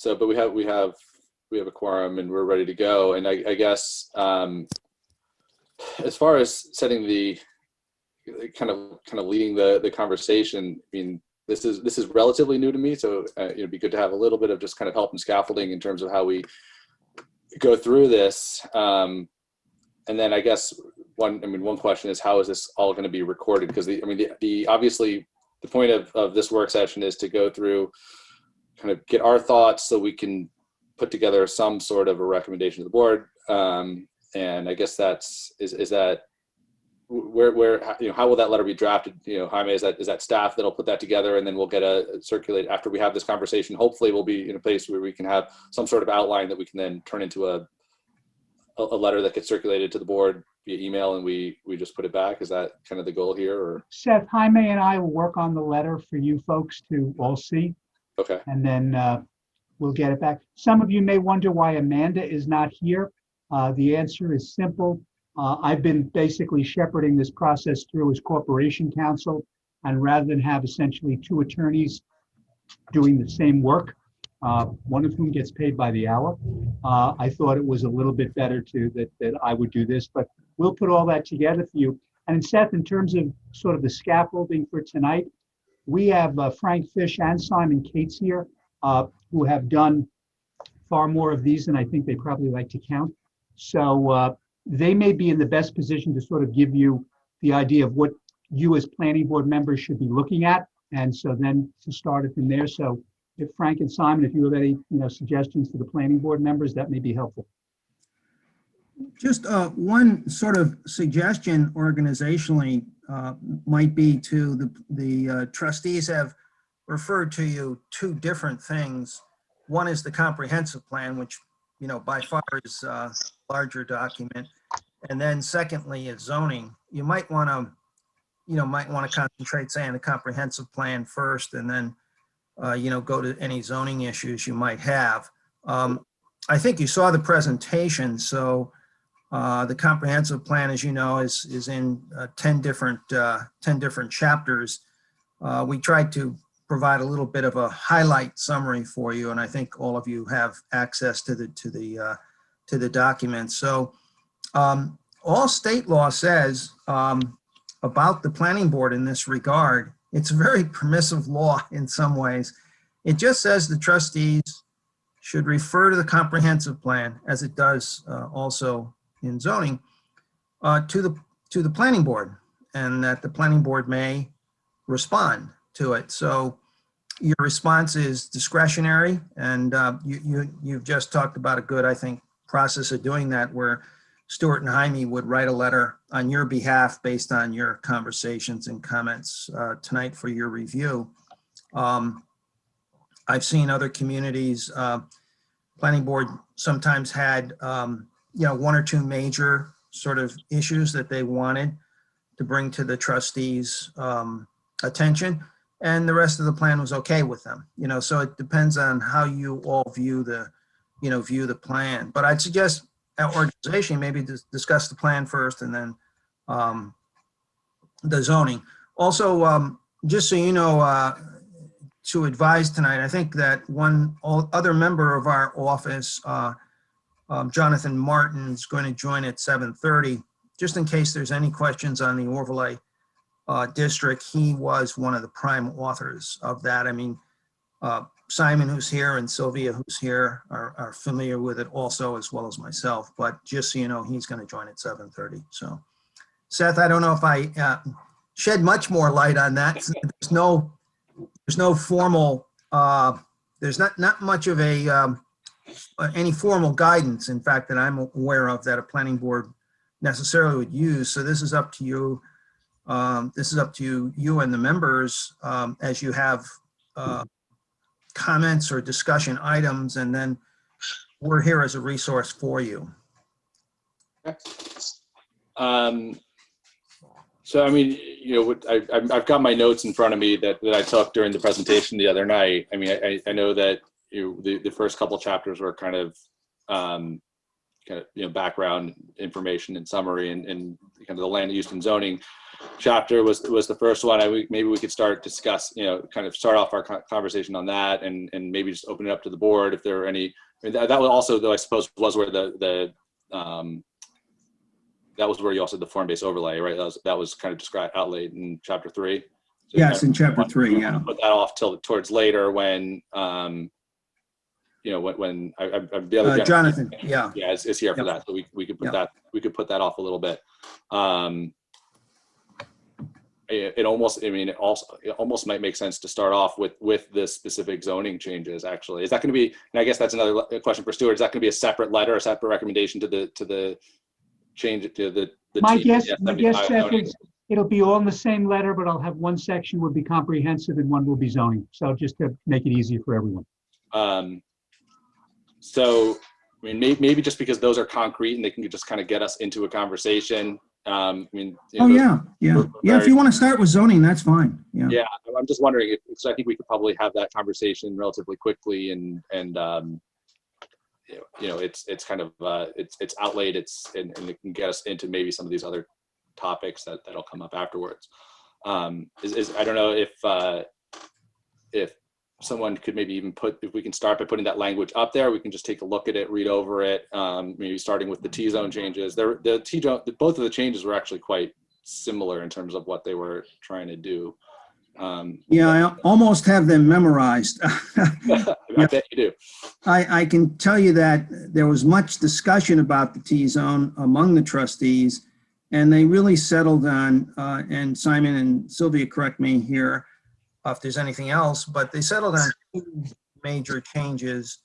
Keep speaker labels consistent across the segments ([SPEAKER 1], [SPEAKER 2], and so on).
[SPEAKER 1] but we have a quorum and we're ready to go. And I guess as far as setting the kind of leading the conversation, I mean, this is relatively new to me, so it'd be good to have a little bit of just kind of help and scaffolding in terms of how we go through this. And then I guess one question is, how is this all going to be recorded? Because obviously the point of this work session is to go through, kind of get our thoughts so we can put together some sort of a recommendation to the board. And I guess is that where how will that letter be drafted? Jaime, is that staff that'll put that together, and then we'll get a circulate after we have this conversation. Hopefully we'll be in a place where we can have some sort of outline that we can then turn into a letter that gets circulated to the board via email, and we just put it back. Is that kind of the goal here? Or
[SPEAKER 2] Seth, Jaime and I will work on the letter for you folks to all see.
[SPEAKER 1] Okay.
[SPEAKER 2] And then we'll get it back. Some of you may wonder why Amanda is not here. The answer is simple. I've been basically shepherding this process through as corporation counsel, and rather than have essentially two attorneys doing the same work, one of whom gets paid by the hour, I thought it was a little bit better that I would do this, but we'll put all that together for you. And Seth, in terms of sort of the scaffolding for tonight, we have Frank Fish and Simon Cates here, who have done far more of these than I think they probably like to count. So they may be in the best position to sort of give you the idea of what you as planning board members should be looking at. And so then to start it from there. So if Frank and Simon, if you have any suggestions for the planning board members, that may be helpful.
[SPEAKER 3] Just one sort of suggestion organizationally might be to the trustees have referred to you two different things. One is the comprehensive plan, which by far is a larger document, and then secondly is zoning. You might want to concentrate, say, on the comprehensive plan first, and then go to any zoning issues you might have. I think you saw the presentation, so the comprehensive plan, as you know, is in 10 different chapters. We tried to provide a little bit of a highlight summary for you, and I think all of you have access to the document. So all state law says about the planning board in this regard, it's a very permissive law in some ways. It just says the trustees should refer to the comprehensive plan, as it does also in zoning, to the planning board, and that the planning board may respond to it. So your response is discretionary, and you've just talked about a good, I think, process of doing that, where Stuart and Jaime would write a letter on your behalf based on your conversations and comments tonight for your review. I've seen other communities, planning board sometimes had one or two major sort of issues that they wanted to bring to the trustees' attention, and the rest of the plan was okay with them. So it depends on how you all view the plan. But I'd suggest our organization maybe discuss the plan first, and then the zoning. Also, just so you know, to advise tonight, I think that one other member of our office, Jonathan Martin, is going to join at 7:30, just in case there's any questions on the overlay district. He was one of the prime authors of that. I mean, Simon, who's here, and Sylvia, who's here, are familiar with it also, as well as myself. But just so you know, he's going to join at 7:30. So, Seth, I don't know if I shed much more light on that. There's no formal. There's not much of any formal guidance, in fact, that I'm aware of, that a planning board necessarily would use. So this is up to you. This is up to you and the members as you have comments or discussion items, and then we're here as a resource for you.
[SPEAKER 1] Okay. So, I mean, I've got my notes in front of me that I took during the presentation the other night. I mean, I know that the first couple chapters were kind of kind of, background information and summary, and kind of the land use and zoning chapter was the first one. Maybe we could start discuss, kind of start off our conversation on that, and maybe just open it up to the board if there are any. That was also, though, I suppose, was where that was where you also had the form-based overlay, right? That was kind of described, outlaid in chapter 3. So
[SPEAKER 3] Yes, in chapter 3, yeah.
[SPEAKER 1] Put that off towards later when, when the other
[SPEAKER 3] Jonathan, yeah,
[SPEAKER 1] is here for that, so we could put that, put that off a little bit. It almost might make sense to start off with the specific zoning changes. Actually, is that going to be? And I guess that's another question for Stuart. Is that going to be a separate letter, a separate recommendation to the change to the?
[SPEAKER 2] My guess, Seth, is it'll be all in the same letter, but I'll have one section would be comprehensive and one will be zoning. So just to make it easier for everyone.
[SPEAKER 1] So, maybe just because those are concrete and they can just kind of get us into a conversation.
[SPEAKER 3] If you want to start with zoning, that's fine.
[SPEAKER 1] Yeah, I'm just wondering because I think we could probably have that conversation relatively quickly, and it's kind of it's outlaid, and it can get us into maybe some of these other topics that'll come up afterwards. I don't know if someone could maybe even if we can start by putting that language up there, we can just take a look at it, read over it, maybe starting with the T-zone changes. Both of the changes were actually quite similar in terms of what they were trying to do.
[SPEAKER 3] I almost have them memorized.
[SPEAKER 1] I bet you do.
[SPEAKER 3] I can tell you that there was much discussion about the T-zone among the trustees, and they really settled on, and Simon and Sylvia, correct me here if there's anything else, but they settled on 2 major changes.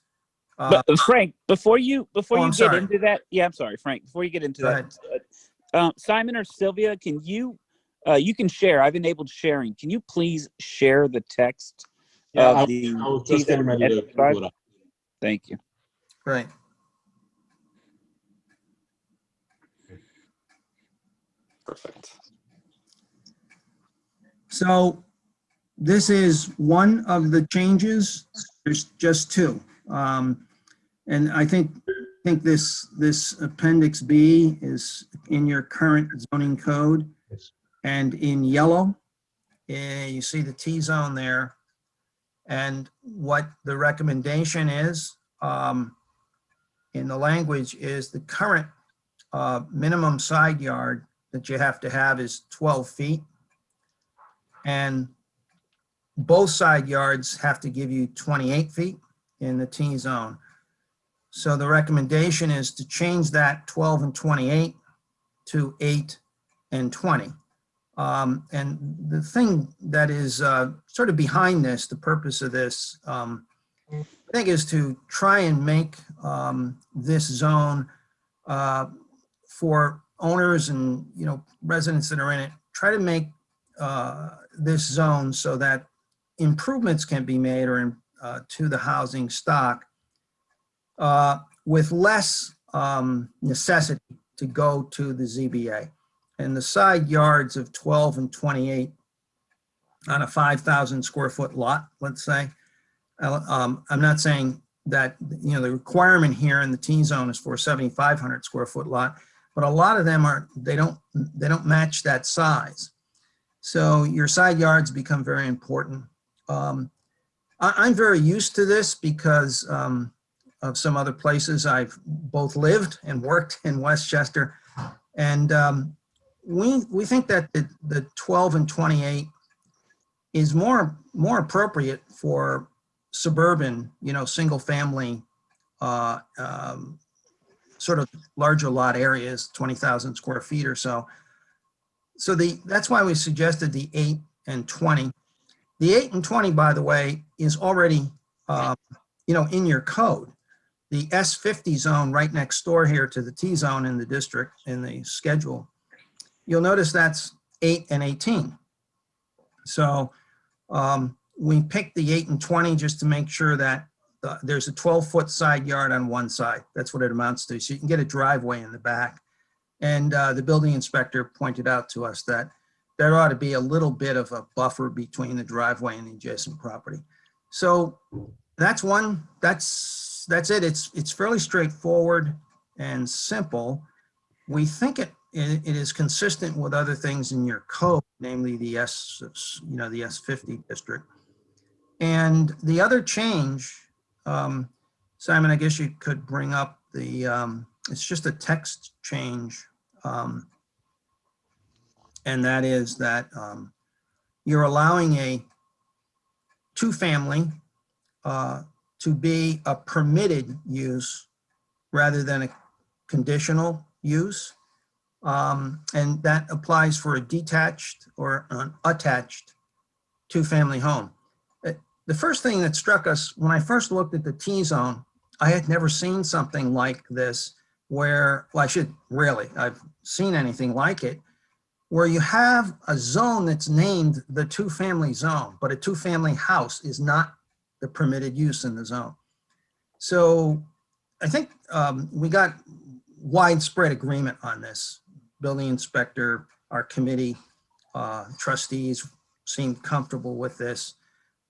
[SPEAKER 4] But Frank, before you get
[SPEAKER 3] sorry.
[SPEAKER 4] into that, I'm sorry, Frank. Before you get into that, Simon or Sylvia, can you can share? I've enabled sharing. Can you please share the text of the?
[SPEAKER 5] I was just getting ready to pull it up.
[SPEAKER 4] Thank you.
[SPEAKER 3] Right.
[SPEAKER 1] Perfect.
[SPEAKER 3] So this is one of the changes. There's just 2. And I think this Appendix B is in your current zoning code.
[SPEAKER 2] Yes.
[SPEAKER 3] And in yellow, you see the T-zone there. And what the recommendation is in the language is the current minimum side yard that you have to have is 12 feet. And both side yards have to give you 28 feet in the T-zone. So the recommendation is to change that 12 and 28 to 8 and 20. And the thing that is sort of behind this, the purpose of this, I think, is to try and make this zone for owners and residents that are in it, try to make this zone so that improvements can be made or to the housing stock with less necessity to go to the ZBA. And the side yards of 12 and 28 on a 5,000 square foot lot, let's say. I'm not saying that the requirement here in the T-zone is for a 7,500 square foot lot, but a lot of them they don't match that size. So your side yards become very important. I'm very used to this because of some other places I've both lived and worked in Westchester. And we think that the 12 and 28 is more appropriate for suburban, single family, sort of larger lot areas, 20,000 square feet or so. So that's why we suggested the 8 and 20. The 8 and 20, by the way, is already, in your code. The S50 zone right next door here to the T zone in the district in the schedule, you'll notice that's 8 and 18. So we picked the 8 and 20 just to make sure that there's a 12-foot side yard on one side. That's what it amounts to. So you can get a driveway in the back. And the building inspector pointed out to us that there ought to be a little bit of a buffer between the driveway and the adjacent property. So that's it. It's fairly straightforward. and simple. We think it is consistent with other things in your code, namely the the S50 district. And the other change, Simon, I guess you could bring up the, it's just a text change. And that is that you're allowing a two-family to be a permitted use rather than a conditional use. And that applies for a detached or an attached two-family home. The first thing that struck us when I first looked at the T-zone, I had never seen something like this where, well, I've seen anything like it, where you have a zone that's named the two-family zone, but a two-family house is not the permitted use in the zone. So I think we got widespread agreement on this. Building inspector, our committee, trustees seemed comfortable with this,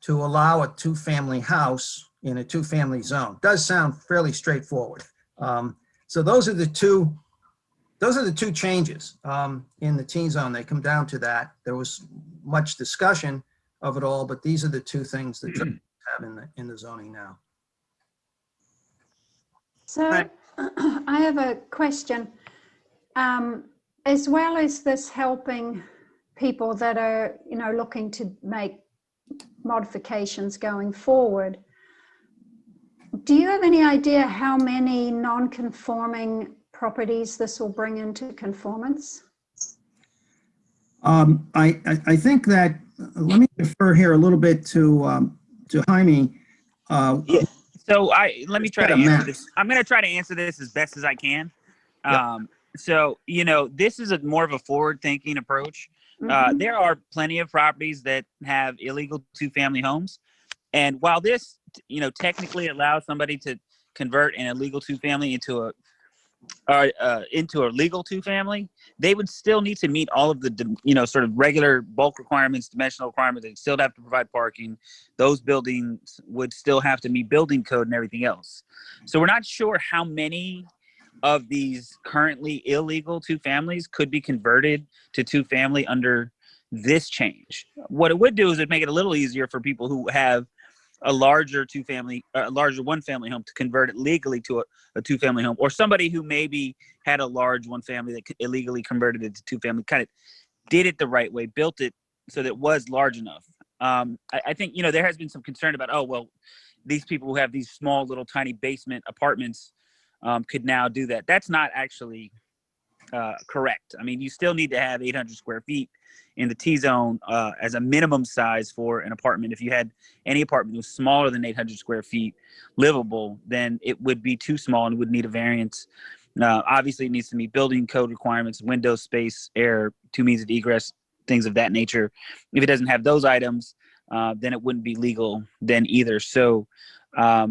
[SPEAKER 3] to allow a two-family house in a two-family zone. Does sound fairly straightforward. So those are the two changes in the T-zone. They come down to that. There was much discussion of it all, but these are the two things that trustees have in the zoning now.
[SPEAKER 6] So I have a question. As well as this helping people that are, looking to make modifications going forward, do you have any idea how many non-conforming properties this will bring into conformance?
[SPEAKER 3] I think that, let me defer here a little bit to Jaime.
[SPEAKER 4] Yeah. So let me try to
[SPEAKER 3] Got a
[SPEAKER 4] answer
[SPEAKER 3] map.
[SPEAKER 4] this. I'm going to try to answer this as best as I can.
[SPEAKER 3] Yep.
[SPEAKER 4] So, this is more of a forward-thinking approach.
[SPEAKER 6] Mhm.
[SPEAKER 4] There are plenty of properties that have illegal two-family homes. And while this, technically allows somebody to convert an illegal two-family into a legal two-family, they would still need to meet all of the, sort of regular bulk requirements, dimensional requirements. They'd still have to provide parking. Those buildings would still have to meet building code and everything else. So we're not sure how many of these currently illegal two-families could be converted to two-family under this change. What it would do is it'd make it a little easier for people who have a larger one-family home to convert it legally to a two-family home, or somebody who maybe had a large one-family that illegally converted it to two-family, kind of did it the right way, built it so that it was large enough. I think, there has been some concern about, oh, well, these people who have these small little tiny basement apartments could now do that. That's not actually correct. I mean, you still need to have 800 square feet in the T-zone as a minimum size for an apartment. If you had any apartment that was smaller than 800 square feet livable, then it would be too small and would need a variance. Obviously, it needs to meet building code requirements, window space, air, two means of egress, things of that nature. If it doesn't have those items, then it wouldn't be legal then either. So,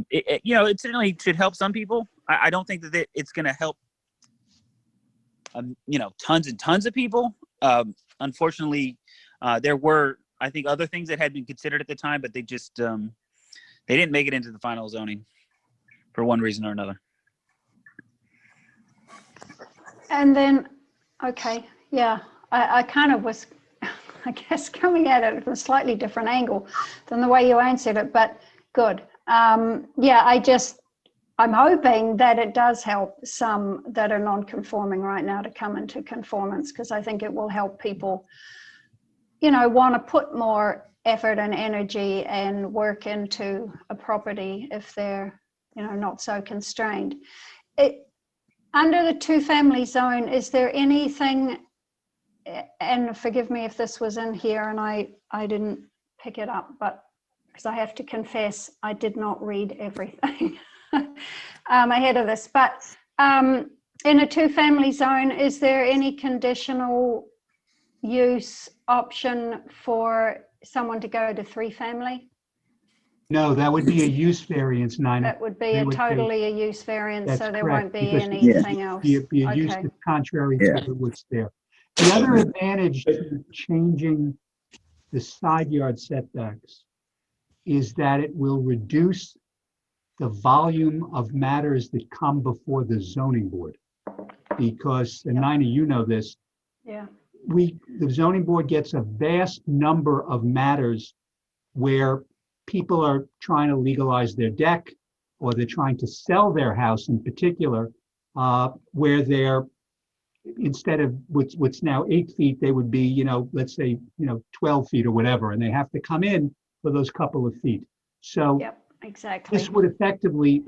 [SPEAKER 4] it certainly should help some people. I don't think that it's going to help tons and tons of people. Unfortunately, there were, I think, other things that had been considered at the time, but they just, they didn't make it into the final zoning for one reason or another.
[SPEAKER 6] And then, okay, yeah, I kind of was, I guess, coming at it from a slightly different angle than the way you answered it, but good. Yeah, I'm hoping that it does help some that are non-conforming right now to come into conformance, because I think it will help people, want to put more effort and energy and work into a property if they're, not so constrained. Under the two-family zone, is there anything, and forgive me if this was in here and I didn't pick it up, but because I have to confess, I did not read everything ahead of this, but in a two-family zone, is there any conditional use option for someone to go to three-family?
[SPEAKER 2] No, that would be a use variance, Nina.
[SPEAKER 6] That would be
[SPEAKER 2] They would
[SPEAKER 6] totally a use variance,
[SPEAKER 2] That's
[SPEAKER 6] so there
[SPEAKER 2] correct,
[SPEAKER 6] won't be
[SPEAKER 2] because
[SPEAKER 6] anything else.
[SPEAKER 2] Be a use
[SPEAKER 6] Okay.
[SPEAKER 2] that's contrary to what's there. The other advantage to changing the side yard setbacks is that it will reduce the volume of matters that come before the zoning board. Because, and Nina, you know this,
[SPEAKER 6] Yeah.
[SPEAKER 2] the zoning board gets a vast number of matters where people are trying to legalize their deck, or they're trying to sell their house in particular, where they're, instead of what's now 8 feet, they would be, let's say, 12 feet or whatever, and they have to come in for those couple of feet. So
[SPEAKER 6] Yep, exactly.
[SPEAKER 2] this would effectively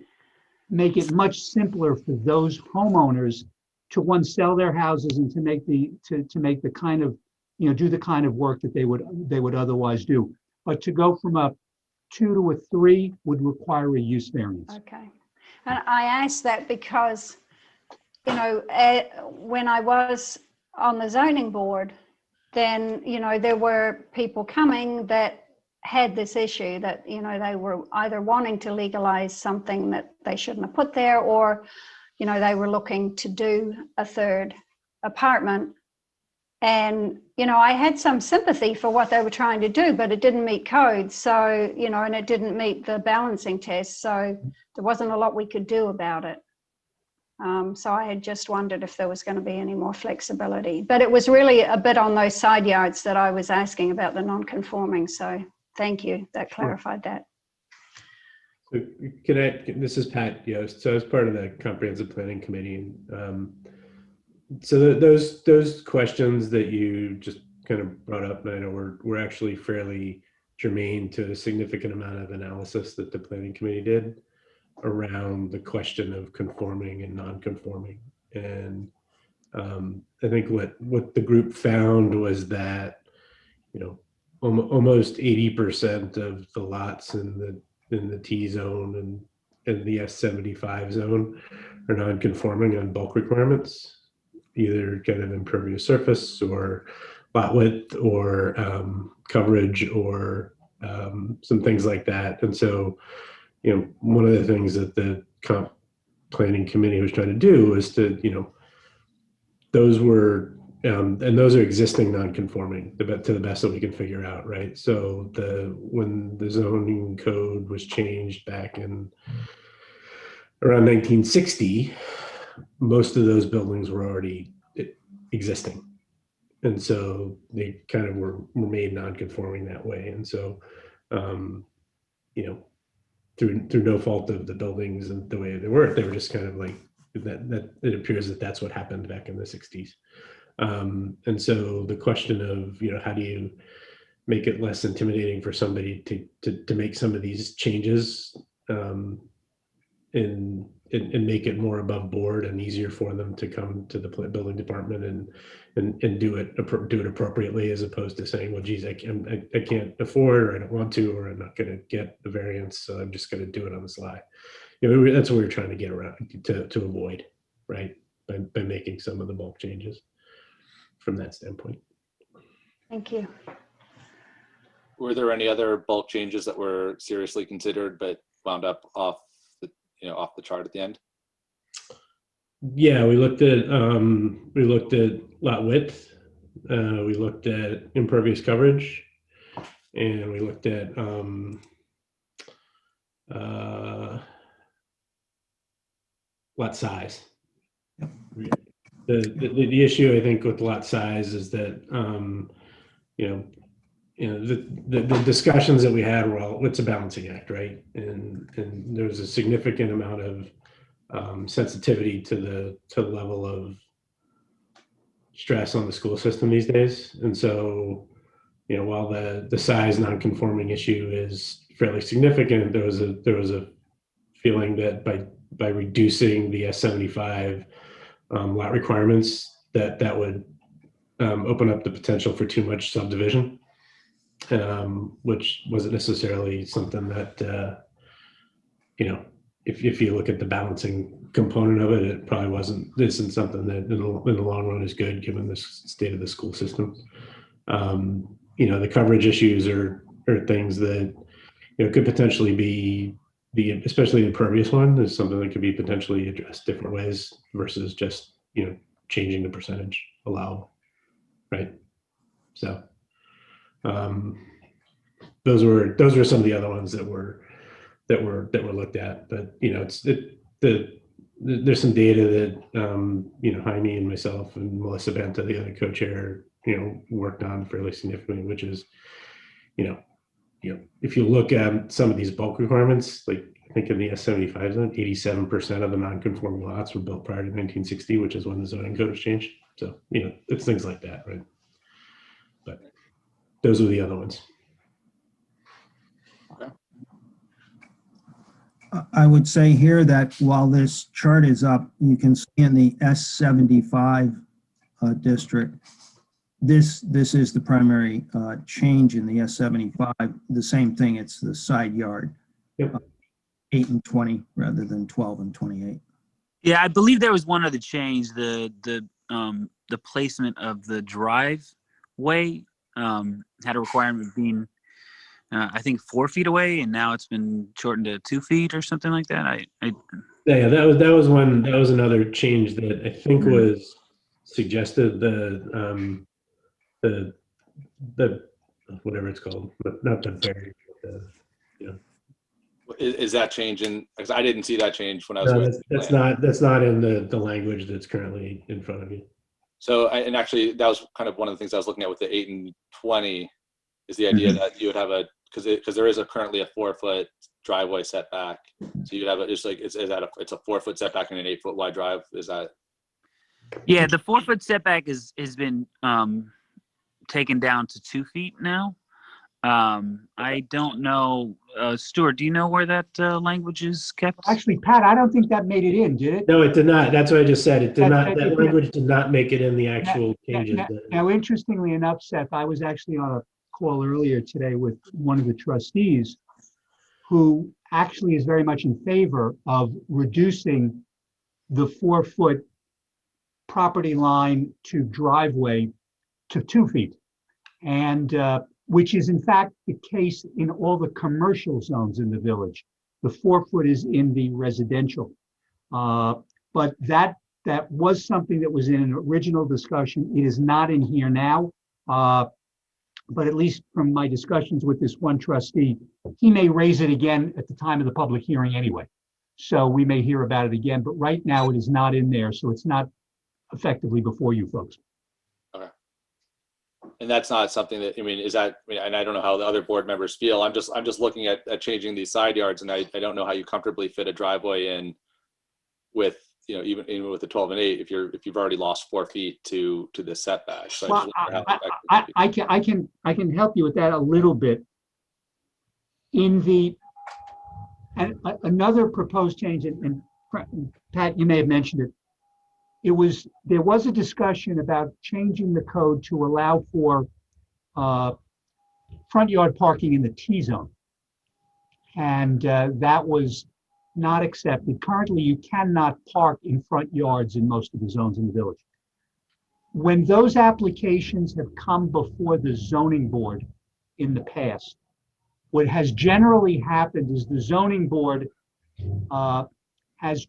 [SPEAKER 2] make it much simpler for those homeowners to, one, sell their houses and to make the kind of, do the kind of work that they would otherwise do. But to go from a 2 to a 3 would require a use variance.
[SPEAKER 6] Okay. And I asked that because, when I was on the zoning board, then, there were people coming that had this issue that, they were either wanting to legalize something that they shouldn't have put there, or, they were looking to do a third apartment. And, I had some sympathy for what they were trying to do, but it didn't meet code. So, and it didn't meet the balancing test. So there wasn't a lot we could do about it. So I had just wondered if there was going to be any more flexibility. But it was really a bit on those side yards that I was asking about the non-conforming. So thank you. That clarified that.
[SPEAKER 5] So this is Pat Yost. So as part of the comprehensive planning committee, so those questions that you just kind of brought up, Nina, were actually fairly germane to a significant amount of analysis that the planning committee did around the question of conforming and non-conforming. And I think what the group found was that, almost 80% of the lots in the T zone and the S75 zone are non-conforming on bulk requirements, either kind of impervious surface or lot width or coverage or some things like that. And so, one of the things that the comp planning committee was trying to do was to, those were, and those are existing non-conforming to the best that we can figure out, right? So when the zoning code was changed back in around 1960, most of those buildings were already existing. And so they kind of were made non-conforming that way. And so, through no fault of the buildings and the way they were just kind of like that it appears that that's what happened back in the 60s. And so the question of, how do you make it less intimidating for somebody to make some of these changes and make it more above board and easier for them to come to the building department and do it appropriately, as opposed to saying, well, geez, I can't afford, or I don't want to, or I'm not going to get the variance, so I'm just going to do it on the sly. That's what we're trying to get around to avoid, right? By making some of the bulk changes from that standpoint.
[SPEAKER 6] Thank you.
[SPEAKER 1] Were there any other bulk changes that were seriously considered but wound up off the chart at the end?
[SPEAKER 5] Yeah, we looked at lot width, we looked at impervious coverage, and we looked at lot size.
[SPEAKER 3] Yep.
[SPEAKER 5] The issue, I think, with lot size is that the discussions that we had were all, it's a balancing act, right? And there's a significant amount of sensitivity to the level of stress on the school system these days. And so, while the size non-conforming issue is fairly significant, there was a feeling that by reducing the S75 lot requirements, that would open up the potential for too much subdivision, which wasn't necessarily something that, if you look at the balancing component of it, it probably isn't something that in the long run is good given the state of the school system. The coverage issues are things that, could potentially be especially the impervious one is something that could be potentially addressed different ways versus just, changing the percentage allowable, right? So those were some of the other ones that were that were looked at. But there's some data that Jaime and myself and Melissa Benta, the other co-chair, worked on fairly significantly, which is if you look at some of these bulk requirements, like I think in the S75 zone, 87% of the non-conforming lots were built prior to 1960, which is when the zoning code was changed. So it's things like that, right? But those are the other ones.
[SPEAKER 3] I would say here that while this chart is up, you can see in the S75 district, this is the primary change in the S75. The same thing, it's the side yard,
[SPEAKER 5] Yep.
[SPEAKER 3] 8 and 20 rather than 12 and 28.
[SPEAKER 4] Yeah, I believe there was one other change. The placement of the driveway had a requirement of being I think 4 feet away, and now it's been shortened to 2 feet or something like that.
[SPEAKER 5] Yeah, that was another change that I think was suggested. The whatever it's called, but not the very.
[SPEAKER 1] Is that changing? Because I didn't see that change when I was.
[SPEAKER 5] No,
[SPEAKER 1] going
[SPEAKER 5] that's not in the language that's currently in front of you.
[SPEAKER 1] So, and actually, that was kind of one of the things I was looking at with the 8 and 20, is the idea that you would have because there is currently a 4-foot driveway setback. So you'd have it's a 4-foot setback and an 8-foot wide drive. Is that?
[SPEAKER 4] Yeah, the 4-foot setback has been taken down to 2 feet now. I don't know, Stuart, do you know where that language is kept?
[SPEAKER 2] Actually, Pat, I don't think that made it in, did it?
[SPEAKER 5] No, it did not. That's what I just said. It did not.
[SPEAKER 2] That
[SPEAKER 5] That language did not make it in the actual changes.
[SPEAKER 2] Now, interestingly enough, Seth, I was actually on a call earlier today with one of the trustees who actually is very much in favor of reducing the 4-foot property line to driveway to 2 feet. And which is in fact the case in all the commercial zones in the village. The 4-foot is in the residential. But that was something that was in an original discussion. It is not in here now. But at least from my discussions with this one trustee, he may raise it again at the time of the public hearing anyway. So we may hear about it again, but right now it is not in there. So it's not effectively before you folks.
[SPEAKER 1] Okay. And that's not something that, and I don't know how the other board members feel. I'm just looking at changing these side yards, and I don't know how you comfortably fit a driveway in with, even with the 12 and 8, if you've already lost 4 feet to the setback. So
[SPEAKER 2] well, I can help you with that a little bit. And another proposed change, and Pat, you may have mentioned it. There was a discussion about changing the code to allow for front yard parking in the T zone, and that was not accepted. Currently, you cannot park in front yards in most of the zones in the village. When those applications have come before the zoning board in the past, what has generally happened is the zoning board has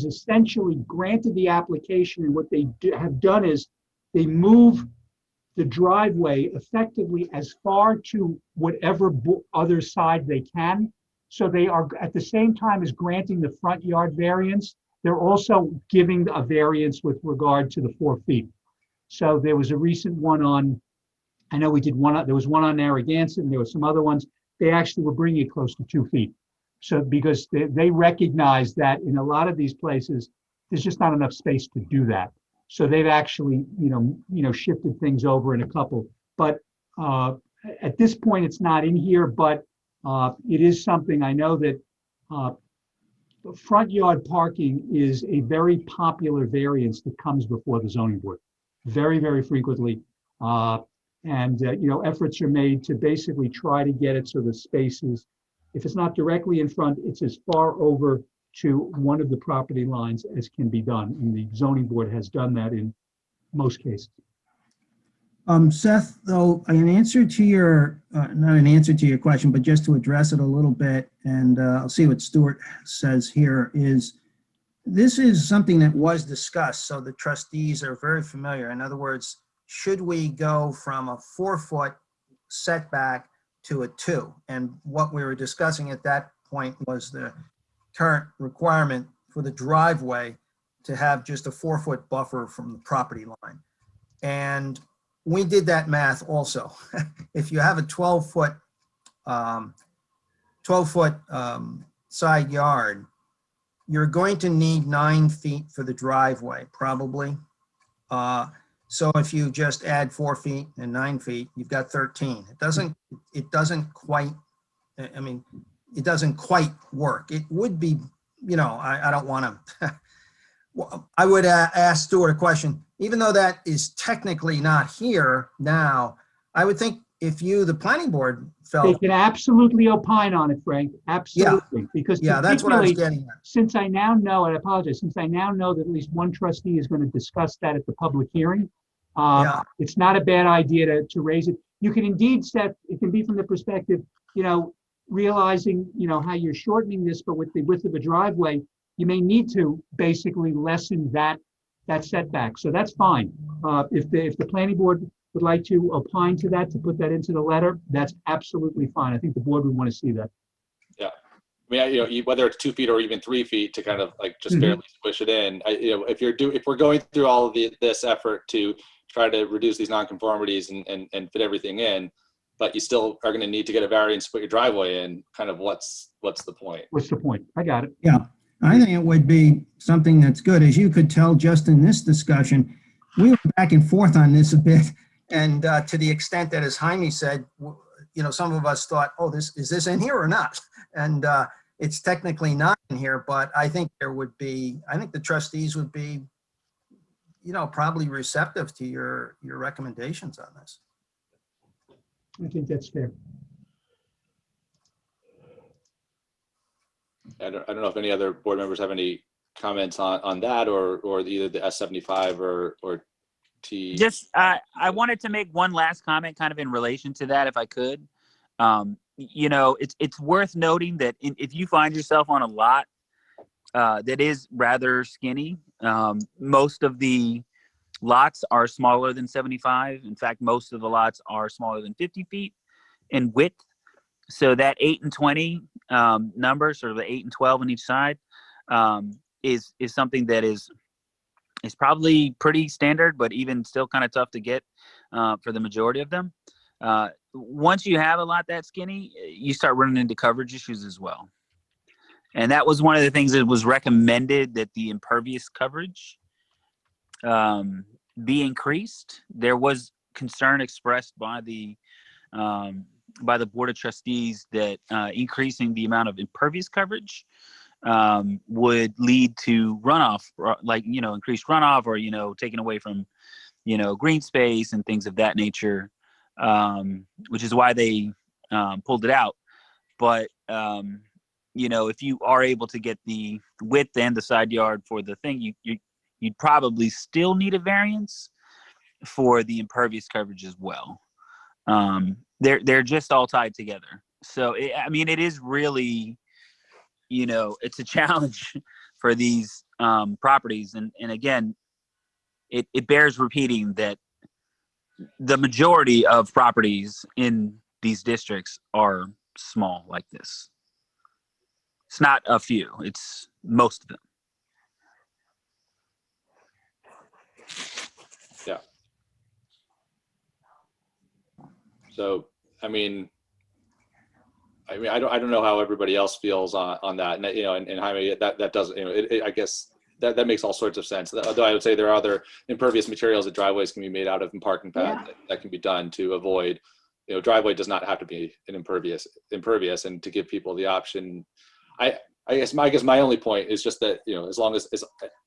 [SPEAKER 2] essentially granted the application, and what they have done is they move the driveway effectively as far to whatever other side they can. So they are, at the same time as granting the front yard variance, they're also giving a variance with regard to the 4 feet. So there was a recent one on, I know we did one, there was one on Narragansett, and there were some other ones. They actually were bringing it close to 2 feet. So because they recognize that in a lot of these places, there's just not enough space to do that. So they've actually, shifted things over in a couple. But at this point, it's not in here, but it is something I know that front yard parking is a very popular variance that comes before the zoning board very, very frequently. Efforts are made to basically try to get it so the spaces, if it's not directly in front, it's as far over to one of the property lines as can be done. And the zoning board has done that in most cases.
[SPEAKER 3] Seth, though, an answer to your, not an answer to your question, but just to address it a little bit, and I'll see what Stuart says here, is this is something that was discussed, so the trustees are very familiar. In other words, should we go from a 4-foot setback to a 2? And what we were discussing at that point was the current requirement for the driveway to have just a 4-foot buffer from the property line. And we did that math also. If you have a 12-foot side yard, you're going to need 9 feet for the driveway, probably. So if you just add 4 feet and 9 feet, you've got 13. It doesn't quite, I mean, it doesn't quite work. It would be, you know, I don't want to, I would ask Stuart a question. Even though that is technically not here now, I would think if you, the planning board,
[SPEAKER 2] They
[SPEAKER 3] felt,
[SPEAKER 2] can absolutely opine on it, Frank, absolutely. Because
[SPEAKER 3] yeah, that's what I was
[SPEAKER 2] particularly,
[SPEAKER 3] getting at.
[SPEAKER 2] since I now know, and I apologize, since I now know that at least one trustee is going to discuss that at the public hearing,
[SPEAKER 3] Yeah.
[SPEAKER 2] it's not a bad idea to raise it. You can indeed set, it can be from the perspective, you know, realizing, you know, how you're shortening this, but with the width of a driveway, you may need to basically lessen that setback. So that's fine. If the planning board would like to opine to that, to put that into the letter, that's absolutely fine. I think the board would want to see that.
[SPEAKER 1] Yeah. I mean, you know, whether it's 2 feet or even 3 feet to kind of like just barely squish it in. You know, if we're going through all of this effort to try to reduce these nonconformities and fit everything in, but you still are going to need to get a variance to put your driveway in, kind of what's the point?
[SPEAKER 2] What's the point? I got it.
[SPEAKER 3] Yeah, I think it would be something that's good. As you could tell just in this discussion, we were back and forth on this a bit. And to the extent that, as Jaime said, you know, some of us thought, oh, is this in here or not? And it's technically not in here, but I think I think the trustees would be, you know, probably receptive to your recommendations on this.
[SPEAKER 2] I think that's fair.
[SPEAKER 1] I don't know if any other board members have any comments on that or either the S75 or T.
[SPEAKER 4] Just, I wanted to make one last comment kind of in relation to that, if I could. You know, it's worth noting that if you find yourself on a lot that is rather skinny, most of the lots are smaller than 75. In fact, most of the lots are smaller than 50 feet in width. So that 8 and 20 number, sort of the 8 and 12 on each side, is something that is probably pretty standard, but even still kind of tough to get for the majority of them. Once you have a lot that skinny, you start running into coverage issues as well. And that was one of the things that was recommended, that the impervious coverage be increased. There was concern expressed by the Board of Trustees that increasing the amount of impervious coverage would lead to runoff, like, you know, increased runoff, or, you know, taken away from, you know, green space and things of that nature, which is why they pulled it out. But, you know, if you are able to get the width and the side yard for the thing, you'd probably still need a variance for the impervious coverage as well. They're just all tied together. So, I mean, it is really, you know, it's a challenge for these properties. And again, it bears repeating that the majority of properties in these districts are small like this. It's not a few, it's most of them.
[SPEAKER 1] Yeah. So, I mean, I don't know how everybody else feels on that, and, you know, and Jaime, that doesn't, you know, I guess that makes all sorts of sense. Although I would say there are other impervious materials that driveways can be made out of, and parking pads that can be done to avoid, you know, driveway does not have to be an impervious, and to give people the option. I guess my only point is just that, you know, as long as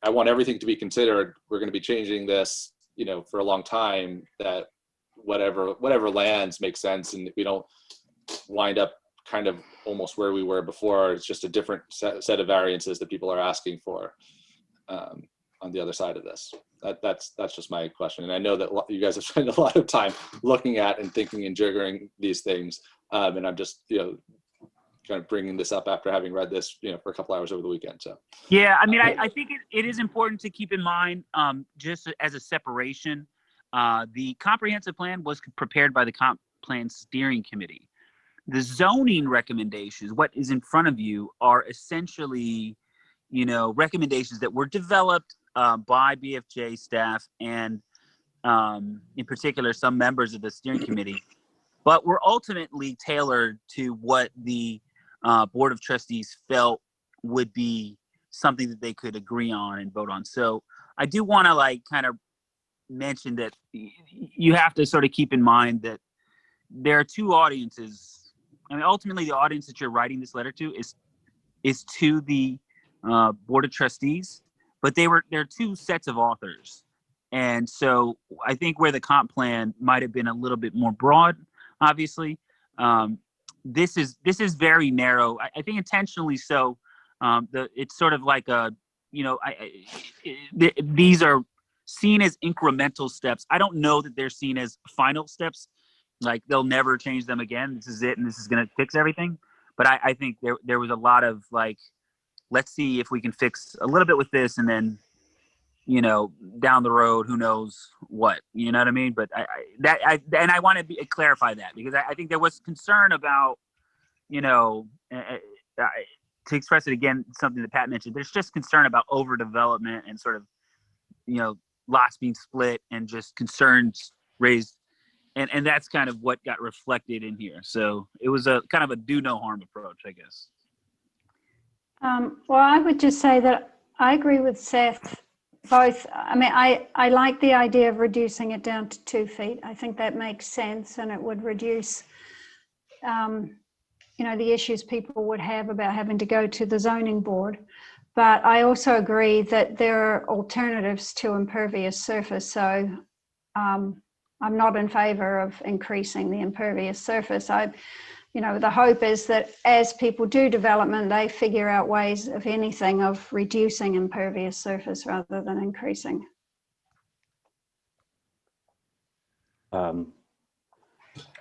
[SPEAKER 1] I want everything to be considered, we're going to be changing this, you know, for a long time, that whatever lands makes sense, and we don't wind up kind of almost where we were before. It's just a different set of variances that people are asking for on the other side of this. That's just my question. And I know that you guys have spent a lot of time looking at and thinking and jiggering these things. And I'm just, you know, kind of bringing this up after having read this, you know, for a couple hours over the weekend. So,
[SPEAKER 4] yeah, I mean, I think it is important to keep in mind, just as a separation, the comprehensive plan was prepared by the Comp Plan Steering Committee. the zoning recommendations, what is in front of you, are essentially, you know, recommendations that were developed by BFJ staff and in particular some members of the steering committee, but were ultimately tailored to what the Board of Trustees felt would be something that they could agree on and vote on. So I do want to like kind of mention that you have to sort of keep in mind that there are two audiences. I mean, ultimately the audience that you're writing this letter to is to the Board of Trustees, but they're two sets of authors. And so I think where the comp plan might have been a little bit more broad, obviously, this is very narrow. I think intentionally so. It's sort of like a, you know, these are seen as incremental steps. I don't know that they're seen as final steps. Like they'll never change them again. This is it, and this is going to fix everything. But I think there was a lot of like, let's see if we can fix a little bit with this, and then, you know, down the road, who knows what, you know what I mean? But I want to clarify that, because I think there was concern about, you know, to express it again, something that Pat mentioned, there's just concern about overdevelopment and sort of, you know, lots being split and just concerns raised. And that's kind of what got reflected in here. So it was a kind of a do no harm approach, I guess.
[SPEAKER 6] Well, I would just say that I agree with Seth. Both, I mean, I like the idea of reducing it down to 2 feet. I think that makes sense, and it would reduce, you know, the issues people would have about having to go to the zoning board. But I also agree that there are alternatives to impervious surface. So I'm not in favor of increasing the impervious surface. You know, the hope is that as people do development, they figure out ways, if anything, of reducing impervious surface rather than increasing.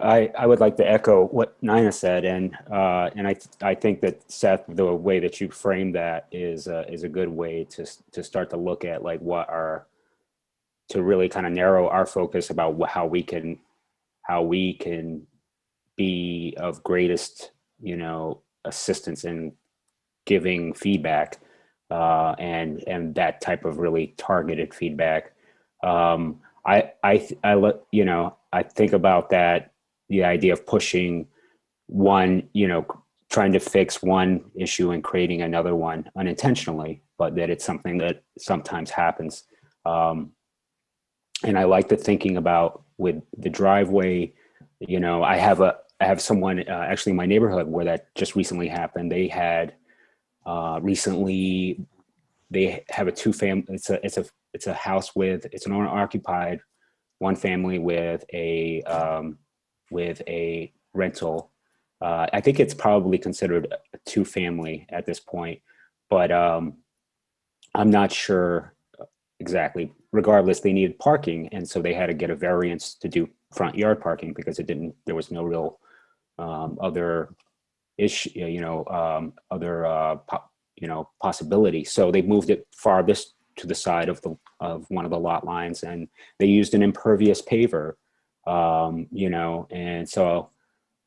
[SPEAKER 7] I would like to echo what Nina said, and I think that, Seth, the way that you frame that is a good way to start to look at like to really kind of narrow our focus about how we can be of greatest, you know, assistance in giving feedback, and that type of really targeted feedback. I think about that, the idea of pushing one, you know, trying to fix one issue and creating another one unintentionally, but that it's something that sometimes happens. And I like the thinking about with the driveway, you know, I have someone actually in my neighborhood where that just recently happened. They had they have a 2-family. It's a house it's an owner occupied, 1 family with a rental. I think it's probably considered a 2-family at this point, but I'm not sure exactly. Regardless, they needed parking, and so they had to get a variance to do front yard parking because there was no real other issue, possibility. So they moved it farthest to the side of one of the lot lines, and they used an impervious paver, and so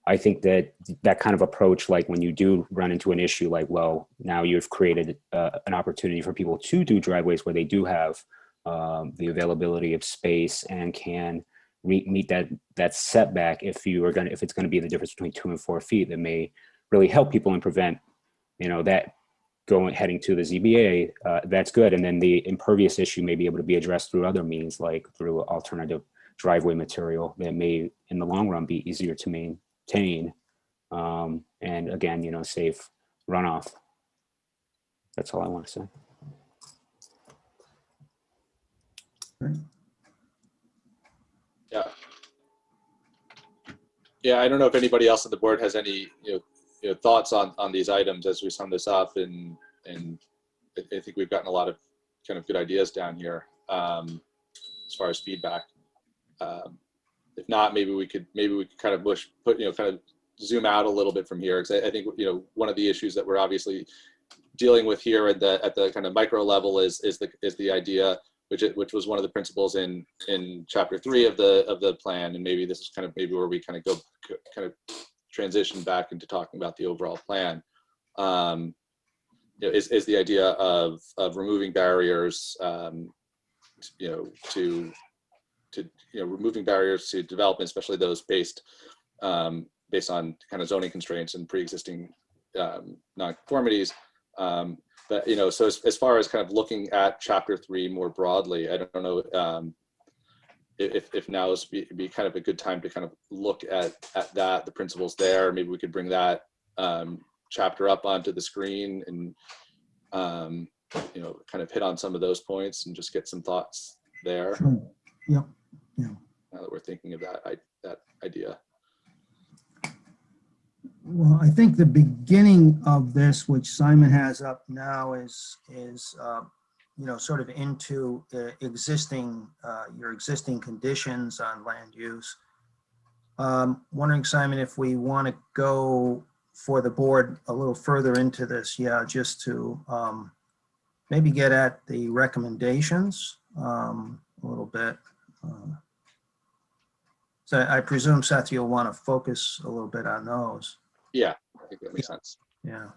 [SPEAKER 7] I think that kind of approach, like when you do run into an issue, like, well, now you've created an opportunity for people to do driveways where they do have the availability of space and can meet that setback. If it's going to be the difference between 2 and 4 feet, that may really help people and prevent, that heading to the ZBA. That's good. And then the impervious issue may be able to be addressed through other means, like through alternative driveway material that may, in the long run, be easier to maintain. And again, save runoff. That's all I want to say.
[SPEAKER 1] Yeah, I don't know if anybody else on the board has any thoughts on these items as we sum this up, and I think we've gotten a lot of kind of good ideas down here as far as feedback. If not, maybe we could kind of kind of zoom out a little bit from here, because I think one of the issues that we're obviously dealing with here at the kind of micro level is the idea, which was one of the principles in chapter 3 of the plan, and maybe this is kind of where we kind of transition back into talking about the overall plan, is the idea of removing barriers, removing barriers to development, especially those based on kind of zoning constraints and pre-existing nonconformities. But so as far as kind of looking at Chapter 3 more broadly, I don't know if now is be kind of a good time to kind of look at that, the principles there. Maybe we could bring that chapter up onto the screen and kind of hit on some of those points and just get some thoughts there.
[SPEAKER 3] Sure. Yep. Yeah.
[SPEAKER 1] Now that we're thinking of that idea.
[SPEAKER 3] Well, I think the beginning of this, which Simon has up now, is sort of into existing your existing conditions on land use. Wondering, Simon, if we want to go for the board a little further into this, just to maybe get at the recommendations a little bit. So I presume, Seth, you'll want to focus a little bit on those.
[SPEAKER 1] Yeah, I think that makes sense.
[SPEAKER 3] Yeah.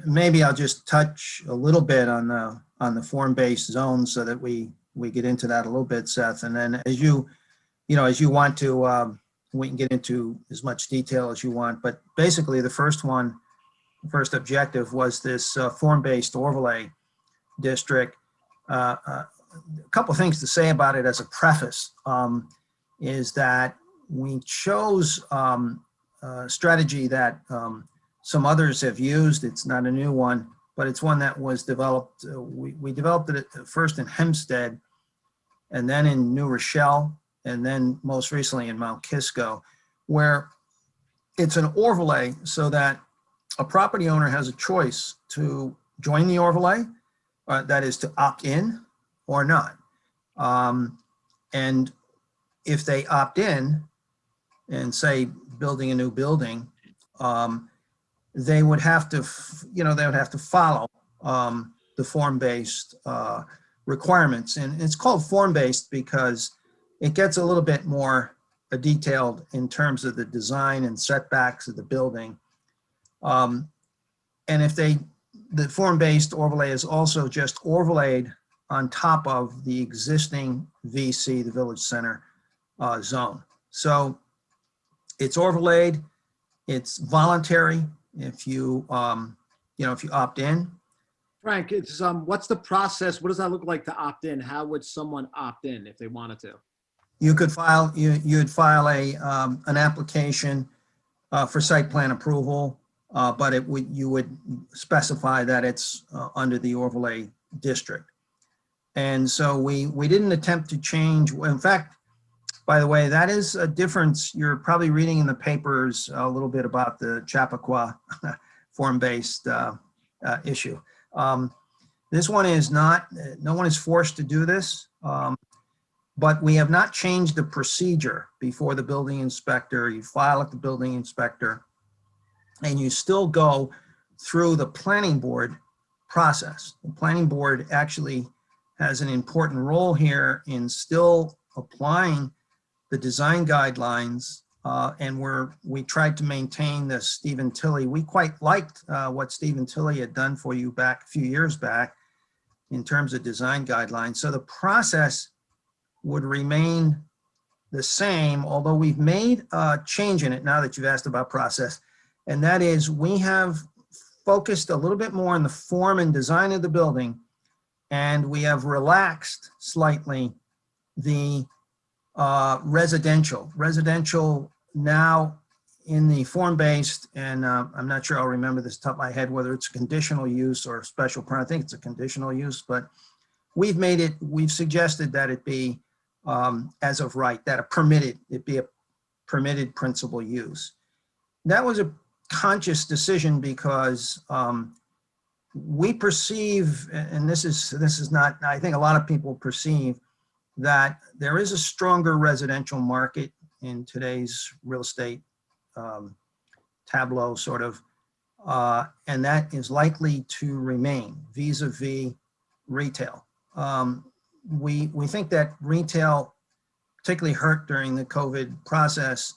[SPEAKER 3] Maybe I'll just touch a little bit on the form-based zones so that we get into that a little bit, Seth. And then as you want to, we can get into as much detail as you want. But basically, the first objective was this form-based overlay district. A couple of things to say about it as a preface is that we chose a strategy that some others have used. It's not a new one, but it's one that was developed. We developed it first in Hempstead, and then in New Rochelle, and then most recently in Mount Kisco, where it's an overlay so that a property owner has a choice to join the overlay, that is to opt in or not. And if they opt in and say building a new building, they would have to, follow the form-based requirements. And it's called form-based because it gets a little bit more detailed in terms of the design and setbacks of the building. And if the form-based overlay is also just overlaid on top of the existing VC, the Village Center zone. So it's overlaid, it's voluntary. If you, if you opt in.
[SPEAKER 8] Frank, it's what's the process? What does that look like to opt in? How would someone opt in if they wanted to?
[SPEAKER 3] You could file, you'd file an application for site plan approval, but you would specify that it's under the overlay district. And so we didn't attempt to change. In fact, by the way, that is a difference. You're probably reading in the papers a little bit about the Chappaqua form-based issue. This one is not, no one is forced to do this, but we have not changed the procedure before the building inspector. You file at the building inspector, and you still go through the planning board process. The planning board actually has an important role here in still applying the design guidelines, and we tried to maintain the Stephen Tilley. We quite liked what Stephen Tilley had done for you back a few years back in terms of design guidelines. So the process would remain the same, although we've made a change in it now that you've asked about process, and that is we have focused a little bit more on the form and design of the building, and we have relaxed slightly the residential now in the form-based, and I'm not sure I'll remember this top of my head whether it's conditional use or special permit. I think it's a conditional use, but we've suggested that it be as of right, that it be a permitted principal use. That was a conscious decision because we perceive, and this is not, I think a lot of people perceive that there is a stronger residential market in today's real estate tableau sort of, and that is likely to remain vis-a-vis retail. We think that retail particularly hurt during the COVID process,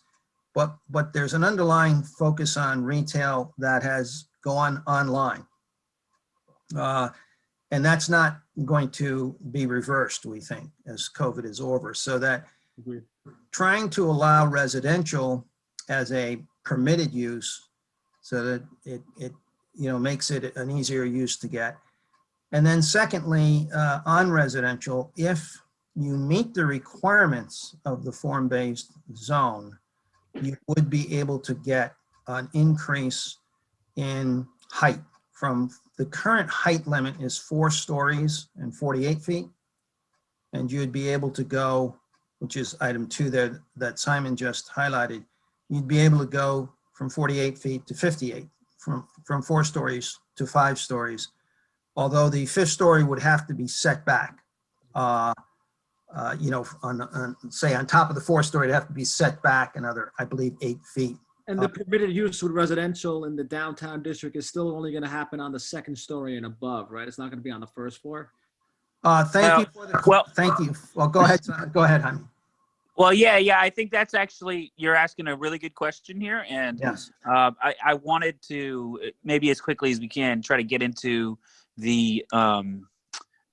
[SPEAKER 3] but there's an underlying focus on retail that has gone online. And that's not going to be reversed, we think, as COVID is over. So that trying to allow residential as a permitted use so that it makes it an easier use to get. And then secondly, on residential, if you meet the requirements of the form-based zone, you would be able to get an increase in height. From the current height limit is 4 stories and 48 feet. And you'd be able to go, which is item 2 there that Simon just highlighted, you'd be able to go from 48 feet to 58, from 4 stories to 5 stories. Although the 5th story would have to be set back, say on top of the 4th story, it'd have to be set back another, I believe, 8 feet.
[SPEAKER 8] And the permitted use with residential in the downtown district is still only going to happen on the 2nd story and above, right? It's not going to be on the 1st floor.
[SPEAKER 3] Thank you for the, thank you. Well, go ahead, Jaime.
[SPEAKER 4] Well, yeah, I think that's actually, you're asking a really good question here. And
[SPEAKER 3] yes,
[SPEAKER 4] I wanted to, maybe as quickly as we can, try to get into the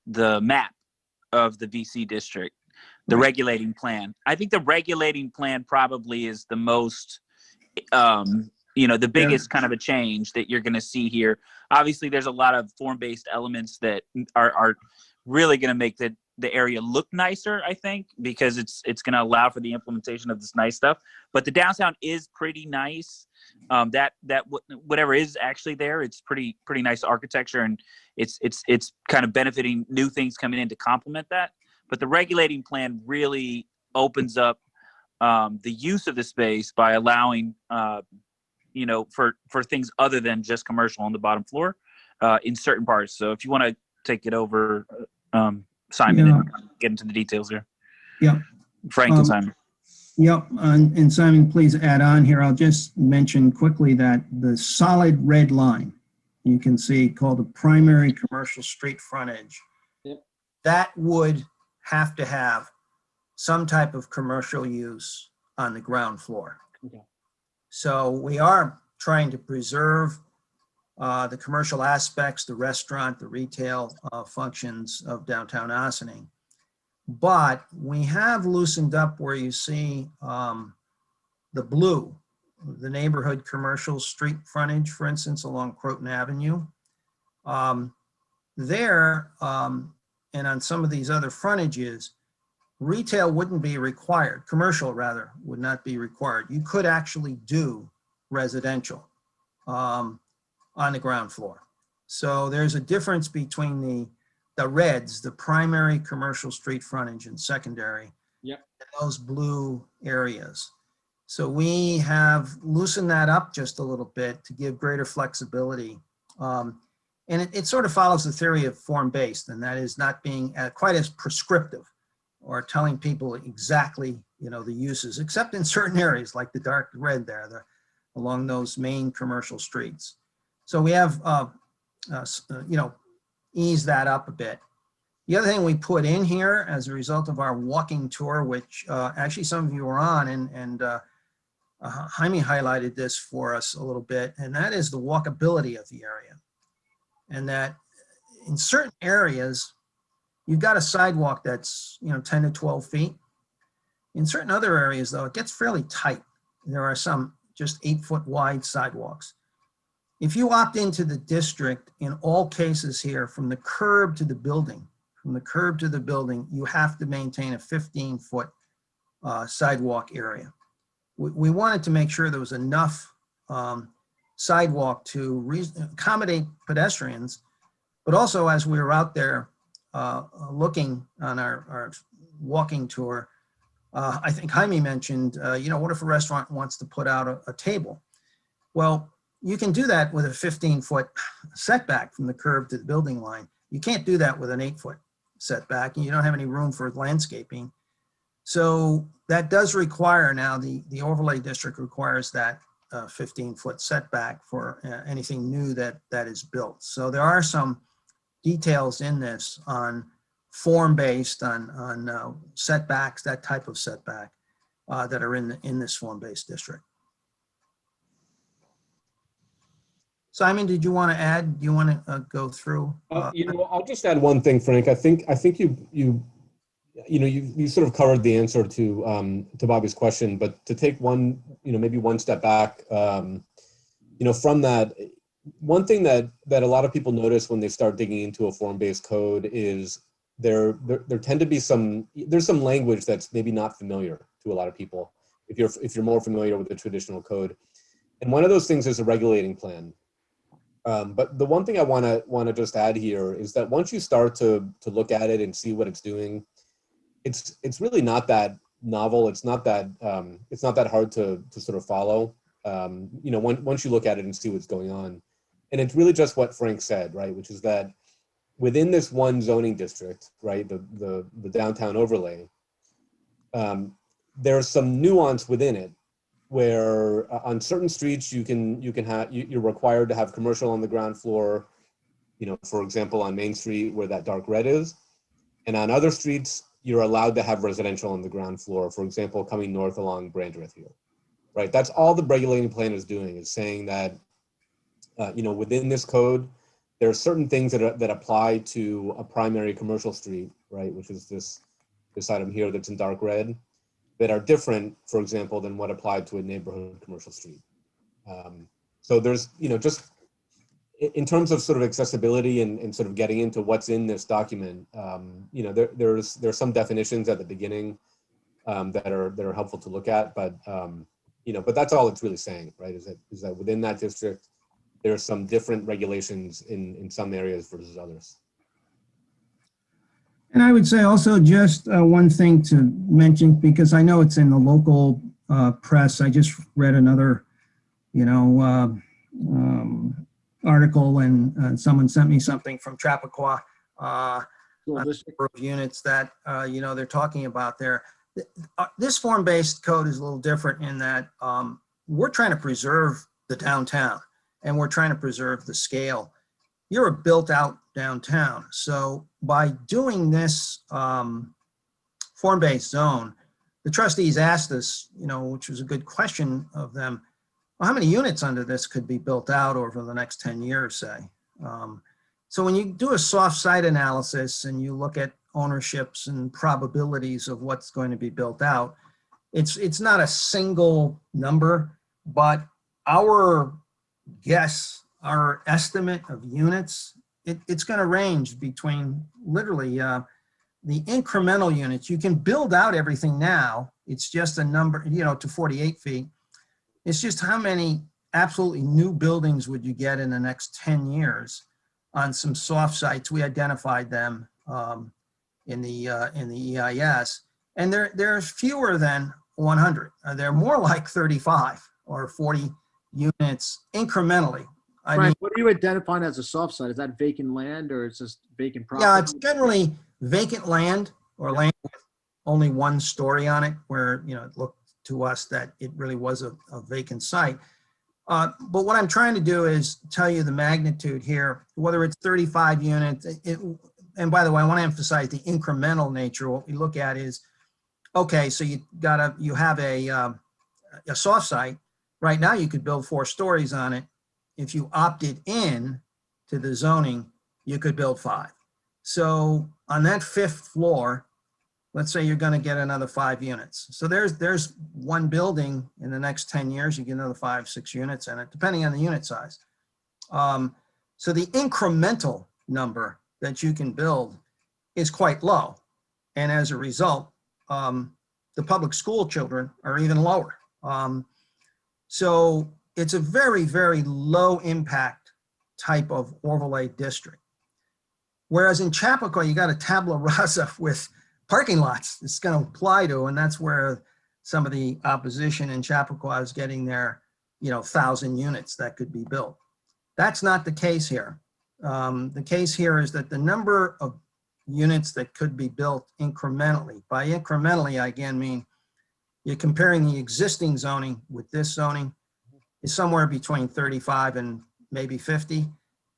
[SPEAKER 4] map of the VC district, the regulating plan. I think the regulating plan probably is the most, the biggest kind of a change that you're going to see here. Obviously, there's a lot of form-based elements that are really going to make the area look nicer, I think, because it's going to allow for the implementation of this nice stuff. But the downtown is pretty nice. Whatever is actually there, it's pretty nice architecture, and it's kind of benefiting new things coming in to complement that. But the regulating plan really opens up the use of the space by allowing, for things other than just commercial on the bottom floor in certain parts. So if you want to take it over, Simon, and get into the details here.
[SPEAKER 3] Yeah.
[SPEAKER 4] Frank and Simon.
[SPEAKER 3] Yep, and Simon, please add on here. I'll just mention quickly that the solid red line, you can see called the primary commercial street frontage, that would have to have some type of commercial use on the ground floor. Okay. So we are trying to preserve the commercial aspects, the restaurant, the retail functions of downtown Ossining. But we have loosened up where you see the blue, the neighborhood commercial street frontage, for instance, along Croton Avenue. There, and on some of these other frontages, retail wouldn't be required, commercial rather, would not be required. You could actually do residential on the ground floor. So there's a difference between the reds, the primary commercial street frontage and secondary, and those blue areas. So we have loosened that up just a little bit to give greater flexibility. And it sort of follows the theory of form-based, and that is not being quite as prescriptive or telling people exactly, the uses, except in certain areas like the dark red there, along those main commercial streets. So we have, ease that up a bit. The other thing we put in here as a result of our walking tour, which actually some of you were on, and Jaime highlighted this for us a little bit, and that is the walkability of the area. And that in certain areas, you've got a sidewalk that's 10 to 12 feet. In certain other areas, though, it gets fairly tight. There are some just 8-foot wide sidewalks. If you opt into the district, in all cases here, from the curb to the building, you have to maintain a 15-foot sidewalk area. We wanted to make sure there was enough sidewalk to accommodate pedestrians, but also as we were out there looking on our walking tour, I think Jaime mentioned, what if a restaurant wants to put out a table? Well, you can do that with a 15-foot setback from the curb to the building line. You can't do that with an 8-foot setback, and you don't have any room for landscaping. So that does require now, the overlay district requires that 15-foot setback for anything new that is built. So there are some details in this on form-based, on setbacks, that type of setback that are in this form-based district. Simon, did you want to add? Do you want to go through?
[SPEAKER 9] You know, I'll just add one thing, Frank. I think you sort of covered the answer to Bobby's question, but to take one, maybe one step back, from that, one thing that a lot of people notice when they start digging into a form-based code is there tend to be there's some language that's maybe not familiar to a lot of people if you're more familiar with the traditional code. And one of those things is a regulating plan. But the one thing I want to just add here is that once you start to look at it and see what it's doing, it's really not that novel. It's not that hard to sort of follow. Once you look at it and see what's going on, and it's really just what Frank said, right? Which is that within this one zoning district, right, the downtown overlay, there's some nuance within it, where on certain streets you're required to have commercial on the ground floor, for example, on Main Street where that dark red is, and on other streets you're allowed to have residential on the ground floor, for example, coming north along Brandreth here, right? That's all the regulating plan is doing, is saying that within this code there are certain things that apply to a primary commercial street, right, which is this item here that's in dark red, that are different, for example, than what applied to a neighborhood commercial street. So there's, just in terms of sort of accessibility and sort of getting into what's in this document, there's some definitions at the beginning that are helpful to look at, but but that's all it's really saying, right? Is that within that district there are some different regulations in some areas versus others.
[SPEAKER 3] And I would say also just one thing to mention, because I know it's in the local press. I just read another, article, and someone sent me something from Chappaqua, a number of units that, they're talking about there. This form-based code is a little different in that we're trying to preserve the downtown, and we're trying to preserve the scale. You're a built-out downtown. So by doing this form-based zone, the trustees asked us, which was a good question of them, well, how many units under this could be built out over the next 10 years, say? So when you do a soft site analysis and you look at ownerships and probabilities of what's going to be built out, it's not a single number, but our guess, our estimate of units, it's going to range between literally the incremental units. You can build out everything now. It's just a number, to 48 feet. It's just how many absolutely new buildings would you get in the next 10 years on some soft sites. We identified them in the EIS, and they're fewer than 100. They're more like 35 or 40 units incrementally.
[SPEAKER 8] Frank, what are you identifying as a soft site? Is that vacant land, or it's just vacant property?
[SPEAKER 3] Yeah, it's generally vacant land, or land with only one story on it, where it looked to us that it really was a vacant site. But what I'm trying to do is tell you the magnitude here, whether it's 35 units. And by the way, I want to emphasize the incremental nature. What we look at is, okay, so you have a soft site. Right now, you could build 4 stories on it. If you opted in to the zoning, you could build 5. So on that 5th floor, let's say you're going to get another 5 units. So there's one building in the next 10 years, you get another 5, 6 units in it, depending on the unit size. So the incremental number that you can build is quite low. And as a result, the public school children are even lower. So it's a very, very low impact type of overlay district. Whereas in Chappaqua, you got a tabula rasa with parking lots it's going to apply to, and that's where some of the opposition in Chappaqua is getting their, 1,000 units that could be built. That's not the case here. The case here is that the number of units that could be built incrementally, by incrementally, I again mean you're comparing the existing zoning with this zoning, is somewhere between 35 and maybe 50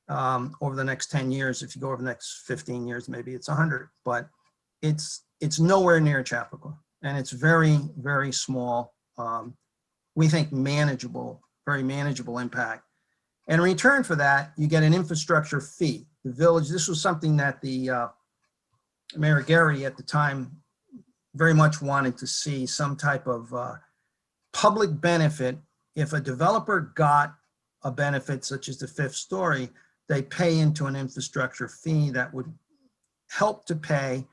[SPEAKER 3] over the next 10 years. If you go over the next 15 years, maybe it's 100, but it's nowhere near Chappaqua, and it's very, very small. We think manageable, very manageable impact. And in return for that, you get an infrastructure fee. The village, this was something that the Mayor Gary at the time very much wanted to see, some type of public benefit. If a developer got a benefit such as the 5th story, they pay into an infrastructure fee that would help to pay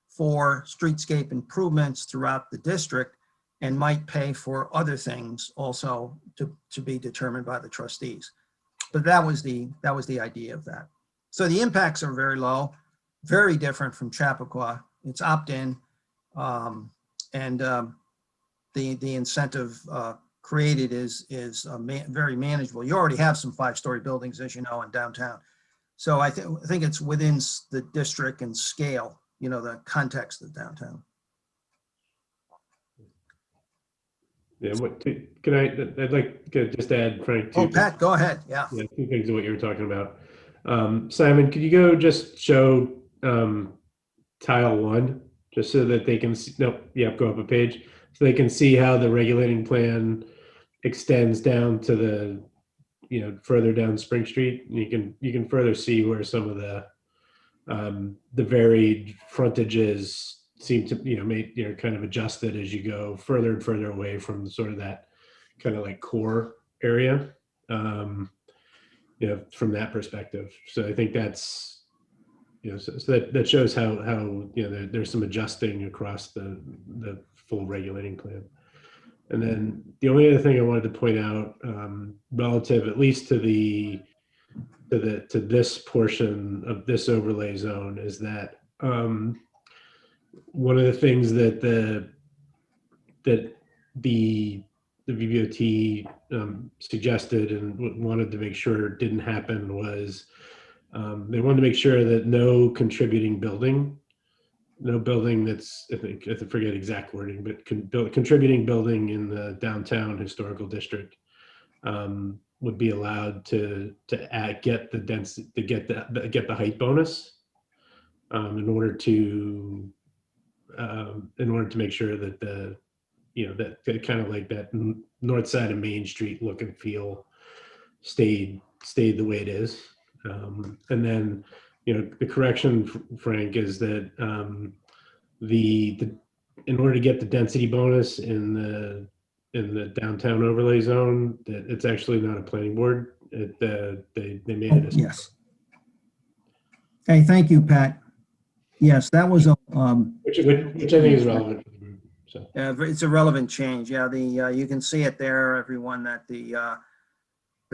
[SPEAKER 3] for streetscape improvements throughout the district, and might pay for other things also to be determined by the trustees. But that was the idea of that. So the impacts are very low, very different from Chappaqua. It's opt-in, and the incentive created is very manageable. You already have some 5-story buildings, as you know, in downtown. So I think it's within the district and scale, the context of downtown.
[SPEAKER 5] Yeah, I'd like to just add, Frank.
[SPEAKER 3] Oh, Pat, go ahead. Yeah.
[SPEAKER 5] 2 things of what you were talking about. Simon, could you go just show tile 1, just so that they can see, go up a page, so they can see how the regulating plan extends down to the, further down Spring Street. You can further see where some of the varied frontages seem to, kind of adjusted as you go further and further away from sort of that kind of like core area, from that perspective. So I think that's, so that shows how there's some adjusting across the full regulating plan. And then the only other thing I wanted to point out, relative at least to this portion of this overlay zone, is that one of the things that the VBOT suggested and wanted to make sure didn't happen was they wanted to make sure that no contributing building, that's, I forget exact wording, but contributing building in the downtown historical district would be allowed to get the density, to get the height bonus in order to make sure that that kind of like that north side of Main Street look and feel stayed the way it is. And then, the correction, Frank, is that in order to get the density bonus in the downtown overlay zone, that it's actually not a planning board. They made it a
[SPEAKER 3] yes. Hey, thank you, Pat. Yes, that was a
[SPEAKER 5] which I think is relevant for the group. So
[SPEAKER 3] it's a relevant change. Yeah, you can see it there, everyone, that the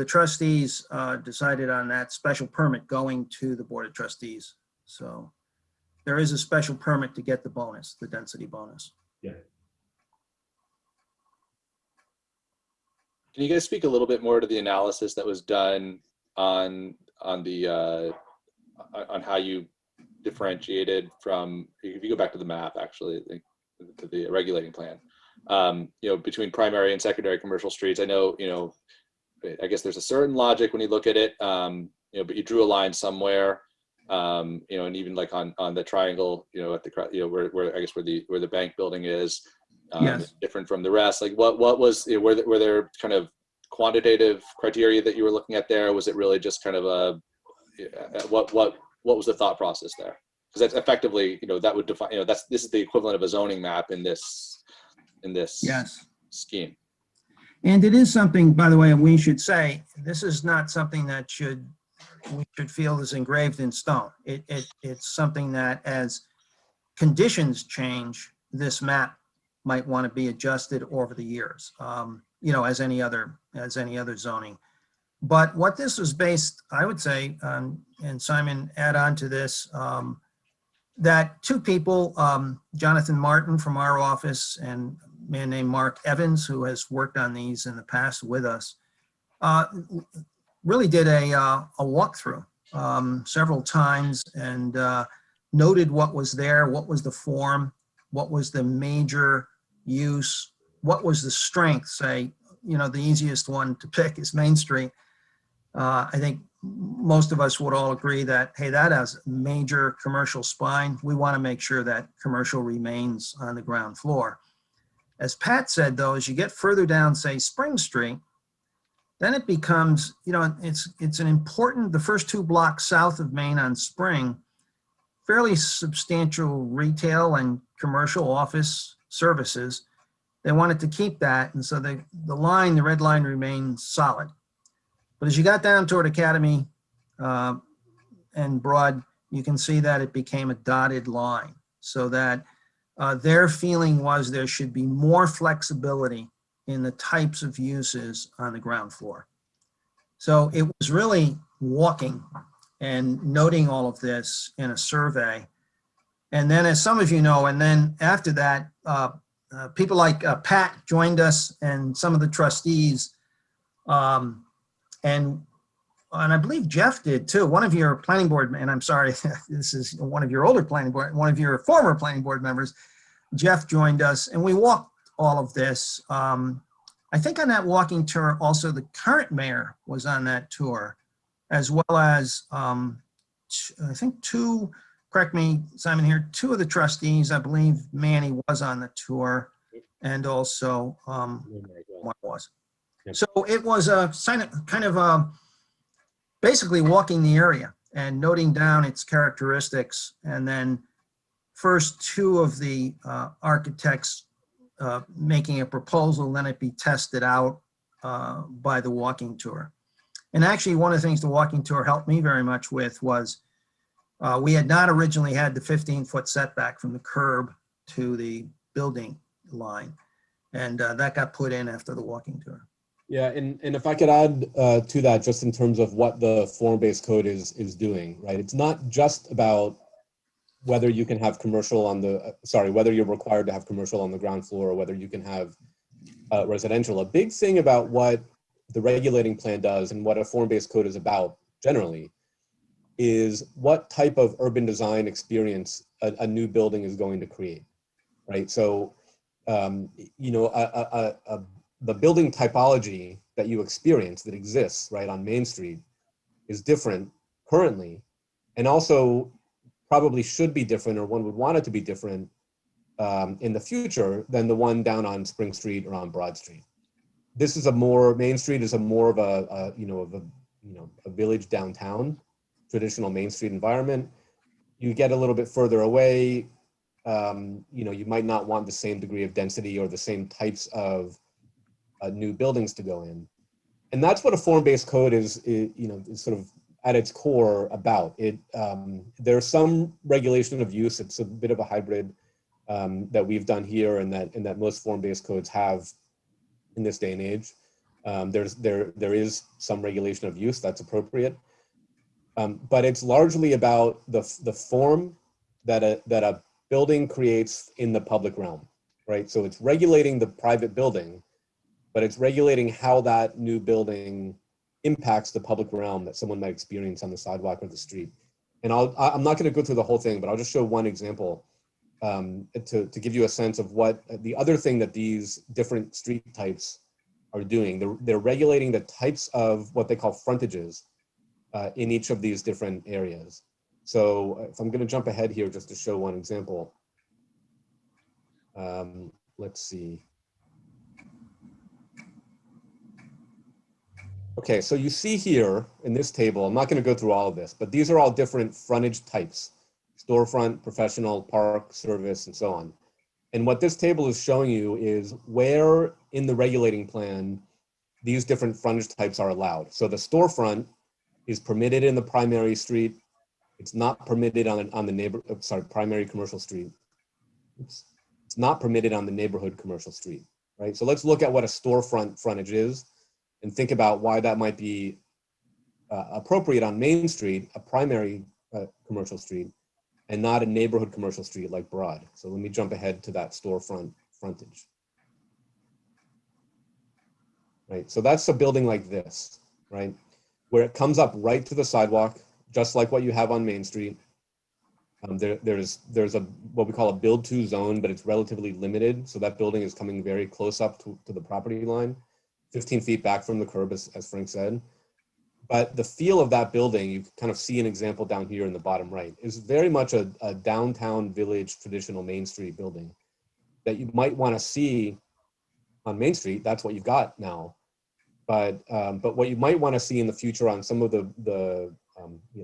[SPEAKER 3] trustees decided on that special permit going to the Board of Trustees. So there is a special permit to get the bonus, the density bonus.
[SPEAKER 5] Yeah.
[SPEAKER 1] Can you guys speak a little bit more to the analysis that was done on how you differentiated from, if you go back to the map, actually, to the regulating plan, between primary and secondary commercial streets? I know, I guess there's a certain logic when you look at it, but you drew a line somewhere, and even like on the triangle, at the, where I guess where the bank building is,
[SPEAKER 3] yes.
[SPEAKER 1] Different from the rest. Like what was, were there kind of quantitative criteria that you were looking at there? Was it really just kind of what was the thought process there? Because that's effectively, that would define, this is the equivalent of a zoning map in this
[SPEAKER 3] Yes.
[SPEAKER 1] scheme.
[SPEAKER 3] And it is something, by the way, we should say, this is not something that we should feel is engraved in stone. It's something that as conditions change, this map might want to be adjusted over the years, as any other zoning. But what this was based, I would say, and Simon, add on to this, that 2 people, Jonathan Martin from our office and a man named Mark Evans, who has worked on these in the past with us, really did a walkthrough several times and noted what was there, what was the form, what was the major use, what was the strength. Say, you know, the easiest one to pick is Main Street. I think most of us would all agree that, hey, that has major commercial spine. We want to make sure that commercial remains on the ground floor. As Pat said, though, as you get further down, say, Spring Street, then it becomes, you know, it's an important, the first 2 blocks south of Main on Spring, fairly substantial retail and commercial office services. They wanted to keep that, and so the red line remains solid. But as you got down toward Academy and Broad, you can see that it became a dotted line, so that their feeling was there should be more flexibility in the types of uses on the ground floor. So it was really walking and noting all of this in a survey. And then, as some of you know, and then after that, people like Pat joined us and some of the trustees, and I believe Jeff did too. One of your planning board, and I'm sorry, this is one of your older planning board, one of your former planning board members, Jeff joined us, and we walked all of this. I think on that walking tour, also the current mayor was on that tour, as well as I think 2, correct me, Simon here, 2 of the trustees, I believe Manny was on the tour, and also one was. So it was a kind of basically walking the area and noting down its characteristics, and then first 2 of the architects making a proposal, then it be tested out by the walking tour. And actually, one of the things the walking tour helped me very much with was we had not originally had the 15-foot setback from the curb to the building line, and that got put in after the walking tour.
[SPEAKER 9] Yeah, and if I could add to that, just in terms of what the form-based code is doing, right? It's not just about whether you can have commercial on the, whether you're required to have commercial on the ground floor or whether you can have residential. A big thing about what the regulating plan does and what a form-based code is about generally is what type of urban design experience a new building is going to create, right? So, you know, the building typology that you experience that exists right on Main Street is different currently, and also probably should be different, or one would want it to be different in the future than the one down on Spring Street or on Broad Street. This is Main Street is a more of a village downtown, traditional Main Street environment. You get a little bit further away, you know, you might not want the same degree of density or the same types of new buildings to go in. And that's what a form-based code is sort of at its core about. There's some regulation of use. It's a bit of a hybrid that we've done here, and that most form-based codes have in this day and age. There is some regulation of use that's appropriate, but it's largely about the form that a building creates in the public realm, right? So it's regulating the private building, but it's regulating how that new building impacts the public realm that someone might experience on the sidewalk or the street. And I'm not going to go through the whole thing, but I'll just show one example to give you a sense of what the other thing that these different street types are doing. They're regulating the types of what they call frontages in each of these different areas. So if I'm going to jump ahead here just to show one example, let's see. Okay, so you see here in this table, I'm not going to go through all of this, but these are all different frontage types: storefront, professional, park, service, and so on. And what this table is showing you is where in the regulating plan these different frontage types are allowed. So the storefront is permitted in the primary street. It's not permitted on the primary commercial street. It's not permitted on the neighborhood commercial street, right? So let's look at what a storefront frontage is and think about why that might be appropriate on Main Street, a primary commercial street, and not a neighborhood commercial street like Broad. So let me jump ahead to that storefront frontage. right? So that's a building like this, right? Where it comes up right to the sidewalk, just like what you have on Main Street. There's a what we call a build to zone, but it's relatively limited. So that building is coming very close up to the property line, 15 feet back from the curb, as Frank said. But the feel of that building, you kind of see an example down here in the bottom right, is very much a downtown village traditional Main Street building that you might want to see on Main Street. That's what you've got now. But what you might want to see in the future on some of the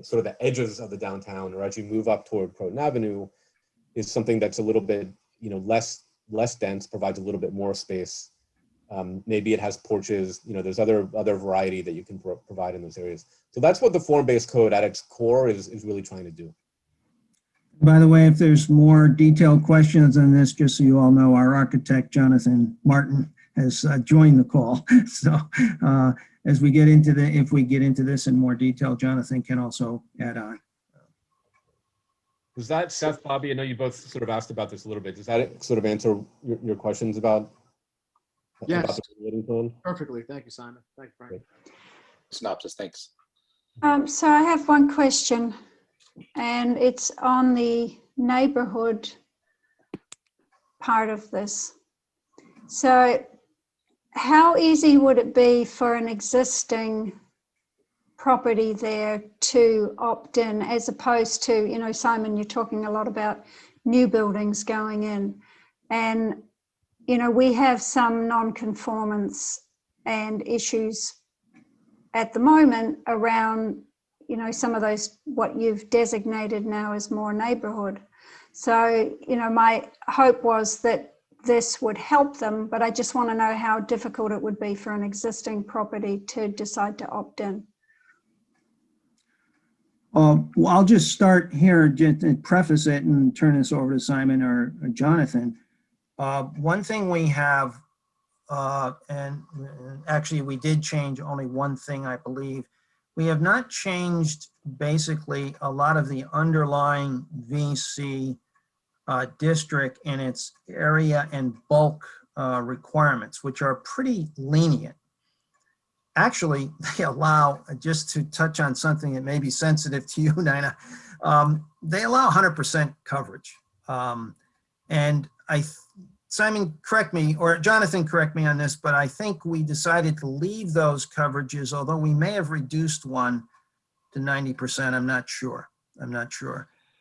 [SPEAKER 9] sort of the edges of the downtown, or as you move up toward Croton Avenue, is something that's a little bit less dense, provides a little bit more space. Maybe it has porches. There's other variety that you can provide in those areas. So that's what the form-based code at its core is really trying to do.
[SPEAKER 3] By the way, if there's more detailed questions on this, just so you all know, our architect, Jonathan Martin, has joined the call. So as we get into if we get into this in more detail, Jonathan can also add on.
[SPEAKER 9] Does that, Seth, Bobby, I know you both sort of asked about this a little bit. Does that sort of answer your questions about
[SPEAKER 8] Yes,
[SPEAKER 9] the building plan?
[SPEAKER 8] perfectly. Thank you, Simon. Thank you, Frank.
[SPEAKER 1] Synopsis, thanks.
[SPEAKER 6] So I have one question, and it's on the neighborhood part of this. So how easy would it be for an existing property there to opt in, as opposed to, Simon, you're talking a lot about new buildings going in, and we have some non-conformance and issues at the moment around, some of those, what you've designated now as more neighborhood. So, my hope was that this would help them, but I just want to know how difficult it would be for an existing property to decide to opt in.
[SPEAKER 3] Well, I'll just start here and preface it and turn this over to Simon or Jonathan. One thing we have, and actually we did change only one thing, I believe. We have not changed basically a lot of the underlying VC district and its area and bulk requirements, which are pretty lenient. Actually, they allow, just to touch on something that may be sensitive to you, Nina, they allow 100% coverage. And Simon, correct me, or Jonathan, correct me on this, but I think we decided to leave those coverages, although we may have reduced one to 90%. I'm not sure.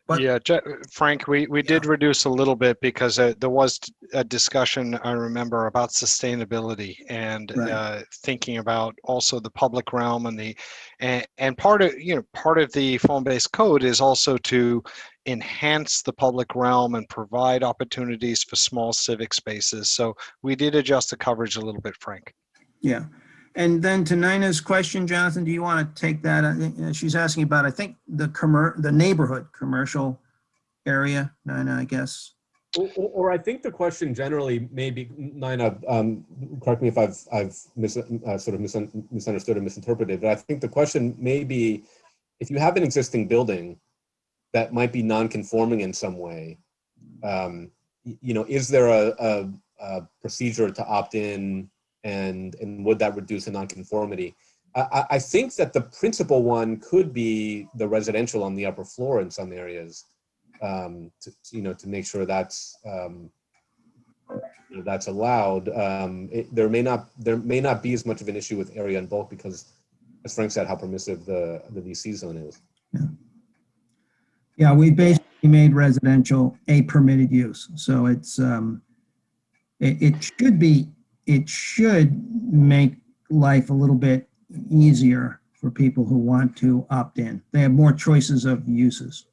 [SPEAKER 3] But,
[SPEAKER 10] yeah, Frank, we did reduce a little bit because there was a discussion, I remember, about sustainability and
[SPEAKER 3] right.
[SPEAKER 10] Thinking about also the public realm and part of the phone-based code is also to enhance the public realm and provide opportunities for small civic spaces. So we did adjust the coverage a little bit, Frank.
[SPEAKER 3] Yeah. And then to Nina's question, Jonathan, do you want to take that? She's asking about, I think, the neighborhood commercial area, Nina, I guess.
[SPEAKER 9] Or I think the question generally, maybe, Nina, correct me if I've misunderstood or misinterpreted, but I think the question may be, if you have an existing building that might be non-conforming in some way, is there a procedure to opt in? And would that reduce the nonconformity? I think that the principal one could be the residential on the upper floor in some areas, to make sure that's allowed. There may not be as much of an issue with area and bulk because, as Frank said, how permissive the VC zone is.
[SPEAKER 3] Yeah, we basically made residential a permitted use, so it's it should make life a little bit easier for people who want to opt in. They have more choices of uses.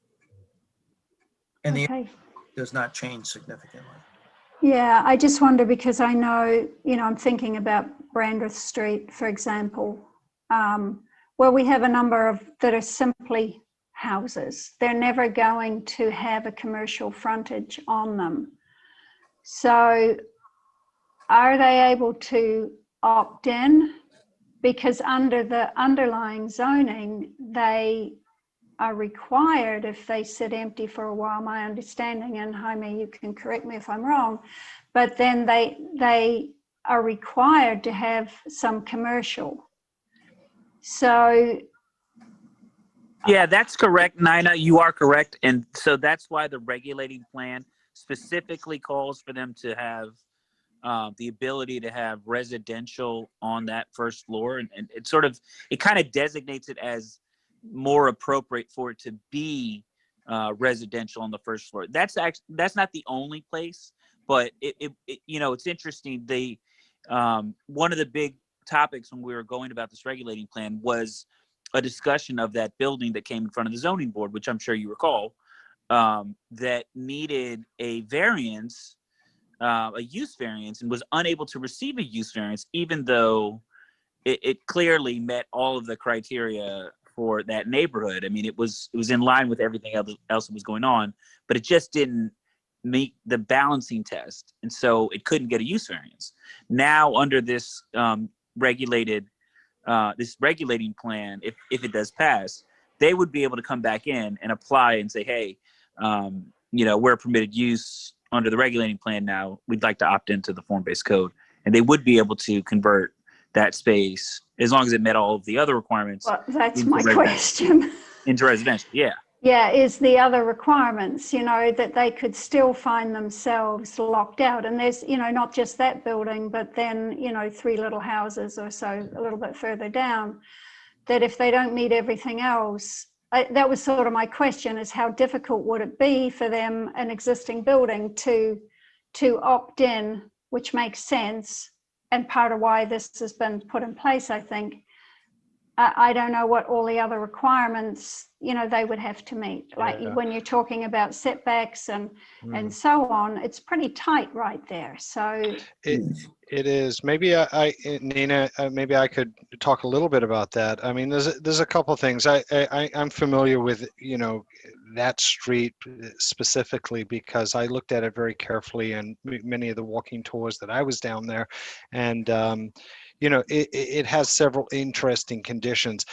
[SPEAKER 3] And the
[SPEAKER 6] Okay.
[SPEAKER 3] does not change significantly.
[SPEAKER 6] Yeah, I just wonder because I know, I'm thinking about Brandreth Street, for example, where we have a number that are simply houses. They're never going to have a commercial frontage on them. So are they able to opt in? Because under the underlying zoning, they are required, if they sit empty for a while, my understanding, and Jaime, you can correct me if I'm wrong, but then they are required to have some commercial. So
[SPEAKER 4] Yeah, that's correct, Nina. You are correct. And so that's why the regulating plan specifically calls for them to have the ability to have residential on that first floor. And it sort of, it kind of designates it as more appropriate for it to be residential on the first floor. That's not the only place, but it you know, it's interesting. They, one of the big topics when we were going about this regulating plan was a discussion of that building that came in front of the zoning board, which I'm sure you recall, that needed a variance, a use variance, and was unable to receive a use variance, even though it clearly met all of the criteria for that neighborhood. I mean, it was in line with everything else that was going on, but it just didn't meet the balancing test, and so it couldn't get a use variance. Now, under this regulating plan, if it does pass, they would be able to come back in and apply and say, hey, you know, we're a permitted use under the regulating plan now. We'd like to opt into the form-based code. And they would be able to convert that space as long as it met all of the other requirements.
[SPEAKER 6] well, that's my question.
[SPEAKER 4] Into residential, yeah.
[SPEAKER 6] Yeah, is the other requirements, you know, that they could still find themselves locked out. And there's, you know, not just that building, but then, you know, 3 little houses or so a little bit further down, that if they don't meet everything else, that was sort of my question, is how difficult would it be for them, an existing building, to opt in, which makes sense, and part of why this has been put in place, I think. I don't know what all the other requirements, you know, they would have to meet. Like when you're talking about setbacks and so on, it's pretty tight right there. So
[SPEAKER 10] it is. Maybe Nina, maybe I could talk a little bit about that. I mean, there's a couple things. I'm familiar with, you know, that street specifically because I looked at it very carefully and many of the walking tours that I was down there, and you know, it has several interesting conditions.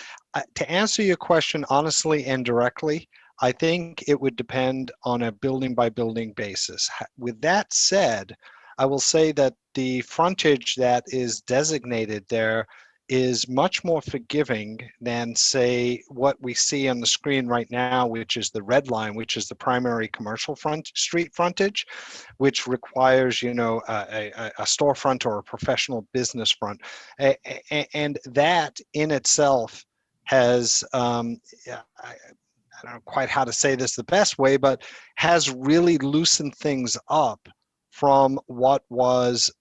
[SPEAKER 10] To answer your question honestly and directly, I think it would depend on a building by building basis. With that said, I will say that the frontage that is designated there is much more forgiving than, say, what we see on the screen right now, which is the red line, which is the primary commercial street frontage, which requires, you know, a storefront or a professional business front. And that in itself has, I don't know quite how to say this the best way, but has really loosened things up from what was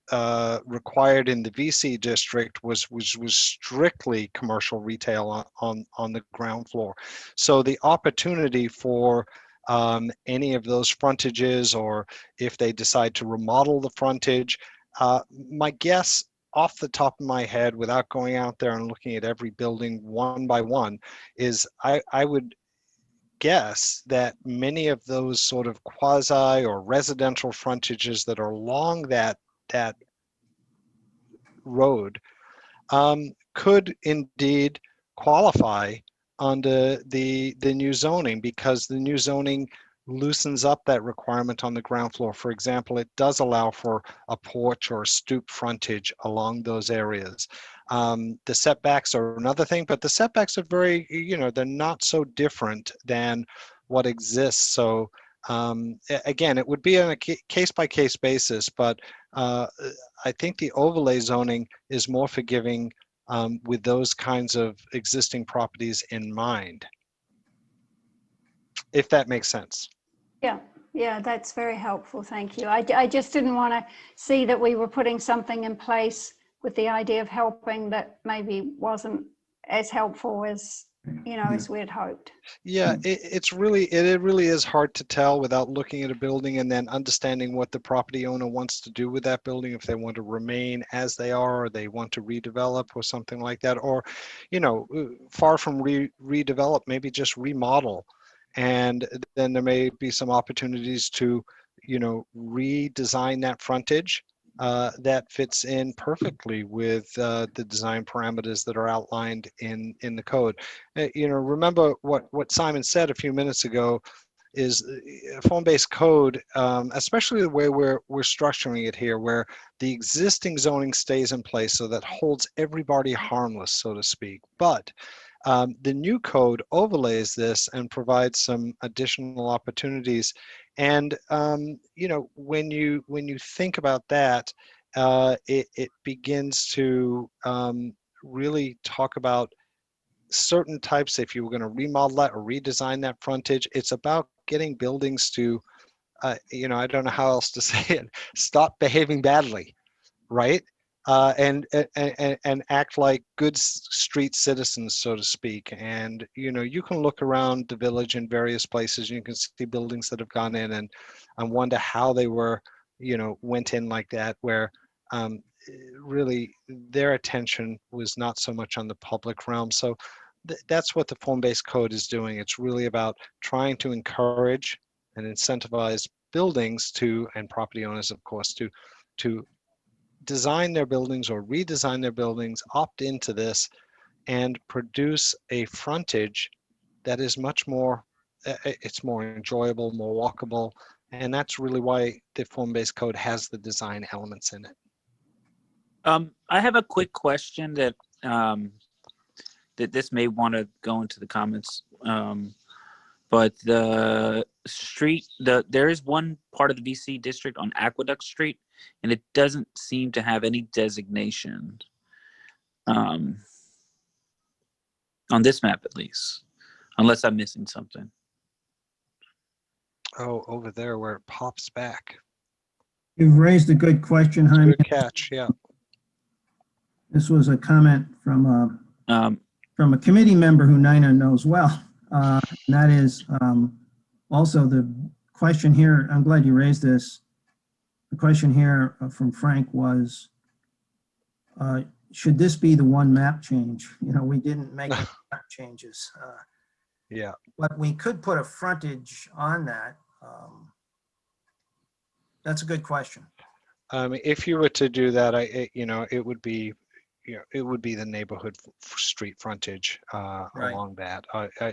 [SPEAKER 10] required in the VC district, was strictly commercial retail on the ground floor. So the opportunity for any of those frontages, or if they decide to remodel the frontage, my guess off the top of my head, without going out there and looking at every building one by one, is I would guess that many of those sort of quasi or residential frontages that are along that road could indeed qualify under the new zoning, because the new zoning loosens up that requirement on the ground floor. For example, it does allow for a porch or a stoop frontage along those areas. The setbacks are another thing, but the setbacks are very, you know, they're not so different than what exists. So again, it would be on a case-by-case basis, but I think the overlay zoning is more forgiving with those kinds of existing properties in mind, if that makes sense.
[SPEAKER 6] Yeah, that's very helpful. Thank you. I just didn't want to see that we were putting something in place with the idea of helping that maybe wasn't as helpful as, you know, as we had hoped.
[SPEAKER 10] Yeah, it really is hard to tell without looking at a building and then understanding what the property owner wants to do with that building, if they want to remain as they are, or they want to redevelop or something like that, or, you know, far from redevelop, maybe just remodel. And then there may be some opportunities to, you know, redesign that frontage that fits in perfectly with the design parameters that are outlined in the code. You know, remember what Simon said a few minutes ago. is form-based code, especially the way we're structuring it here, where the existing zoning stays in place so that holds everybody harmless, so to speak. But the new code overlays this and provides some additional opportunities. And you know, when you think about that, it begins to really talk about certain types. If you were going to remodel that or redesign that frontage, it's about getting buildings to, you know, I don't know how else to say it, stop behaving badly, right? And act like good street citizens, so to speak. And, you know, you can look around the village in various places, and you can see buildings that have gone in and wonder how they were, you know, went in like that, where really their attention was not so much on the public realm. So that's what the form-based code is doing. It's really about trying to encourage and incentivize buildings to, and property owners, of course, to design their buildings or redesign their buildings, opt into this, and produce a frontage that is much more, it's more enjoyable, more walkable. And that's really why the form-based code has the design elements in it.
[SPEAKER 4] I have a quick question that that this may want to go into the comments. But the street, there is one part of the VC district on Aqueduct Street, and it doesn't seem to have any designation on this map, at least, unless I'm missing something.
[SPEAKER 10] Oh, over there where it pops back.
[SPEAKER 3] You've raised a good question, Jaime.
[SPEAKER 10] Good catch, yeah.
[SPEAKER 3] This was a comment from a committee member who Nina knows well. And that is also the question here. I'm glad you raised this. The question here from Frank was, should this be the one map change? You know, we didn't make map changes.
[SPEAKER 10] Yeah.
[SPEAKER 3] But we could put a frontage on that. That's a good question.
[SPEAKER 10] If you were to do that, you know, it would be, you know, it would be the neighborhood street frontage
[SPEAKER 3] Right.
[SPEAKER 10] along that.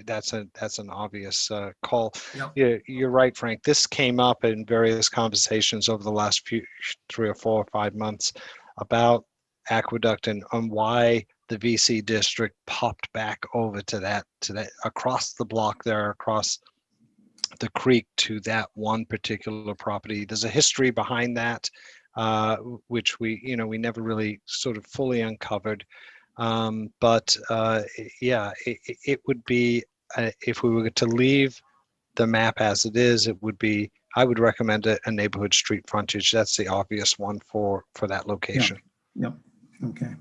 [SPEAKER 10] That's an obvious call.
[SPEAKER 3] Yep.
[SPEAKER 10] You're right, Frank. This came up in various conversations over the last 3 or 4 or 5 months about Aqueduct and on why the VC district popped back over to that across the block there, across the creek to that one particular property. There's a history behind that, which we never really sort of fully uncovered. But yeah, it would be, if we were to leave the map as it is, it would be, I would recommend a neighborhood street frontage. That's the obvious one for that location.
[SPEAKER 3] Yep. Okay.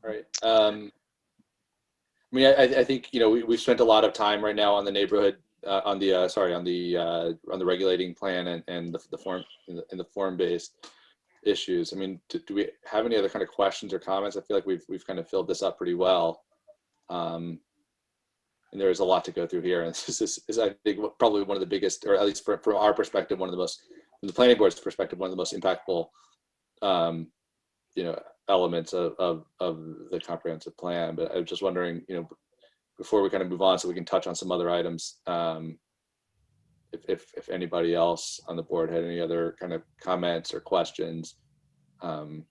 [SPEAKER 1] All right. I mean, I think, you know, we spent a lot of time right now on the neighborhood, on the regulating plan and the form in the form-based issues. I mean, do we have any other kind of questions or comments? I feel like we've kind of filled this up pretty well. And there is a lot to go through here. And this is I think, probably one of the biggest, or at least from our perspective, one of the most, from the planning board's perspective, one of the most impactful, you know, elements of the comprehensive plan. But I was just wondering, you know, before we kind of move on, so we can touch on some other items, if anybody else on the board had any other kind of comments or questions. The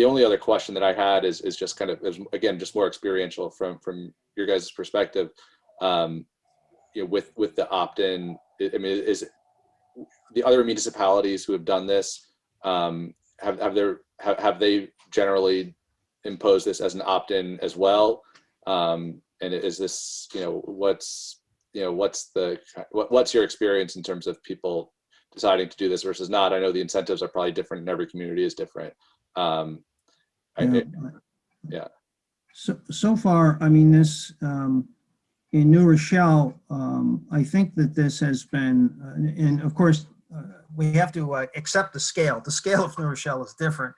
[SPEAKER 1] only other question that I had is just kind of, again, just more experiential from your guys' perspective. You know, with the opt-in, I mean, is the other municipalities who have done this, have they generally imposed this as an opt-in as well? And is this, you know, what's your experience in terms of people deciding to do this versus not? I know the incentives are probably different and every community is different. Yeah.
[SPEAKER 3] So far, I mean, this in New Rochelle, I think that this has been, and of course, we have to accept the scale. The scale of New Rochelle is different,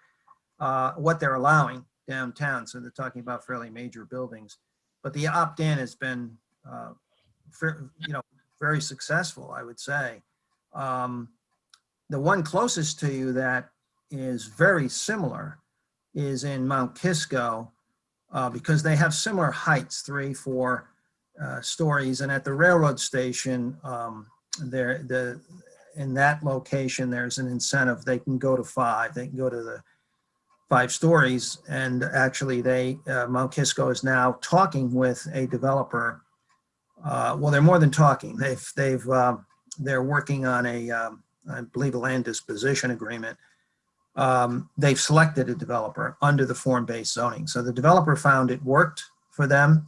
[SPEAKER 3] what they're allowing downtown. So they're talking about fairly major buildings, but the opt-in has been, you know, very successful, I would say. The one closest to you that is very similar is in Mount Kisco, because they have similar heights, 3, 4 stories. And at the railroad station, in that location, there's an incentive. They can go to 5. They can go to the 5 stories. And actually, Mount Kisco is now talking with a developer. Well, they're more than talking. They're working on I believe, a land disposition agreement. They've selected a developer under the form-based zoning. So the developer found it worked for them,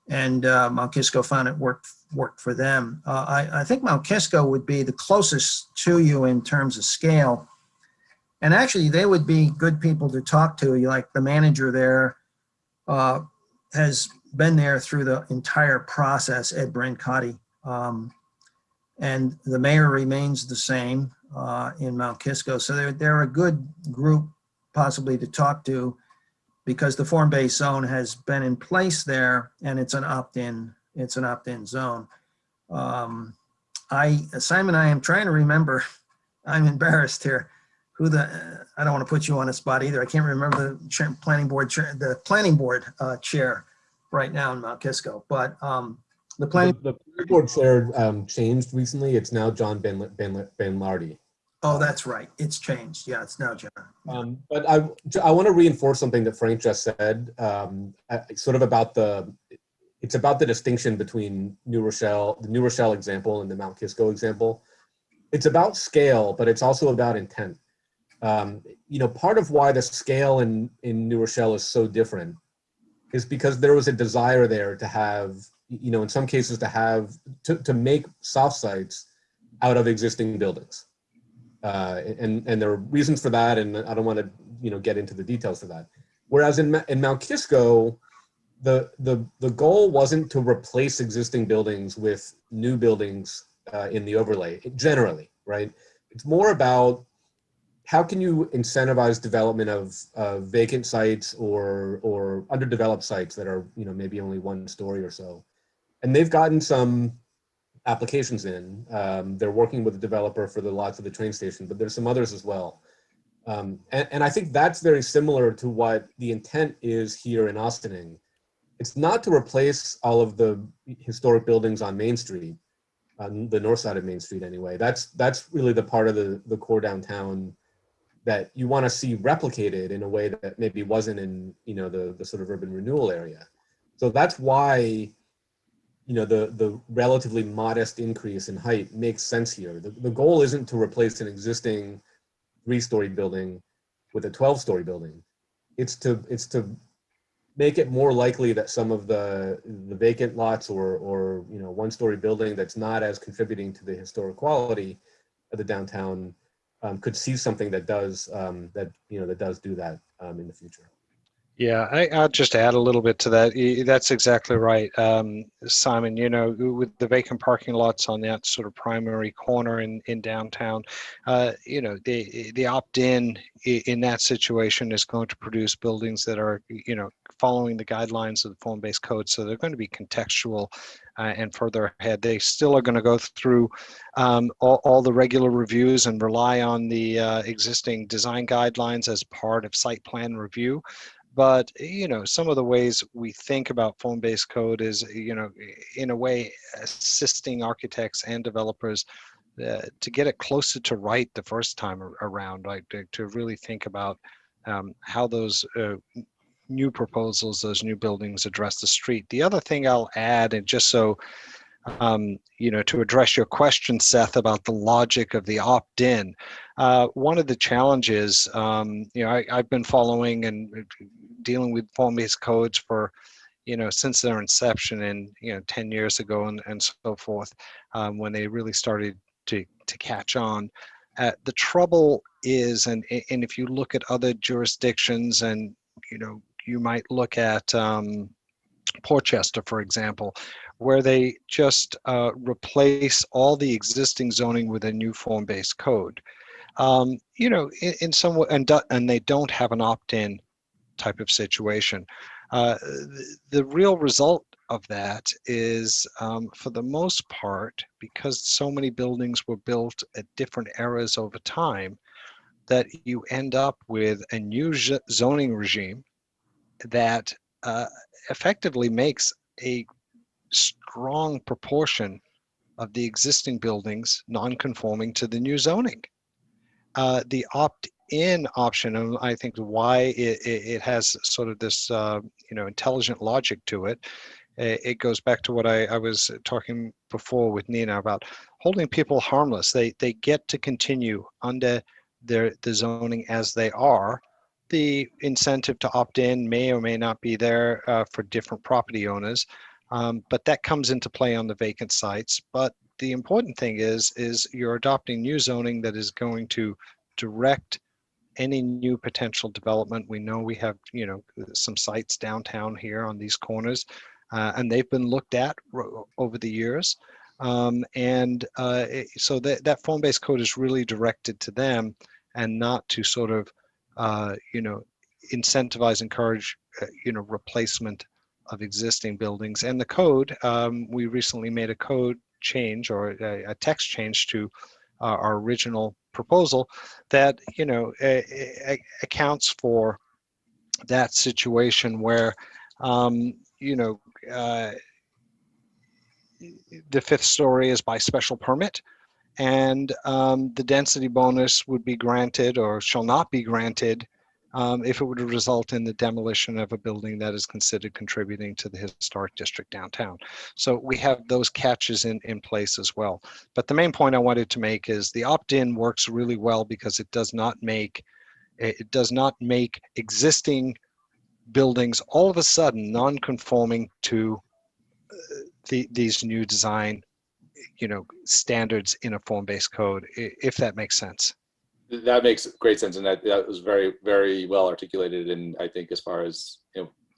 [SPEAKER 3] and Mount Kisco found it worked for them. I think Mount Kisco would be the closest to you in terms of scale. And actually, they would be good people to talk to. Like the manager there has been there through the entire process, Ed Brancotti. And the mayor remains the same in Mount Kisco. So they're a good group possibly to talk to, because the form-based zone has been in place there, and it's an opt-in zone. Simon, I am trying to remember, I'm embarrassed here, I don't want to put you on the spot either. I can't remember the planning board chair right now in Mount Kisco, but the planning
[SPEAKER 9] board chair changed recently. It's now John Benlardi.
[SPEAKER 3] Oh, that's right. It's changed. Yeah, it's now John.
[SPEAKER 9] But I want to reinforce something that Frank just said, sort of about it's about the distinction between the New Rochelle example and the Mount Kisco example. It's about scale, but it's also about intent. Part of why the scale in New Rochelle is so different is because there was a desire there to have, in some cases to make soft sites out of existing buildings. And there are reasons for that, and I don't want to, get into the details for that. Whereas in Mount Kisco, the goal wasn't to replace existing buildings with new buildings in the overlay, generally, right? It's more about how can you incentivize development of vacant sites or underdeveloped sites that are, maybe only 1 story or so. And they've gotten some applications in. They're working with a developer for the lots of the train station, but there's some others as well. And I think that's very similar to what the intent is here in Austining. It's not to replace all of the historic buildings on Main Street, on the north side of Main Street anyway. That's really the part of the core downtown that you want to see replicated in a way that maybe wasn't in, the sort of urban renewal area. So that's why, the relatively modest increase in height makes sense here. The goal isn't to replace an existing 3-story building with a 12-story building. It's to make it more likely that some of the vacant lots or 1-story building that's not as contributing to the historic quality of the downtown could see something that does do that in the future.
[SPEAKER 10] Yeah, I'll just add a little bit to that. That's exactly right, Simon. With the vacant parking lots on that sort of primary corner in downtown, the opt-in in that situation is going to produce buildings that are, following the guidelines of the form-based code. So they're going to be contextual and further ahead. They still are going to go through all the regular reviews and rely on the existing design guidelines as part of site plan review. But, some of the ways we think about form-based code is, in a way, assisting architects and developers to get it closer to right the first time around, like to really think about how those new proposals, those new buildings address the street. The other thing I'll add, and just so, to address your question, Seth, about the logic of the opt-in, one of the challenges, I've been following and dealing with form-based codes for, since their inception and, 10 years ago and so forth, when they really started to catch on. The trouble is, and if you look at other jurisdictions and, you might look at Portchester, for example, where they just replace all the existing zoning with a new form-based code. In some way, and they don't have an opt-in type of situation. The real result of that is, for the most part, because so many buildings were built at different eras over time, that you end up with a new zoning regime that effectively makes a strong proportion of the existing buildings non-conforming to the new zoning. The opt-in option, and I think why it has sort of this intelligent logic to it, it goes back to what I was talking before with Nina about holding people harmless. They get to continue under the zoning as they are. The incentive to opt in may or may not be there for different property owners, but that comes into play on the vacant sites. But the important thing is you're adopting new zoning that is going to direct any new potential development. We know we have, some sites downtown here on these corners, and they've been looked at over the years. So that form-based code is really directed to them and not to sort of, incentivize, encourage, replacement of existing buildings. And the code, we recently made a code change or a text change to our original proposal that accounts for that situation where the fifth story is by special permit, and the density bonus would be granted or shall not be granted if it would result in the demolition of a building that is considered contributing to the historic district downtown. So we have those catches in place as well. But the main point I wanted to make is the opt-in works really well because it does not make existing buildings all of a sudden non-conforming to these new design standards in a form-based code, if that makes sense.
[SPEAKER 1] That makes great sense, and that was very, very well articulated. And I think, as far as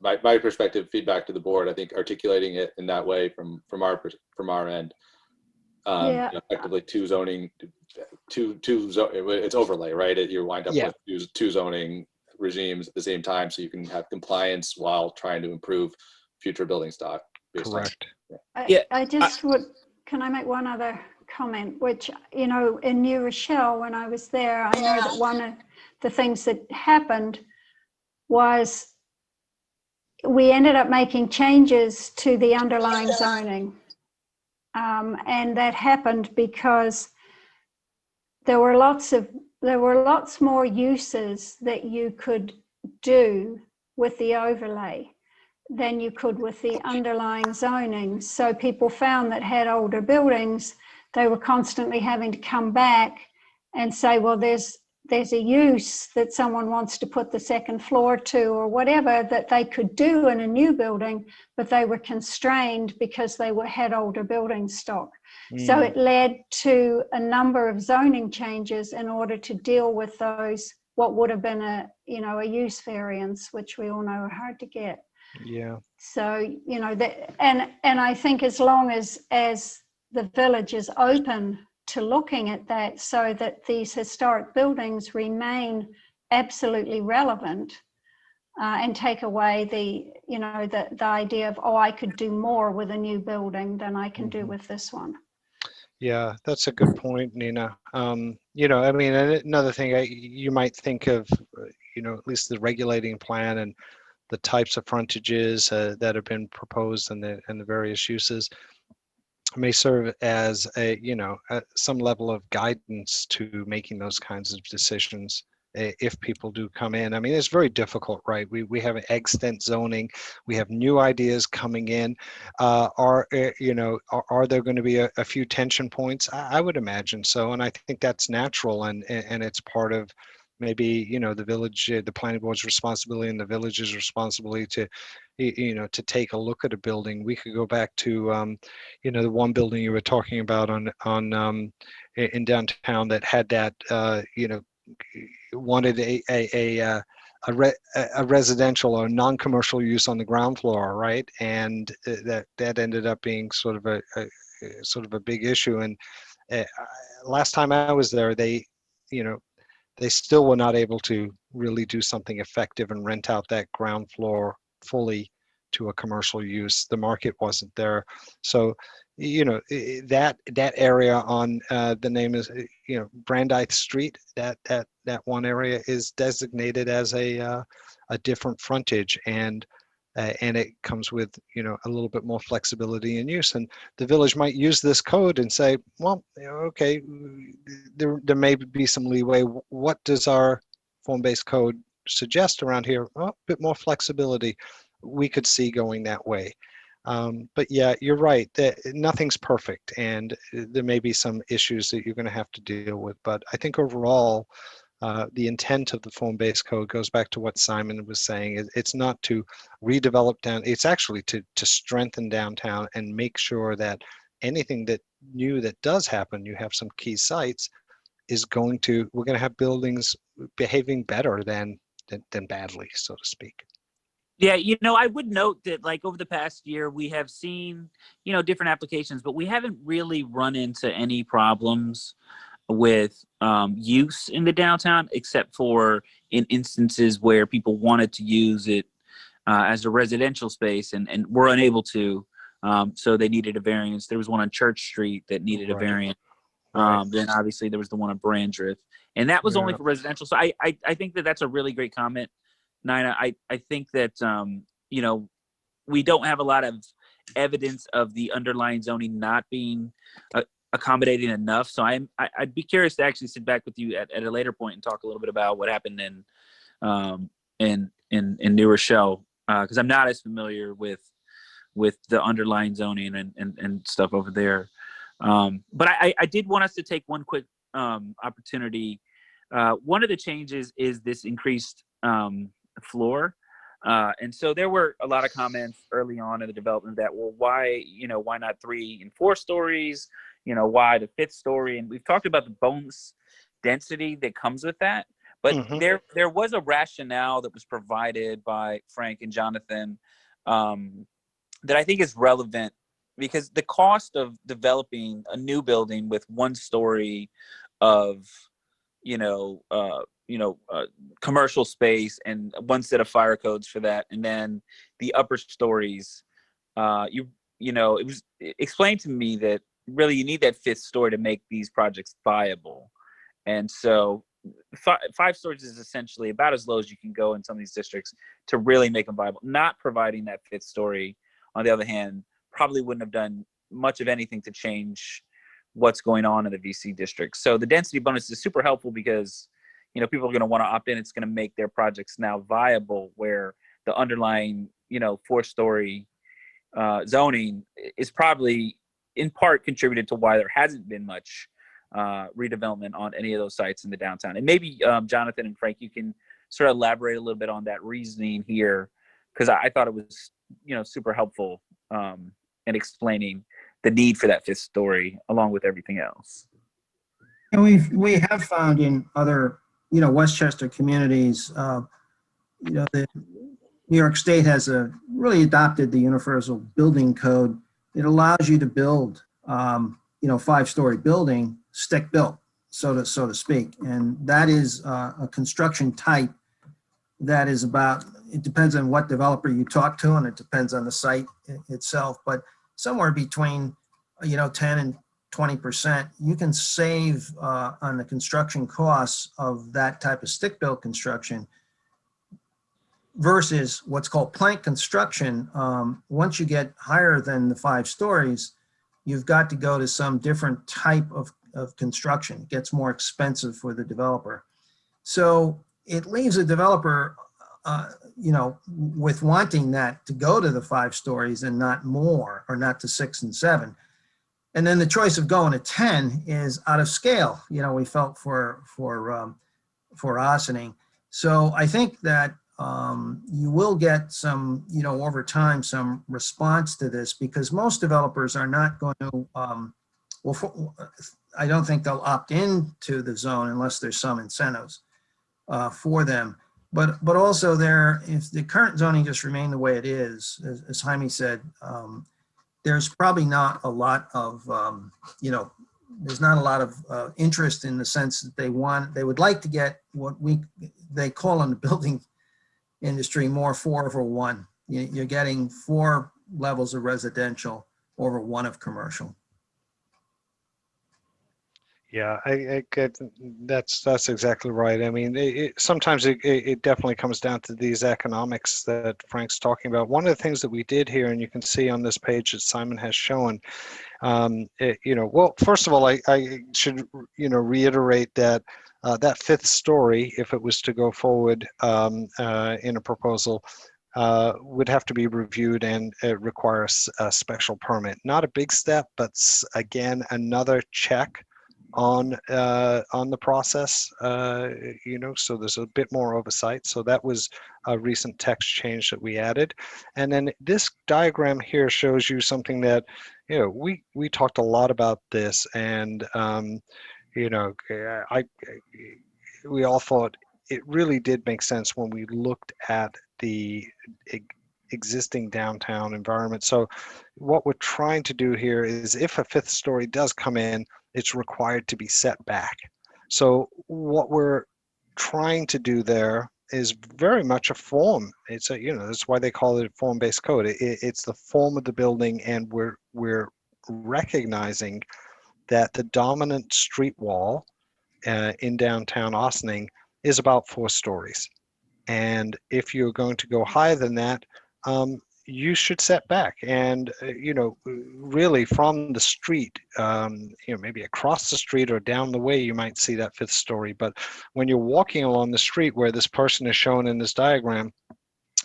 [SPEAKER 1] my perspective, feedback to the board, I think articulating it in that way from our end, effectively two zoning, it's overlay, right? You wind up with two zoning regimes at the same time, so you can have compliance while trying to improve future building stock.
[SPEAKER 10] Correct.
[SPEAKER 6] I just would. Can I make one other comment, which, in New Rochelle, when I was there, I know that one of the things that happened was we ended up making changes to the underlying zoning. And that happened because there were lots more uses that you could do with the overlay than you could with the underlying zoning. So people found that had older buildings, they were constantly having to come back and say, well, there's a use that someone wants to put the second floor to, or whatever, that they could do in a new building, but they were constrained because they had older building stock. So it led to a number of zoning changes in order to deal with those, what would have been a use variance, which we all know are hard to get.
[SPEAKER 10] Yeah.
[SPEAKER 6] So, and I think as long as the village is open to looking at that, so that these historic buildings remain absolutely relevant, and take away the idea of, I could do more with a new building than I can do with this one.
[SPEAKER 10] Yeah, that's a good point, Nina. Another thing you might think of, at least the regulating plan and the types of frontages that have been proposed and the various uses may serve as some level of guidance to making those kinds of decisions if people do come in. I mean, it's very difficult, right? We have extant zoning, we have new ideas coming in. Are there going to be a few tension points? I would imagine so, and I think that's natural, and it's part of maybe the village, the planning board's responsibility and the village's responsibility to take a look at a building. We could go back to the one building you were talking about in downtown that had that wanted a residential or non-commercial use on the ground floor, right? And that ended up being sort of a big issue. And last time I was there, they still were not able to really do something effective and rent out that ground floor fully to a commercial use. The market wasn't there. So, you know, that area on the name is, you know, Brandeis Street, that one area is designated as a different frontage, and it comes with, you know, a little bit more flexibility in use. And the village might use this code and say, well, okay, there may be some leeway. What does our form-based code suggest around here? Well, a bit more flexibility. We could see going that way. But yeah, you're right, that nothing's perfect, and there may be some issues that you're going to have to deal with. But I think overall, the intent of the form-based code goes back to what Simon was saying. It's not to redevelop down, it's actually to strengthen downtown and make sure that anything that new that does happen, you have some key sites, is going to, we're going to have buildings behaving better than badly, so to speak.
[SPEAKER 4] Yeah, you know, I would note that like over the past year, we have seen, you know, different applications, but we haven't really run into any problems with use in the downtown, except for in instances where people wanted to use it as a residential space and were unable to. So they needed a variance. There was one on Church Street that needed a variance. Then obviously there was the one on Brandreth, and that was only for residential. So I think that that's a really great comment, Nina. I think that, you know, we don't have a lot of evidence of the underlying zoning not being accommodating enough. So I'd be curious to actually sit back with you at a later point and talk a little bit about what happened in New Rochelle, because I'm not as familiar with the underlying zoning and stuff over there. But I did want us to take one quick opportunity. One of the changes is this increased floor. And so there were a lot of comments early on in the development that, well, why not 3 and 4 stories? You know, why the 5th story? And we've talked about the bonus density that comes with that. But there was a rationale that was provided by Frank and Jonathan that I think is relevant, because the cost of developing a new building with 1 story of, commercial space and 1 set of fire codes for that, and then the upper stories, it was explained to me that really you need that 5th story to make these projects viable. And so 5 stories is essentially about as low as you can go in some of these districts to really make them viable. Not providing that 5th story, on the other hand, probably wouldn't have done much of anything to change what's going on in the VC district. So the density bonus is super helpful because, you know, people are going to want to opt in. It's going to make their projects now viable, where the underlying, 4-story zoning is probably in part contributed to why there hasn't been much redevelopment on any of those sites in the downtown. And maybe Jonathan and Frank, you can sort of elaborate a little bit on that reasoning here, because I thought it was, super helpful in explaining the need for that 5th story along with everything else.
[SPEAKER 3] And we have found in other, Westchester communities, the New York State has really adopted the Universal Building Code. It allows you to build, 5-story building, stick built, so to speak. And that is a construction type that is about, it depends on what developer you talk to, and it depends on the site itself, but somewhere between, 10 and 20%, you can save on the construction costs of that type of stick-built construction versus what's called plank construction. Once you get higher than the 5 stories, you've got to go to some different type of construction. It gets more expensive for the developer. So it leaves a developer, with wanting that to go to the 5 stories and not more, or not to 6 and 7. And then the choice of going to 10 is out of scale, we felt for Ossining. So I think that you will get some, over time, some response to this, because most developers are not going to, I don't think they'll opt into the zone unless there's some incentives for them. But also if the current zoning just remained the way it is, as Jaime said, there's probably not a lot of, there's not a lot of interest, in the sense that they would like to get what they call in the building industry more 4 over 1. You're getting 4 levels of residential over 1 of commercial.
[SPEAKER 10] Yeah, I get that's exactly right. I mean, sometimes it definitely comes down to these economics that Frank's talking about. One of the things that we did here, and you can see on this page that Simon has shown, well, first of all, I should reiterate that that 5th story, if it was to go forward in a proposal, would have to be reviewed and require a special permit. Not a big step, but again, another check on the process, so there's a bit more oversight. So that was a recent text change that we added. And then this diagram here shows you something that, we talked a lot about this, and we all thought it really did make sense when we looked at the existing downtown environment. So what we're trying to do here is, if a 5th story does come in, it's required to be set back. So what we're trying to do there is very much a form. It's that's why they call it a form-based code. It's the form of the building, and we're recognizing that the dominant street wall in downtown Ossining is about 4 stories. And if you're going to go higher than that, you should set back. And really from the street, maybe across the street or down the way, you might see that 5th story. But when you're walking along the street where this person is shown in this diagram,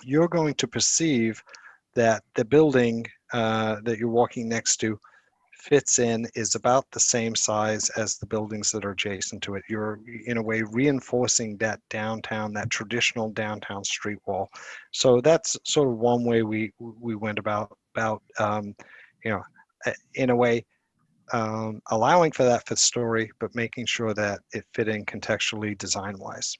[SPEAKER 10] you're going to perceive that the building that you're walking next to fits is about the same size as the buildings that are adjacent to it. You're in a way reinforcing that downtown, that traditional downtown street wall. So that's sort of one way we went about in a way allowing for that 5th story, but making sure that it fit in contextually, design wise.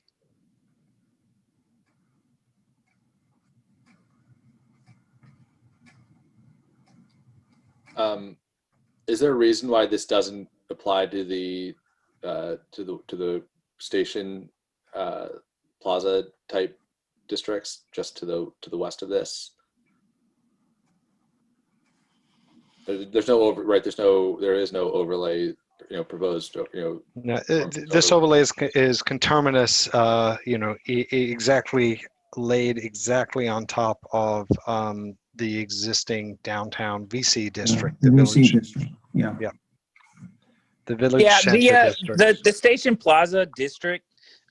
[SPEAKER 1] Is there a reason why this doesn't apply to the station plaza type districts, just to the west of this? There's no there is no overlay, proposed.
[SPEAKER 10] No, this overlay is conterminous, exactly laid exactly on top of the existing downtown VC district,
[SPEAKER 3] The
[SPEAKER 10] village
[SPEAKER 3] VC district, yeah.
[SPEAKER 10] Yeah. The village
[SPEAKER 4] Yeah,
[SPEAKER 10] center district.
[SPEAKER 4] the Station Plaza district,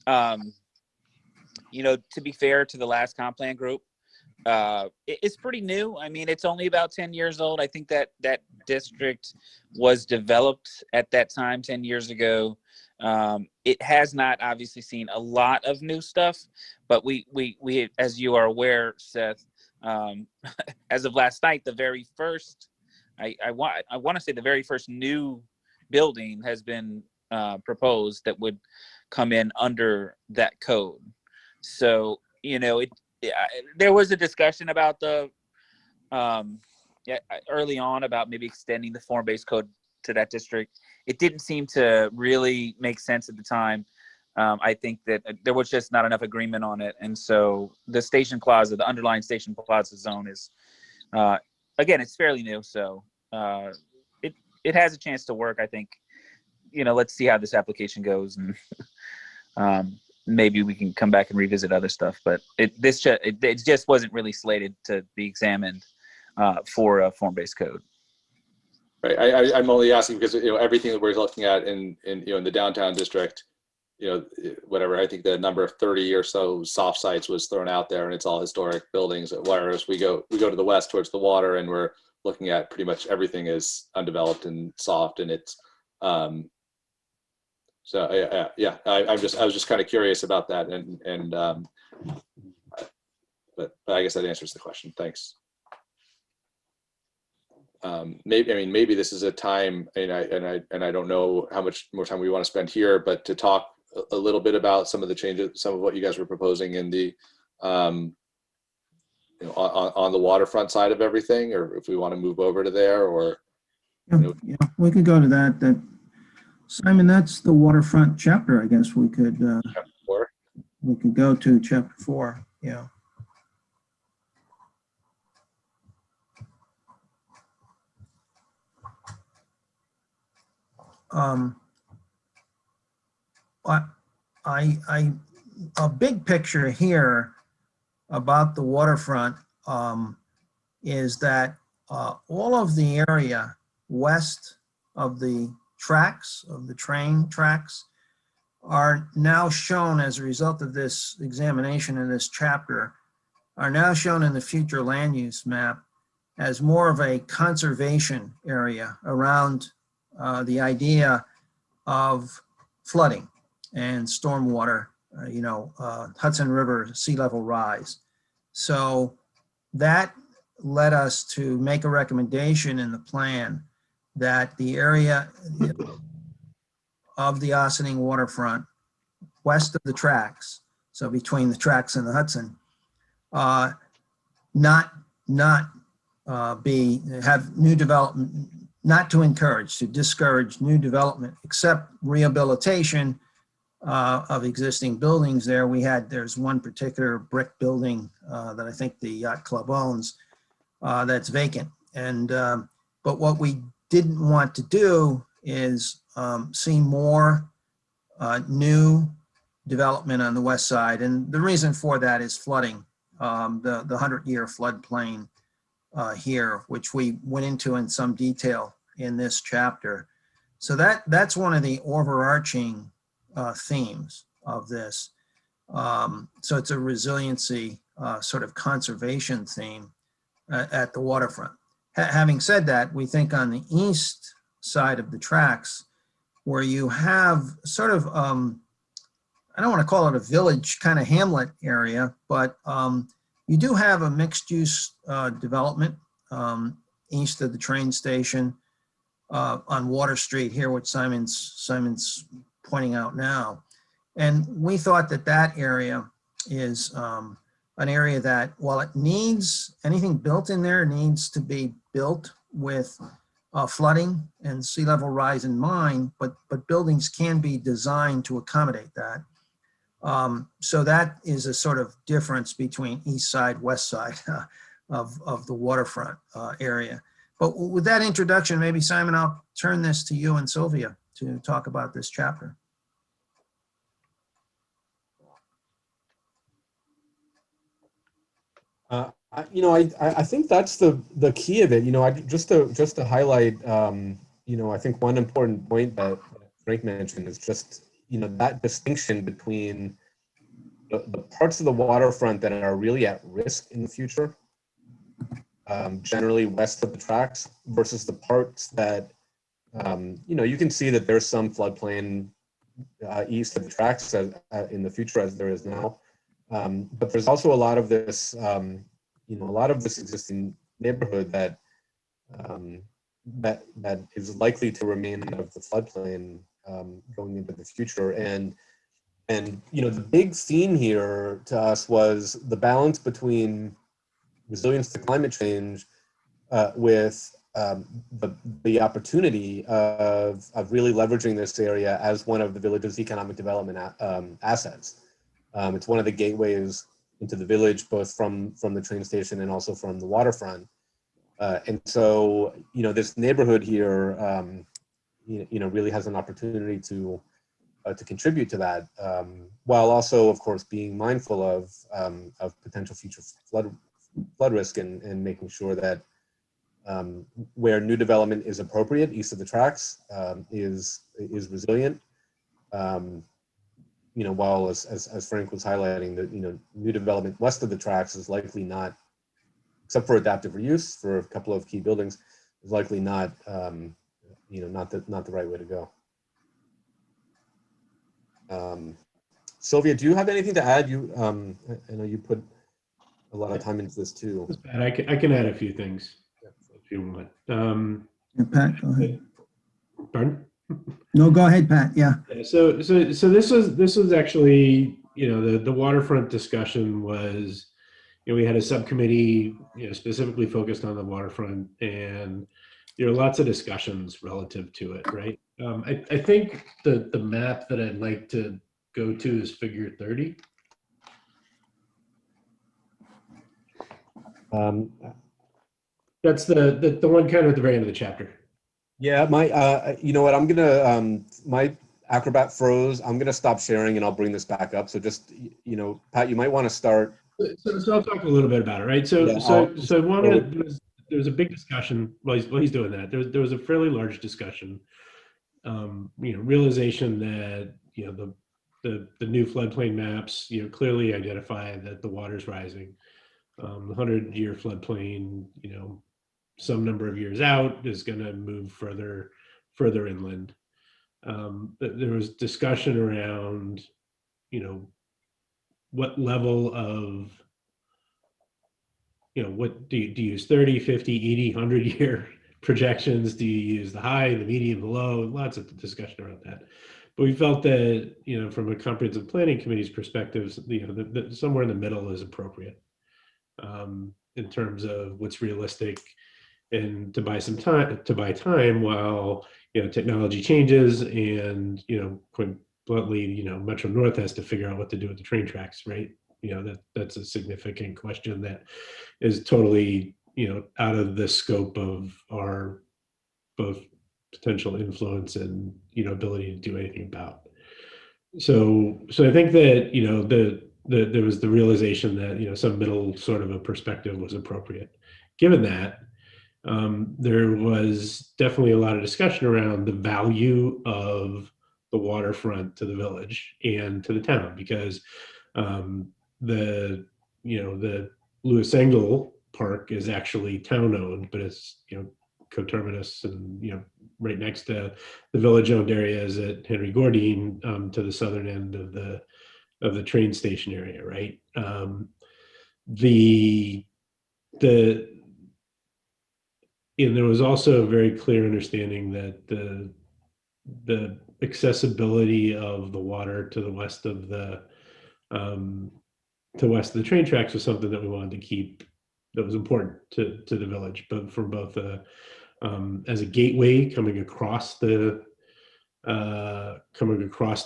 [SPEAKER 4] to be fair to the last comp plan group, it's pretty new. I mean, it's only about 10 years old. I think that district was developed at that time 10 years ago. It has not obviously seen a lot of new stuff, but we as you are aware, Seth, as of last night, the very first, I want to say the very first new building has been proposed that would come in under that code. So, there was a discussion about early on about maybe extending the form-based code to that district. It didn't seem to really make sense at the time. I think that there was just not enough agreement on it. And so the Station Plaza, the underlying Station Plaza zone is, again, it's fairly new. So it has a chance to work, I think. Let's see how this application goes, and maybe we can come back and revisit other stuff. But it just wasn't really slated to be examined for a form-based code.
[SPEAKER 1] Right. I'm only asking because everything that we're looking at in the downtown district, whatever, I think the number of 30 or so soft sites was thrown out there, and it's all historic buildings. Whereas we go to the west towards the water, and we're looking at pretty much everything is undeveloped and soft, and it's so I was just kind of curious about that, but I guess that answers the question. Thanks. Maybe this is a time, and I don't know how much more time we want to spend here, but to talk a little bit about some of the changes, some of what you guys were proposing in the on the waterfront side of everything, or if we want to move over to there, or
[SPEAKER 3] yeah, we could go to that. Simon, that's the waterfront chapter. I guess we could
[SPEAKER 1] chapter 4.
[SPEAKER 3] We could go to chapter 4. Yeah. a big picture here about the waterfront is that all of the area west of the tracks, of the train tracks, are now shown as a result of this examination in this chapter, are now shown in the future land use map as more of a conservation area around the idea of flooding and stormwater, Hudson River sea level rise. So that led us to make a recommendation in the plan that the area of the Ossining waterfront west of the tracks, so between the tracks and the Hudson, have new development, not to encourage, to discourage new development, except rehabilitation of existing buildings there. There's one particular brick building that I think the yacht club owns that's vacant. And, but what we didn't want to do is see more new development on the west side. And the reason for that is flooding, the 100-year floodplain here, which we went into in some detail in this chapter. So that's one of the overarching themes of this. So it's a resiliency sort of conservation theme at the waterfront. Having said that, we think on the east side of the tracks, where you have sort of, I don't want to call it a village kind of hamlet area, but you do have a mixed use development east of the train station on Water Street here, which Simon's pointing out now. And we thought that that area is an area that, while it needs, anything built in there needs to be built with flooding and sea level rise in mind, but buildings can be designed to accommodate that. So that is a sort of difference between east side, west side of the waterfront area. But with that introduction, maybe Simon, I'll turn this to you and Sylvia to talk about this chapter.
[SPEAKER 9] I think that's the key of it. Just to highlight, I think one important point that Frank mentioned is just, that distinction between the parts of the waterfront that are really at risk in the future, generally west of the tracks, versus the parts that, you can see that there's some floodplain east of the tracks in the future as there is now. But there's also a lot of this, existing neighborhood that is likely to remain out of the floodplain going into the future. And the big theme here to us was the balance between resilience to climate change with the opportunity of really leveraging this area as one of the village's economic development assets. It's one of the gateways into the village, both from the train station and also from the waterfront. And so, this neighborhood here, really has an opportunity to contribute to that, while also, of course, being mindful of potential future flood risk and making sure that where new development is appropriate east of the tracks is resilient. While as Frank was highlighting, that new development west of the tracks is likely not, except for adaptive reuse for a couple of key buildings, is likely not not the right way to go. Sylvia, do you have anything to add? I know you put a lot of time into this too.
[SPEAKER 5] I can add a few things if you want.
[SPEAKER 3] Pat, go ahead.
[SPEAKER 5] Pardon?
[SPEAKER 3] No, go ahead, Pat. Yeah.
[SPEAKER 5] So this was actually, the waterfront discussion was, we had a subcommittee, specifically focused on the waterfront, and there are lots of discussions relative to it, right? I think the map that I'd like to go to is figure 30. That's the one kind of at the very end of the chapter.
[SPEAKER 9] Yeah, my, you know what, I'm gonna, my Acrobat froze. I'm gonna stop sharing and I'll bring this back up. So just, you know, Pat, you might want to start.
[SPEAKER 5] So I'll talk a little bit about it, right?
[SPEAKER 9] Yeah,
[SPEAKER 5] So I wanted, there was a big discussion while he's doing that. There was a fairly large discussion, you know, realization that, you know, the new floodplain maps, you know, clearly identify that the water's rising. The 100-year floodplain, you know, some number of years out is going to move further inland. There was discussion around, you know, what level of, you know, what do you use 30, 50, 80, 100-year projections? Do you use the high, the medium, the low? Lots of discussion around that. But we felt that, you know, from a comprehensive planning committee's perspective, you know, somewhere in the middle is appropriate, in terms of what's realistic, and to buy time while, you know, technology changes, and, you know, quite bluntly, you know, Metro North has to figure out what to do with the train tracks, right? You know, that's a significant question that is totally, you know, out of the scope of our both potential influence and, you know, ability to do anything about. So I think that, you know, there was the realization that, you know, some middle sort of a perspective was appropriate. Given that, there was definitely a lot of discussion around the value of the waterfront to the village and to the town, because the, you know, the Lewis Engel Park is actually town owned, but it's, you know, coterminous and, you know, right next to the village owned areas at Henry Gordine, to the southern end of the train station area, right? The and there was also a very clear understanding that the accessibility of the water to the west of the train tracks was something that we wanted to keep, that was important to the village, but from both as a gateway coming across the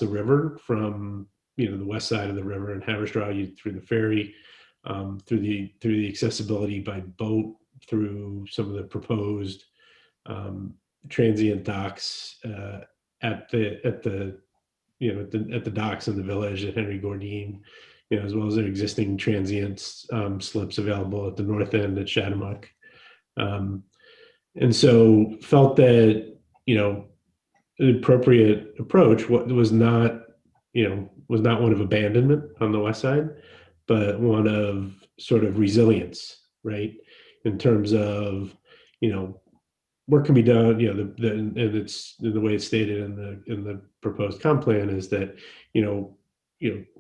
[SPEAKER 5] river from, you know, the west side of the river in Haverstraw, through the ferry, through the accessibility by boat, through some of the proposed transient docks at the you know, at the docks in the village at Henry Gordine, you know, as well as their existing transient slips available at the north end at Shattamuck. And so felt that, you know, an appropriate approach was not, you know, was not one of abandonment on the west side, but one of sort of resilience, right? In terms of, you know, work can be done, you know, and it's the way it's stated in the proposed comp plan is that, you know,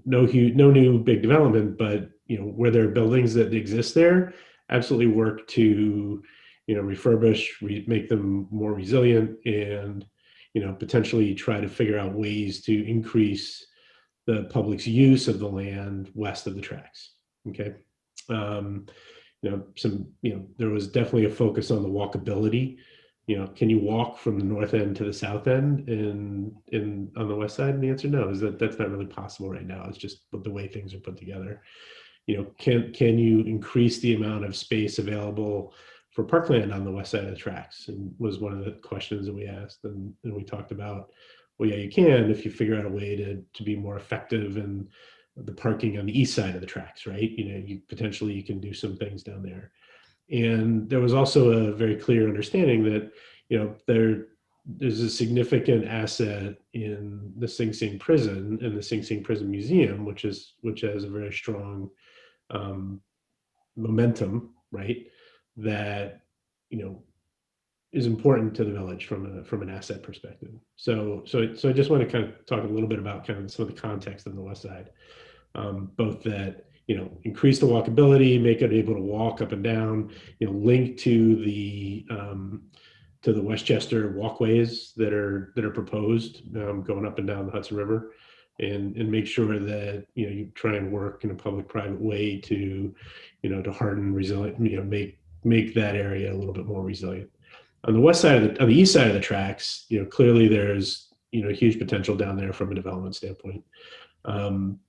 [SPEAKER 5] no new big development, but, you know, where there are buildings that exist there, absolutely work to, you know, refurbish, make them more resilient, and, you know, potentially try to figure out ways to increase the public's use of the land west of the tracks. Okay. You know, there was definitely a focus on the walkability. You know, can you walk from the north end to the south end on the west side? And the answer no, is that's not really possible right now. It's just the way things are put together. You know, can you increase the amount of space available for parkland on the west side of the tracks? And was one of the questions that we asked, and we talked about, well, yeah, you can if you figure out a way to be more effective in the parking on the east side of the tracks, right? You know, you can do some things down there. And there was also a very clear understanding that, you know, there's a significant asset in the Sing Sing prison and the Sing Sing Prison Museum, which has a very strong momentum, right? That, you know, is important to the village from an asset perspective. So I just want to kind of talk a little bit about kind of some of the context on the west side, both that, you know, increase the walkability, make it able to walk up and down, you know, link to the Westchester walkways that are proposed, going up and down the Hudson River, and make sure that, you know, you try and work in a public-private way to, you know, to harden, resilient, you know, make that area a little bit more resilient. On the west side on the east side of the tracks, you know, clearly there's, you know, huge potential down there from a development standpoint. And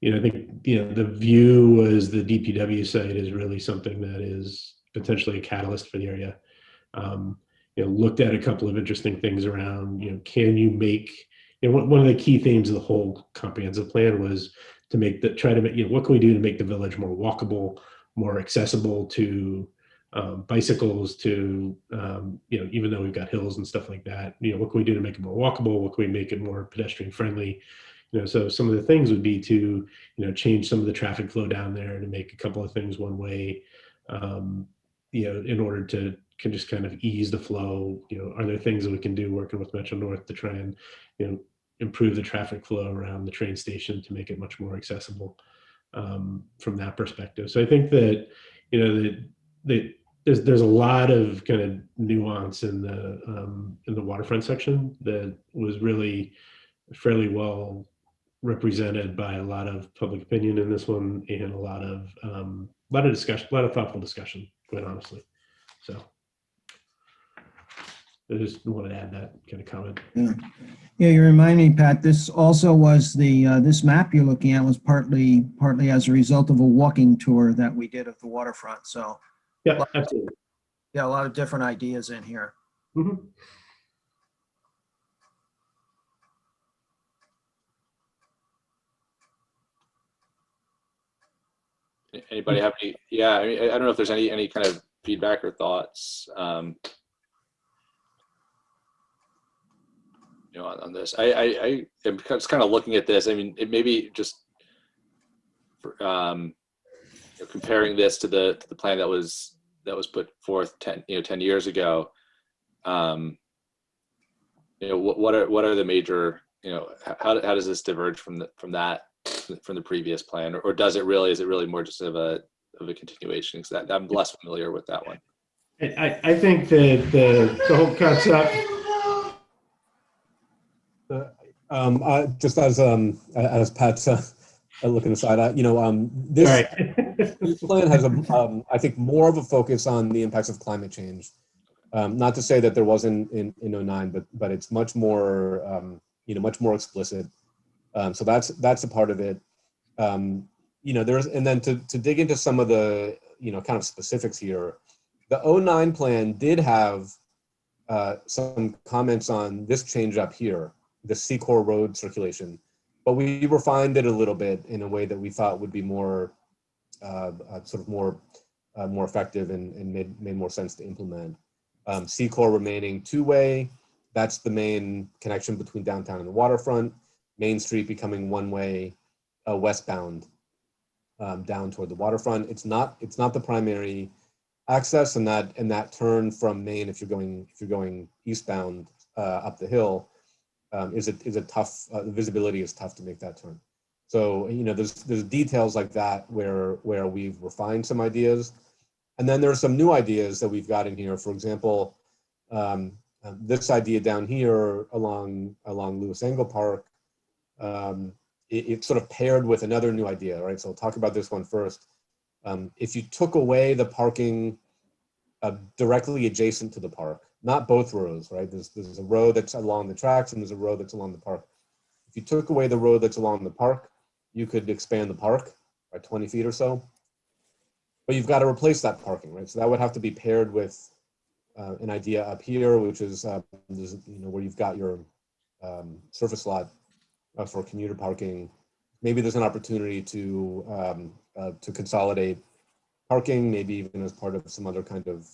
[SPEAKER 5] you know, I think, you know, the view was the DPW site is really something that is potentially a catalyst for the area. looked at a couple of interesting things around, can you make, one of the key themes of the whole comprehensive plan was to try to make, what can we do to make the village more walkable, more accessible to bicycles, to, even though we've got hills and stuff like that, what can we do to make it more walkable? What can we make it more pedestrian friendly? So some of the things would be to, change some of the traffic flow down there, to make a couple of things one way, in order to just kind of ease the flow. Are there things that we can do working with Metro North to try and, improve the traffic flow around the train station to make it much more accessible from that perspective? So I think that, there's a lot of kind of nuance in the waterfront section that was really fairly well represented by a lot of public opinion in this one, and a lot of discussion, a lot of thoughtful discussion, quite honestly. So I just wanted to add that kind of comment.
[SPEAKER 3] Yeah, you remind me, Pat, this also was this map you're looking at was partly as a result of a walking tour that we did of the waterfront. So
[SPEAKER 5] yeah, absolutely.
[SPEAKER 3] Yeah, a lot of different ideas in here.
[SPEAKER 5] Mm-hmm.
[SPEAKER 1] Anybody have any? Yeah, I don't know if there's any kind of feedback or thoughts, on this. I am just kind of looking at this. I mean, it maybe just comparing this to the plan that was put forth 10 years ago. What are the major, how does this diverge from the previous plan, or is it really more just of a continuation? Because I'm less familiar with that one.
[SPEAKER 5] I think that the whole concept.
[SPEAKER 9] Just as Pat's looking aside, this plan has I think more of a focus on the impacts of climate change. Not to say that there wasn't in 09, but it's much more much more explicit. So that's a part of it. And then to dig into some of the kind of specifics here, the 09 plan did have some comments on this change up here, the C-Core road circulation, but we refined it a little bit in a way that we thought would be more more effective and made more sense to implement. C-Core remaining two-way, that's the main connection between downtown and the waterfront. Main Street becoming one-way westbound down toward the waterfront. It's not the primary access, and that turn from Main, if you're going eastbound up the hill, is a tough. The visibility is tough to make that turn. So there's details like that where we've refined some ideas, and then there are some new ideas that we've got in here. For example, this idea down here along Lewis Angle Park. It's sort of paired with another new idea, right? So I'll talk about this one first. If you took away the parking directly adjacent to the park, not both rows, right? There's a road that's along the tracks and there's a road that's along the park. If you took away the road that's along the park, you could expand the park by 20 feet or so. But you've got to replace that parking, right? So that would have to be paired with an idea up here, which is where you've got your surface lot for commuter parking. Maybe there's an opportunity to consolidate parking, maybe even as part of some other kind of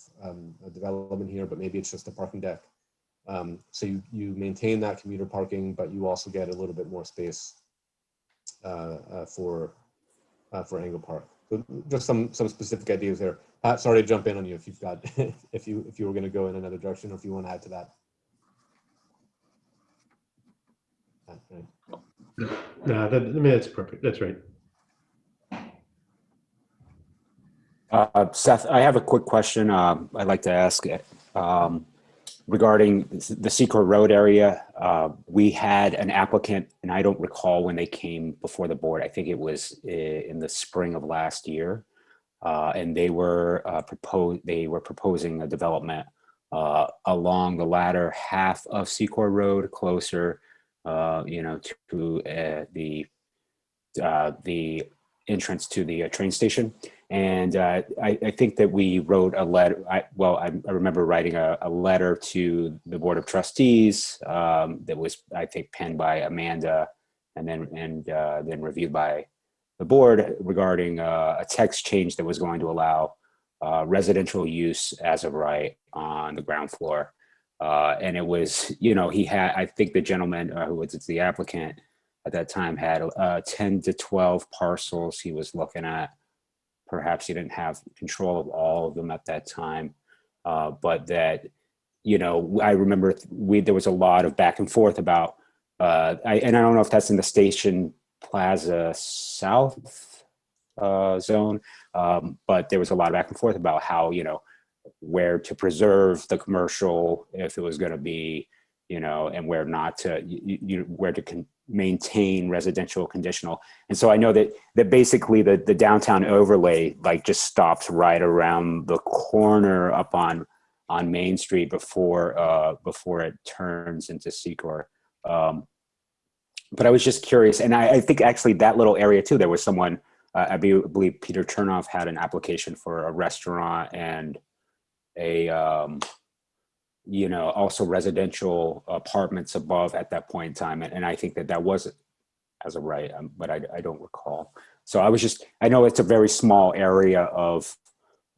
[SPEAKER 9] development here, but maybe it's just a parking deck. So you maintain that commuter parking, but you also get a little bit more space for Angle Park. So just some specific ideas there. Pat, sorry to jump in on you if you've got if you were going to go in another direction, or if you want to add to that.
[SPEAKER 5] No, that's perfect. That's right.
[SPEAKER 7] Seth, I have a quick question I'd like to ask regarding the C-Core Road area. We had an applicant, and I don't recall when they came before the board. I think it was in the spring of last year, and they were proposing a development along the latter half of C-Core Road, closer, to the entrance to the train station. And I think that we wrote a letter. I remember writing a letter to the Board of Trustees that was, I think, penned by Amanda and then reviewed by the board regarding a text change that was going to allow residential use as of right on the ground floor. And it was, I think the gentleman who was the applicant at that time had 10 to 12 parcels he was looking at. Perhaps he didn't have control of all of them at that time, but that, I remember there was a lot of back and forth about, and I don't know if that's in the Station Plaza South zone, but there was a lot of back and forth about how, where to preserve the commercial if it was going to be, and where not to, where to maintain residential conditional. And so I know that basically the downtown overlay just stops right around the corner up on Main Street before it turns into Secor. But I was just curious, and I think actually that little area too, there was someone, I believe Peter Chernoff had an application for a restaurant and also residential apartments above at that point in time. And I think that was as of right, but I don't recall. So I know it's a very small area of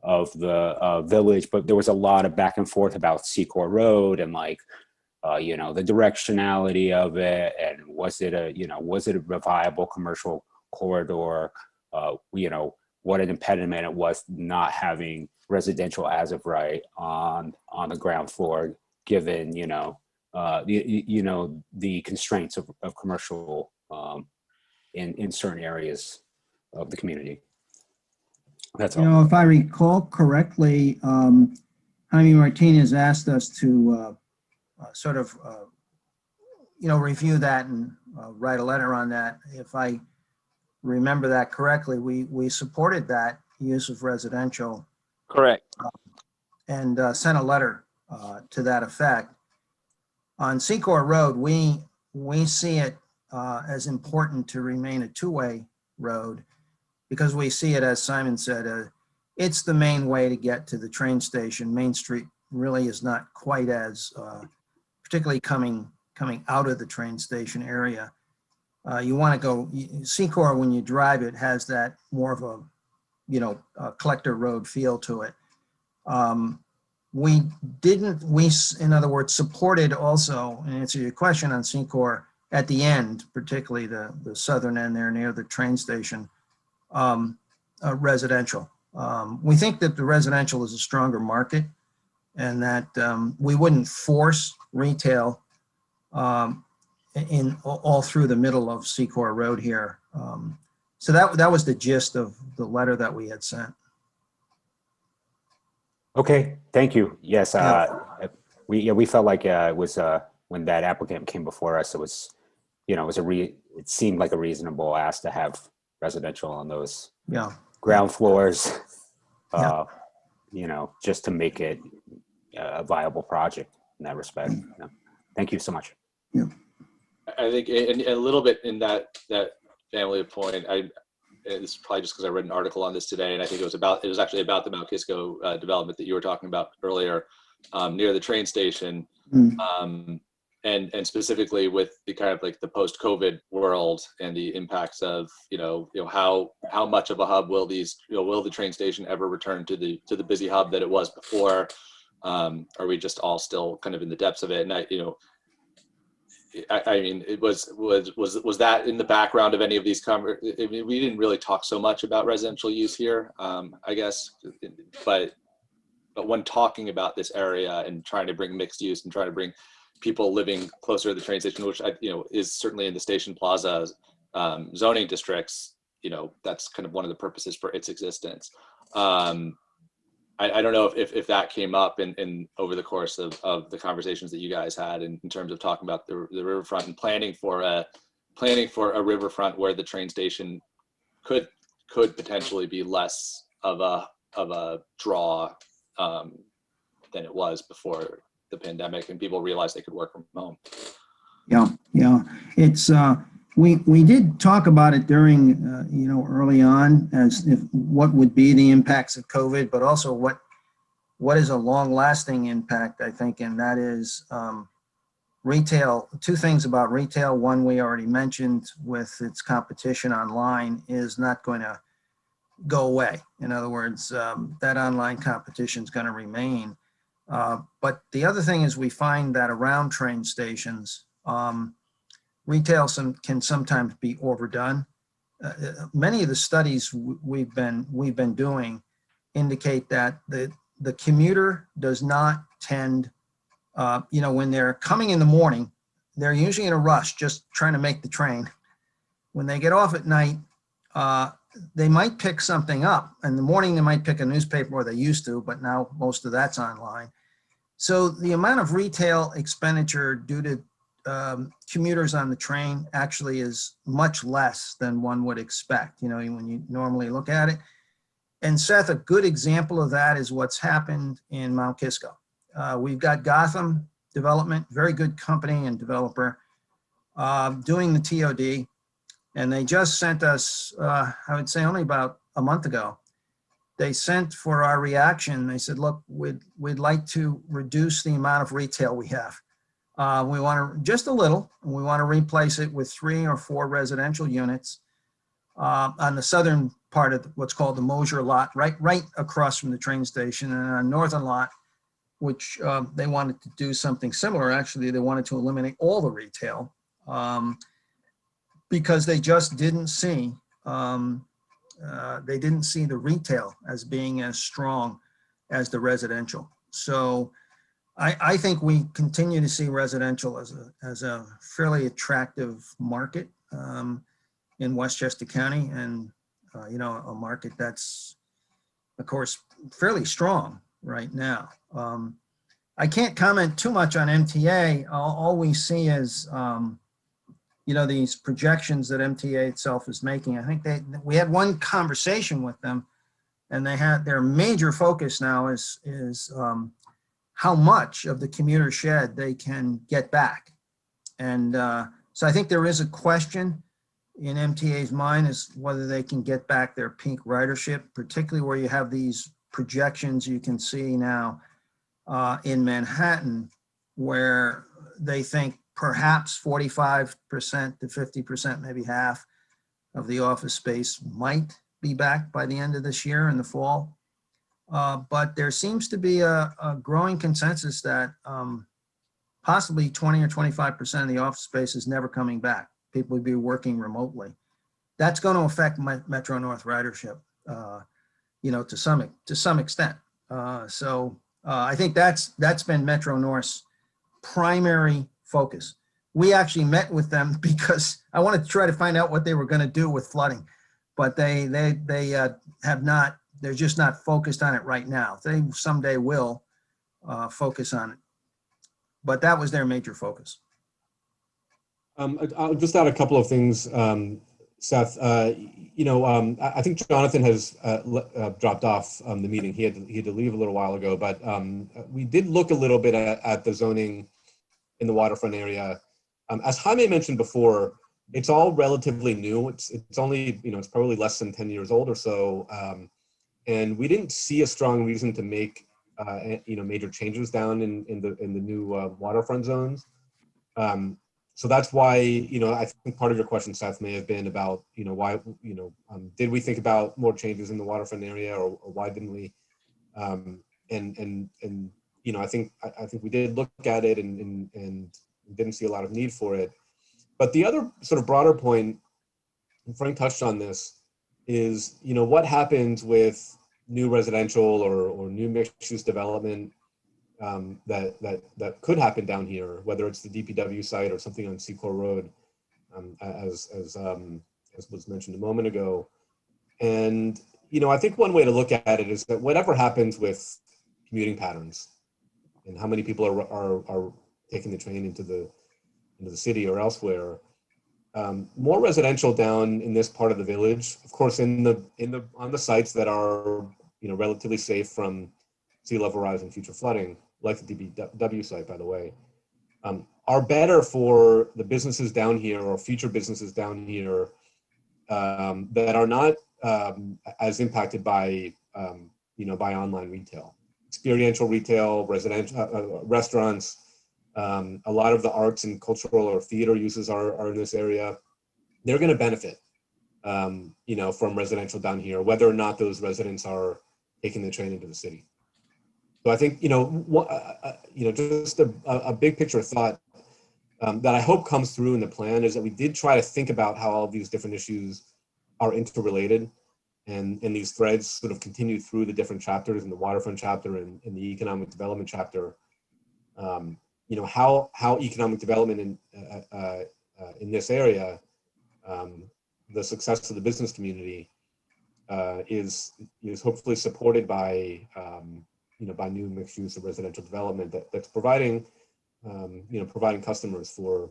[SPEAKER 7] the village, but there was a lot of back and forth about Secor Road and the directionality of it. And was it a viable commercial corridor? What an impediment it was not having residential as of right on the ground floor, given the constraints of commercial in certain areas of the community. That's all.
[SPEAKER 3] If I recall correctly, Jaime Martinez asked us to review that and write a letter on that. If I remember that correctly, we supported that use of residential.
[SPEAKER 4] Correct.
[SPEAKER 3] And sent a letter to that effect. On Secor Road, we see it as important to remain a two-way road because we see it, as Simon said, it's the main way to get to the train station. Main Street really is not quite as, particularly coming out of the train station area. You want to go, Secor, when you drive it, has that more of a collector road feel to it. In other words, supported also, and answer your question on Secor, at the end, particularly the southern end there near the train station, residential. We think that the residential is a stronger market and that we wouldn't force retail in all through the middle of Secor Road here. So that was the gist of the letter that we had sent. Okay,
[SPEAKER 7] thank you. Yes, we felt like it was when that applicant came before us, it was, it seemed like a reasonable ask to have residential on those ground floors, just to make it a viable project in that respect. Thank you so much.
[SPEAKER 3] Yeah.
[SPEAKER 1] I think a little bit in that family of point, this is probably just because I read an article on this today, and I think it was actually about the Mount Kisco development that you were talking about earlier, near the train station, and specifically with the kind of the post-COVID world and the impacts of how much of a hub will the train station ever return to the busy hub that it was before? Are we just all still kind of in the depths of it? And I mean, was that in the background of any of these we didn't really talk so much about residential use here, I guess, but when talking about this area and trying to bring mixed use and trying to bring people living closer to the train station, which is certainly in the Station Plaza zoning districts, that's kind of one of the purposes for its existence. I don't know if that came up in over the course of the conversations that you guys had in terms of talking about the riverfront and planning for a riverfront where the train station could potentially be less of a draw than it was before the pandemic and people realized they could work from home.
[SPEAKER 3] Yeah. It's We did talk about it during, early on as if what would be the impacts of COVID, but also what is a long-lasting impact, I think, and that is retail. Two things about retail. One, we already mentioned with its competition online is not going to go away. In other words, that online competition is going to remain. But the other thing is we find that around train stations, retail can sometimes be overdone. Many of the studies we've been doing indicate that the commuter does not tend, when they're coming in the morning, they're usually in a rush, just trying to make the train. When they get off at night, they might pick something up. In the morning, they might pick a newspaper, or they used to, but now most of that's online. So the amount of retail expenditure due to commuters on the train actually is much less than one would expect, when you normally look at it. And Seth, a good example of that is what's happened in Mount Kisco. We've got Gotham Development, very good company and developer, doing the TOD. And they just sent us, I would say only about a month ago, they sent for our reaction. They said, look, we'd like to reduce the amount of retail we have. We want to, just a little, and we want to replace it with 3 or 4 residential units on the southern part of what's called the Mosier lot, right across from the train station, and on northern lot, which they wanted to do something similar. Actually, they wanted to eliminate all the retail because they just didn't see, the retail as being as strong as the residential. So I think we continue to see residential as a fairly attractive market in Westchester County, and a market that's, of course, fairly strong right now. I can't comment too much on MTA. All we see is these projections that MTA itself is making. I think we had one conversation with them, and they had their major focus now is how much of the commuter shed they can get back. And so I think there is a question in MTA's mind is whether they can get back their peak ridership, particularly where you have these projections you can see now in Manhattan, where they think perhaps 45% to 50%, maybe half of the office space might be back by the end of this year in the fall. But there seems to be a growing consensus that possibly 20 or 25% of the office space is never coming back. People would be working remotely. That's going to affect Metro North ridership, to some extent. So I think that's been Metro North's primary focus. We actually met with them because I wanted to try to find out what they were going to do with flooding, but they have not. They're just not focused on it right now. They someday will focus on it, but that was their major focus.
[SPEAKER 9] I'll just add a couple of things, Seth. I think Jonathan has dropped off the meeting. He had to leave a little while ago, but we did look a little bit at the zoning in the waterfront area. As Jaime mentioned before, it's all relatively new. It's only, it's probably less than 10 years old or so. And we didn't see a strong reason to make, major changes down in the new waterfront zones. So that's why, I think part of your question, Seth, may have been about, why, did we think about more changes in the waterfront area, or why didn't we? I think we did look at it and didn't see a lot of need for it. But the other sort of broader point, and Frank touched on this, is, what happens with new residential or new mixed-use development that could happen down here, whether it's the DPW site or something on Secor Road, as was mentioned a moment ago. And, I think one way to look at it is that whatever happens with commuting patterns and how many people are taking the train into the city or elsewhere, more residential down in this part of the village, of course, on the sites that are, relatively safe from sea level rise and future flooding, like the DPW site, by the way. are better for the businesses down here or future businesses down here that are not as impacted by, by online retail. Experiential retail, residential restaurants, a lot of the arts and cultural or theater uses are in this area. They're going to benefit, from residential down here, whether or not those residents are taking the train into the city. So I think, just a big picture thought that I hope comes through in the plan is that we did try to think about how all of these different issues are interrelated, and these threads sort of continue through the different chapters in the waterfront chapter and in the economic development chapter. How economic development in this area, the success of the business community is hopefully supported by by new mixed use of residential development that's providing providing customers for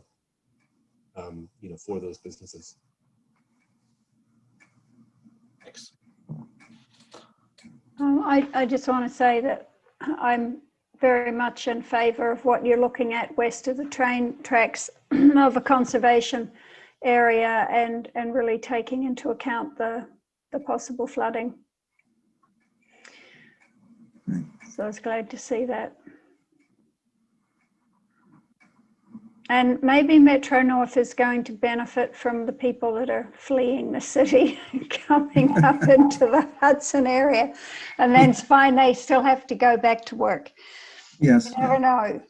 [SPEAKER 9] for those businesses.
[SPEAKER 1] Thanks.
[SPEAKER 6] I just want to say that I'm very much in favor of what you're looking at west of the train tracks of a conservation area and really taking into account the possible flooding. So I was glad to see that. And maybe Metro North is going to benefit from the people that are fleeing the city coming up into the Hudson area, and then find they still have to go back to work.
[SPEAKER 3] Yes.
[SPEAKER 6] You never know.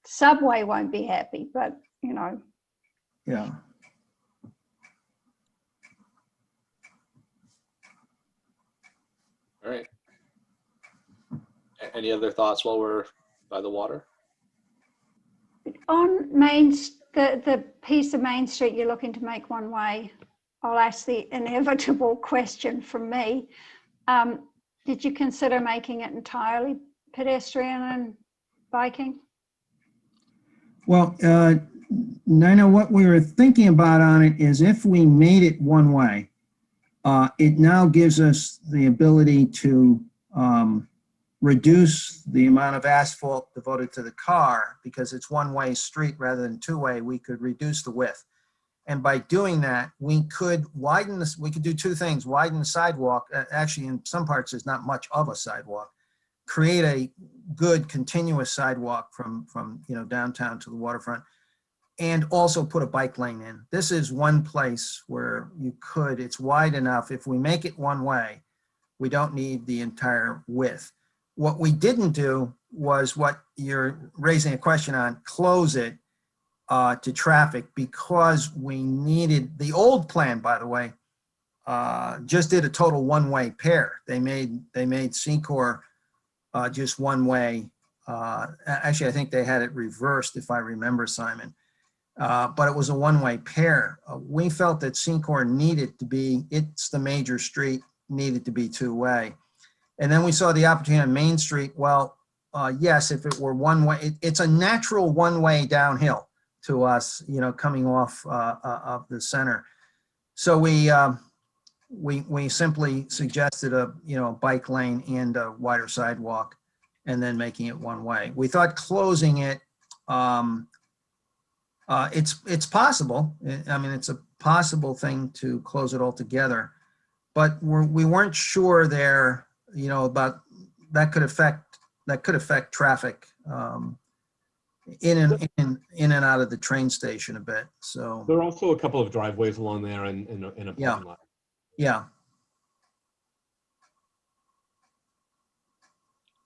[SPEAKER 6] Subway won't be happy, but
[SPEAKER 3] Yeah.
[SPEAKER 1] All right. Any other thoughts while we're by the water?
[SPEAKER 6] On the piece of Main Street you're looking to make one way, I'll ask the inevitable question from me. Did you consider making it entirely pedestrian and biking?
[SPEAKER 3] Well, Nina, what we were thinking about on it is if we made it one way, it now gives us the ability to reduce the amount of asphalt devoted to the car because it's one-way street rather than two-way. We could reduce the width, and by doing that, we could widen this. We could do two things: widen the sidewalk. Actually, in some parts, there's not much of a sidewalk. Create a good continuous sidewalk from downtown to the waterfront, and also put a bike lane in. This is one place where you could. It's wide enough. If we make it one way, we don't need the entire width. What we didn't do was what you're raising a question on, close it to traffic, because we needed, the old plan, by the way, just did a total one-way pair. They made Secor just one way. Actually, I think they had it reversed, if I remember, Simon. But it was a one-way pair. We felt that Secor needed to be, it's the major street, needed to be two-way. And then we saw the opportunity on Main Street. Well, yes, if it were one way, it's a natural one-way downhill to us, coming off of the center. So we simply suggested a bike lane and a wider sidewalk, and then making it one way. We thought closing it, it's possible. I mean, it's a possible thing to close it all together, but we weren't sure there. About that could affect traffic in and out of the train station a bit. So
[SPEAKER 9] there are also a couple of driveways along there and a parking lot.
[SPEAKER 3] Yeah.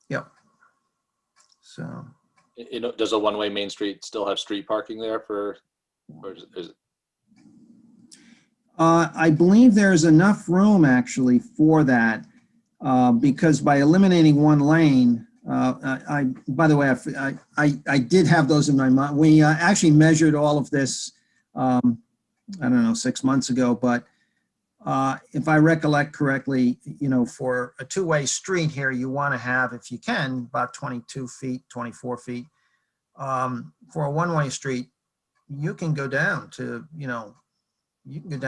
[SPEAKER 3] Yep. So.
[SPEAKER 1] Does a one-way Main Street still have street parking there or is it?
[SPEAKER 3] I believe there's enough room actually for that. Because by eliminating one lane, by the way, I did have those in my mind. We actually measured all of this, I don't know, 6 months ago, but if I recollect correctly, for a two-way street here, you want to have, if you can, about 22 feet, 24 feet. For a one-way street, you can go down to, you need an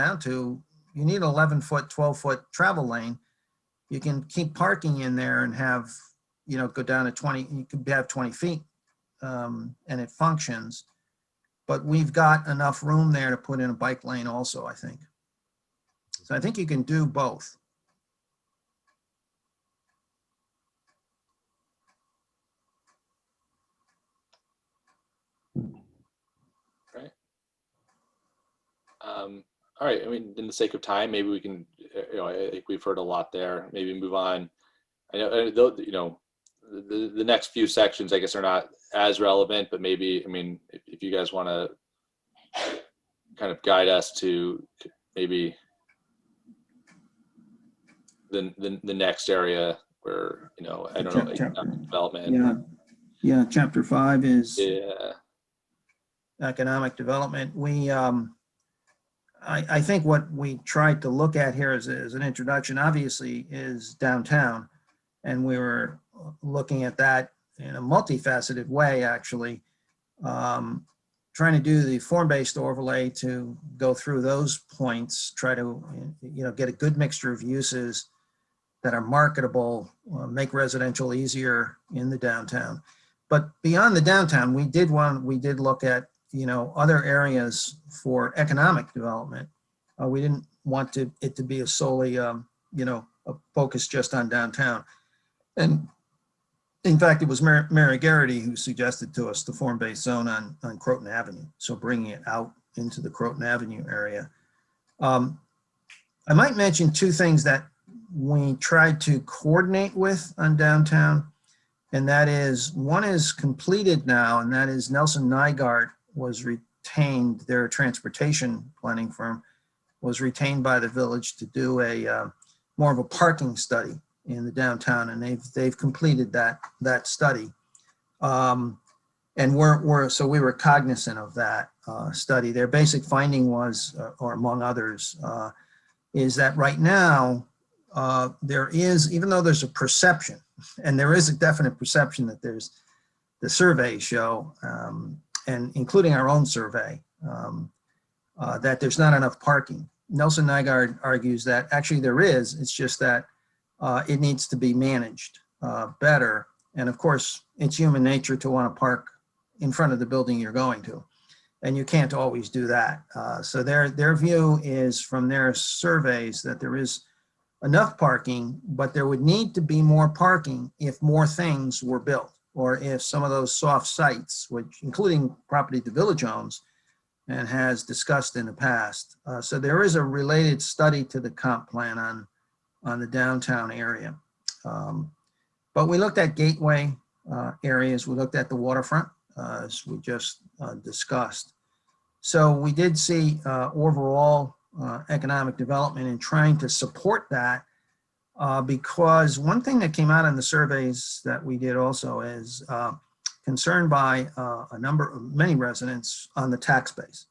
[SPEAKER 3] 11-foot, 12-foot travel lane. You can keep parking in there and have, go down to 20, you could have 20 feet and it functions. But we've got enough room there to put in a bike lane also, I think. So I think you can do both.
[SPEAKER 1] All right. I mean, in the sake of time, maybe we can, I think we've heard a lot there. Maybe move on. I know, the next few sections, I guess, are not as relevant, but maybe, I mean, if you guys want to kind of guide us to maybe the next area where, I don't know, economic development.
[SPEAKER 3] Yeah. Chapter 5 is
[SPEAKER 1] economic
[SPEAKER 3] development. I think what we tried to look at here as an introduction, obviously, is downtown. And we were looking at that in a multifaceted way, actually, trying to do the form-based overlay to go through those points, try to get a good mixture of uses that are marketable, make residential easier in the downtown. But beyond the downtown, we did look at other areas for economic development. We didn't want it to be a solely a focus just on downtown. And in fact, it was Mary Garrity who suggested to us the form-based zone on Croton Avenue. So bringing it out into the Croton Avenue area. I might mention two things that we tried to coordinate with on downtown. And that is, one is completed now, and that is Nelson Nygaard was retained, their transportation planning firm was retained by the village to do a more of a parking study in the downtown, and they've completed that study. And so we were cognizant of that study. Their basic finding was, or among others, is that right now there is, even though there's a perception, and there is a definite perception that there's, the surveys show, and including our own survey, that there's not enough parking. Nelson Nygaard argues that actually there is, it's just that it needs to be managed better. And of course, it's human nature to want to park in front of the building you're going to, and you can't always do that. So their view is, from their surveys, that there is enough parking, but there would need to be more parking if more things were built, or if some of those soft sites, which including property the village owns and has discussed in the past. So there is a related study to the comp plan on the downtown area. But we looked at gateway areas, we looked at the waterfront, as we just discussed. So we did see overall economic development in trying to support that, because one thing that came out in the surveys that we did also is concern by many residents on the tax base,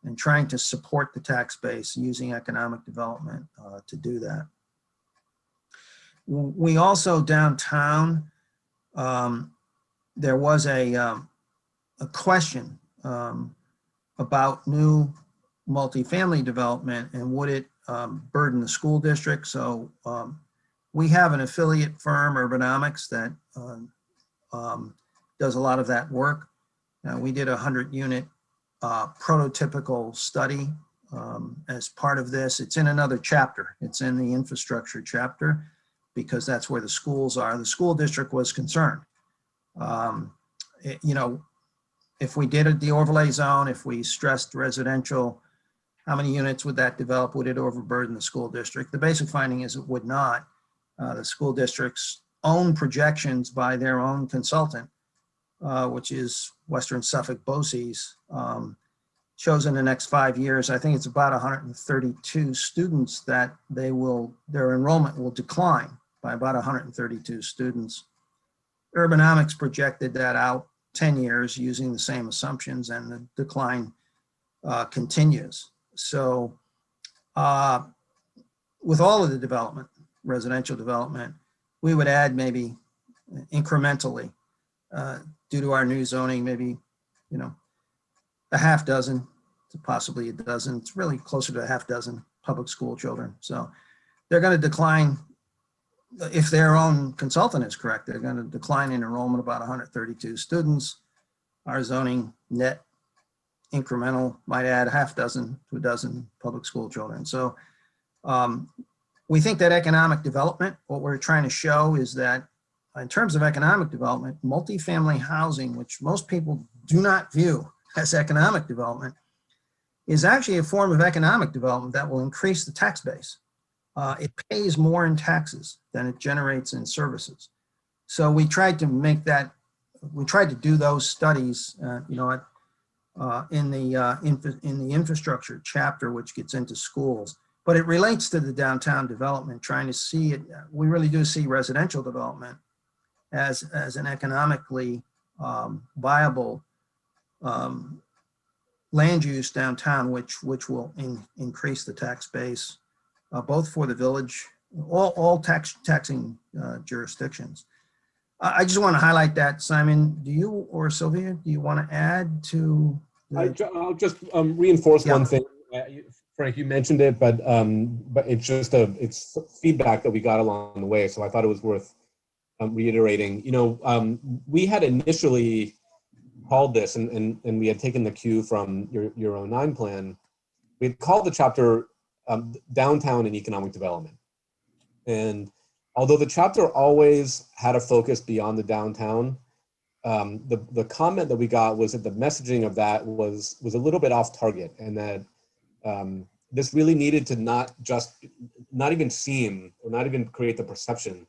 [SPEAKER 3] and trying to support the tax base using economic development to do that. We also, downtown, there was a question about new multifamily development and would it burden the school district. So we have an affiliate firm, Urbanomics, that does a lot of that work. We did a 100-unit prototypical study as part of this. It's in another chapter. It's in the infrastructure chapter, because that's where the schools are. The school district was concerned. If we did the overlay zone, if we stressed residential, how many units would that develop? Would it overburden the school district? The basic finding is it would not. The school district's own projections by their own consultant, which is Western Suffolk BOCES, shows in the next 5 years, I think it's about 132 students that their enrollment will decline by about 132 students. Urbanomics projected that out 10 years using the same assumptions, and the decline continues. So with all of the development, residential development, we would add maybe incrementally, due to our new zoning, maybe, a half dozen to possibly a dozen. It's really closer to a half dozen public school children. So they're going to decline, if their own consultant is correct, they're going to decline in enrollment about 132 students. our zoning net incremental might add half dozen to a dozen public school children. So we think that economic development, what we're trying to show is that in terms of economic development, multifamily housing, which most people do not view as economic development, is actually a form of economic development that will increase the tax base. It pays more in taxes than it generates in services. So we tried to make that, we tried to do those studies, you know, in the infrastructure chapter, which gets into schools, but it relates to the downtown development, trying to see it. We really do see residential development as an economically viable land use downtown, which will increase the tax base, both for the village, all taxing jurisdictions. I just want to highlight that. Simon, do you or Sylvia, do you want to add to?
[SPEAKER 9] I'll just reinforce one thing. Frank, you mentioned it, but it's just it's feedback that we got along the way. So I thought it was worth reiterating. You know, we had initially called this, and we had taken the cue from your 09 plan. We had called the chapter Downtown and Economic Development. And although the chapter always had a focus beyond the downtown, the comment that we got was that the messaging of that was a little bit off target, and that this really needed to not even seem, or not even create the perception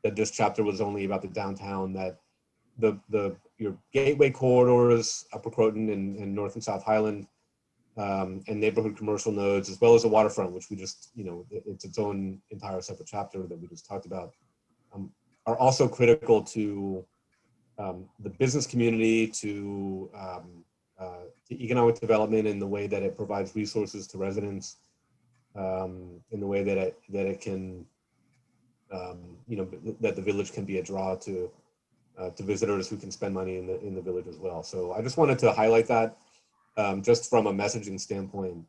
[SPEAKER 9] that this chapter was only about the downtown, that your gateway corridors, Upper Croton and North and South Highland, and neighborhood commercial nodes, as well as the waterfront, which we just, you know, it's its own entire separate chapter that we just talked about, are also critical to the business community, to economic development in the way that it provides resources to residents, in the way that it can, you know, that the village can be a draw to visitors who can spend money in the village as well. So I just wanted to highlight that. Just from a messaging standpoint,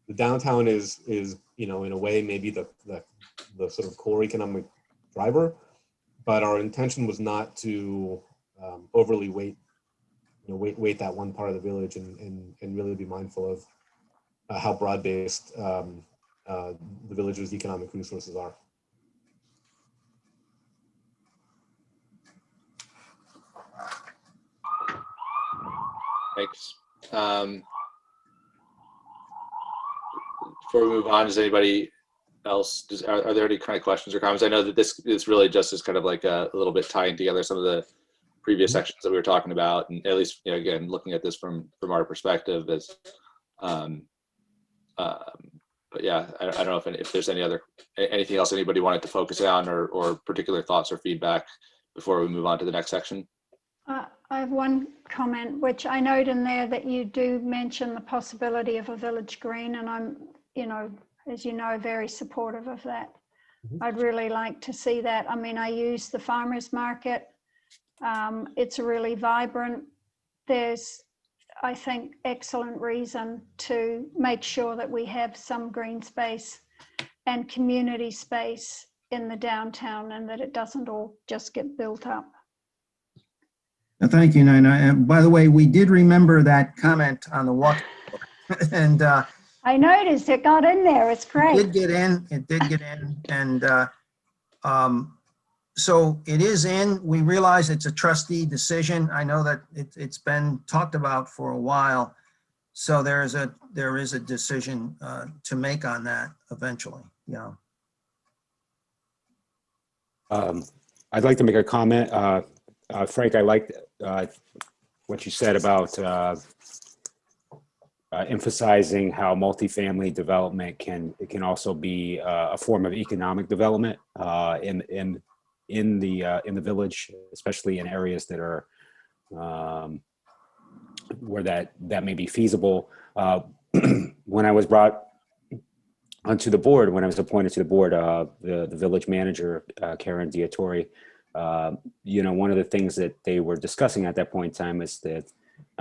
[SPEAKER 9] the downtown is, you know, in a way, maybe the sort of core economic driver, but our intention was not to overly weight that one part of the village, and really be mindful of how broad-based the village's economic resources are.
[SPEAKER 1] Thanks. Before we move on, does anybody else, are there any kind of questions or comments? I know that this really just is kind of like a little bit tying together some of the previous sections that we were talking about, and at least, you know, again, looking at this from our perspective as, but yeah, I don't know if there's anything else anybody wanted to focus on, or particular thoughts or feedback before we move on to the next section.
[SPEAKER 6] I have one comment, which I note in there that you do mention the possibility of a village green, and I'm, you know, as you know, very supportive of that. I'd really like to see that. I mean, I use the farmers market. It's really vibrant. There's, I think, excellent reason to make sure that we have some green space and community space in the downtown, and that it doesn't all just get built up.
[SPEAKER 3] Thank you, Nina. And by the way, we did remember that comment on the walk. And
[SPEAKER 6] I noticed it got in there. It's great.
[SPEAKER 3] It did get in. And so it is in. We realize it's a trustee decision. I know that it's been talked about for a while. So there is a decision to make on that eventually. Yeah.
[SPEAKER 7] I'd like to make a comment. Frank, I liked what you said about emphasizing how multifamily development can also be a form of economic development in the village, especially in areas that are where that may be feasible. When I was brought onto the board, when I was appointed to the board, the village manager, Karen Diatori, you know, one of the things that they were discussing at that point in time is that,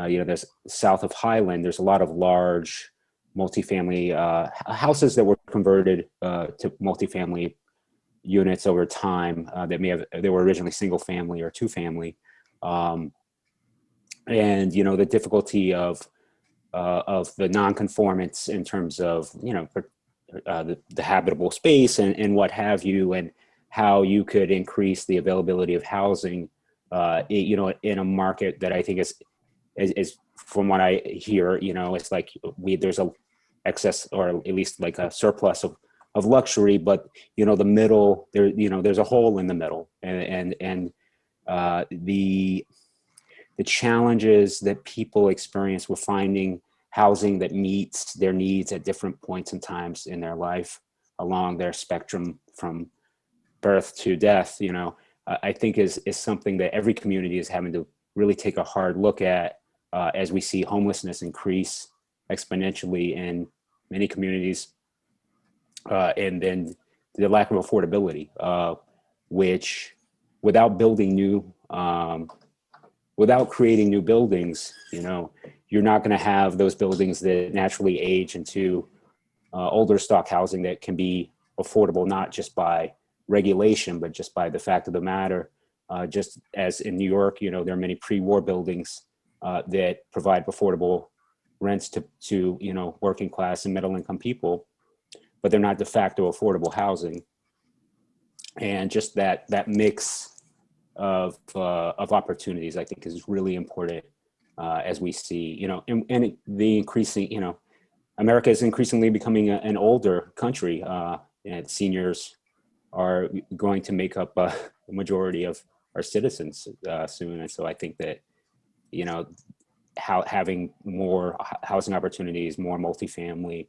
[SPEAKER 7] you know, there's south of Highland, there's a lot of large multifamily houses that were converted to multifamily units over time. They were originally single family or two family. and the difficulty of the nonconformance in terms of the habitable space and what have you, and how you could increase the availability of housing, in a market that I think is from what I hear, it's like there's a excess, or at least like a surplus of luxury, but the middle there, there's a hole in the middle, and the challenges that people experience with finding housing that meets their needs at different points and times in their life along their spectrum from birth to death, I think is something that every community is having to really take a hard look at as we see homelessness increase exponentially in many communities, and then the lack of affordability, which without building new, without creating new buildings, you're not going to have those buildings that naturally age into older stock housing that can be affordable, not just by regulation, but just by the fact of the matter. Just as in New York, there are many pre-war buildings that provide affordable rents to working class and middle income people, but they're not de facto affordable housing. And just that mix of opportunities, I think, is really important as we see, and the increasing, America is increasingly becoming an older country, and seniors are going to make up the majority of our citizens soon. And so I think that, having more housing opportunities, more multifamily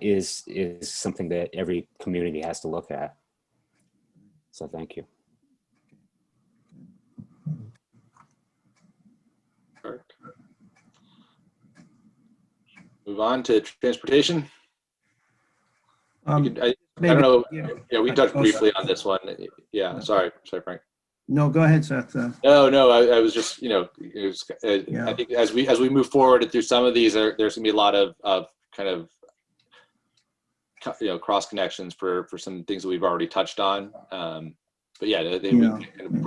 [SPEAKER 7] is something that every community has to look at. So thank you.
[SPEAKER 1] Move on to transportation. I don't
[SPEAKER 3] maybe-
[SPEAKER 1] know.
[SPEAKER 3] yeah.
[SPEAKER 1] Yeah, we touched briefly on this one. Yeah, sorry, Frank.
[SPEAKER 3] No, go ahead, Seth.
[SPEAKER 1] No, I was just,
[SPEAKER 3] Yeah.
[SPEAKER 1] I think as we move forward through some of these, there's gonna be a lot of kind of, cross connections for some things that we've already touched on. But yeah, they kind of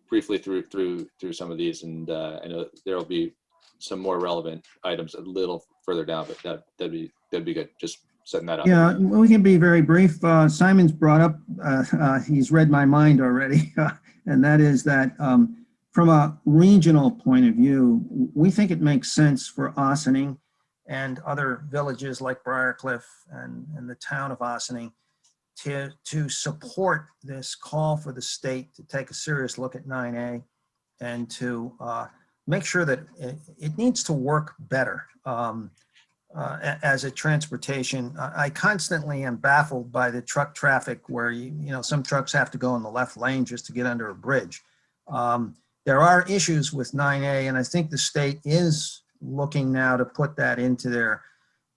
[SPEAKER 1] briefly through some of these, and I know there will be some more relevant items a little further down, but that'd be good. Just setting that up.
[SPEAKER 3] Yeah, we can be very brief. Simon's brought up, he's read my mind already, and that is that from a regional point of view, we think it makes sense for Ossining and other villages like Briarcliff and the town of Ossining to support this call for the state to take a serious look at 9A and to make sure that it needs to work better as a transportation. I constantly am baffled by the truck traffic where some trucks have to go in the left lane just to get under a bridge. There are issues with 9A, and I think the state is looking now to put that into their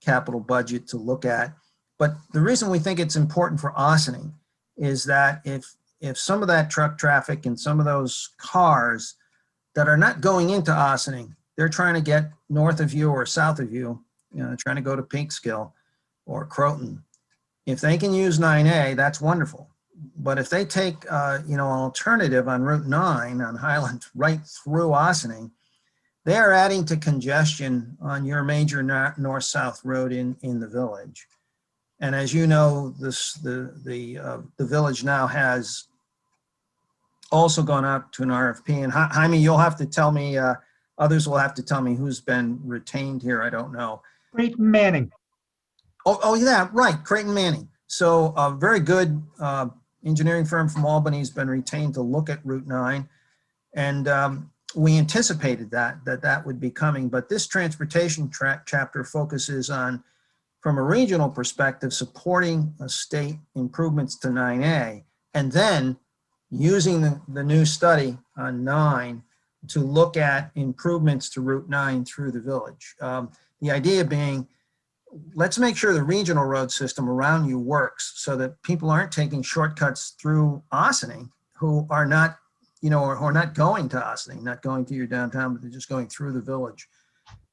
[SPEAKER 3] capital budget to look at. But the reason we think it's important for Ossining is that if some of that truck traffic and some of those cars that are not going into Ossining, they're trying to get north of you or south of you, trying to go to Peekskill or Croton. If they can use 9A, that's wonderful. But if they take, an alternative on Route 9 on Highland right through Ossining, they are adding to congestion on your major north-south road in the village. And as you know, the village now has also gone out to an RFP. And Jaime, you'll have to tell me, others will have to tell me who's been retained here. I don't know.
[SPEAKER 2] Creighton Manning.
[SPEAKER 3] Oh yeah, right, Creighton Manning. So a very good engineering firm from Albany has been retained to look at Route 9. And we anticipated that would be coming. But this transportation chapter focuses on, from a regional perspective, supporting state improvements to 9A, and then using the new study on 9 to look at improvements to Route 9 through the village. The idea being, let's make sure the regional road system around you works so that people aren't taking shortcuts through Ossining who are not, or not going to Ossining, not going to your downtown, but they're just going through the village.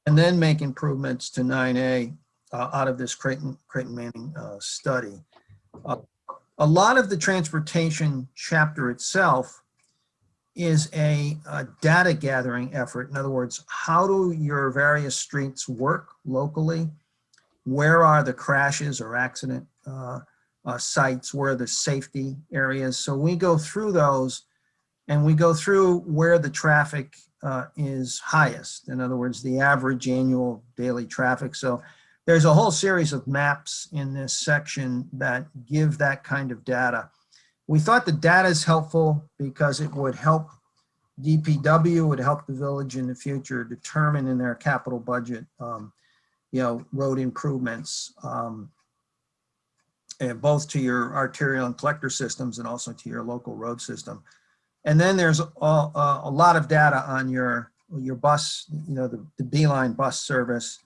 [SPEAKER 3] And then make improvements to 9A out of this Creighton Manning study. A lot of the transportation chapter itself is a data gathering effort. In other words, how do your various streets work locally? Where are the crashes or accident sites? Where are the safety areas? So we go through those, and we go through where the traffic is highest. In other words, the average annual daily traffic. So there's a whole series of maps in this section that give that kind of data. We thought the data is helpful because it would help DPW, would help the village in the future determine in their capital budget, road improvements, both to your arterial and collector systems and also to your local road system. And then there's a lot of data on your bus, the Beeline bus service.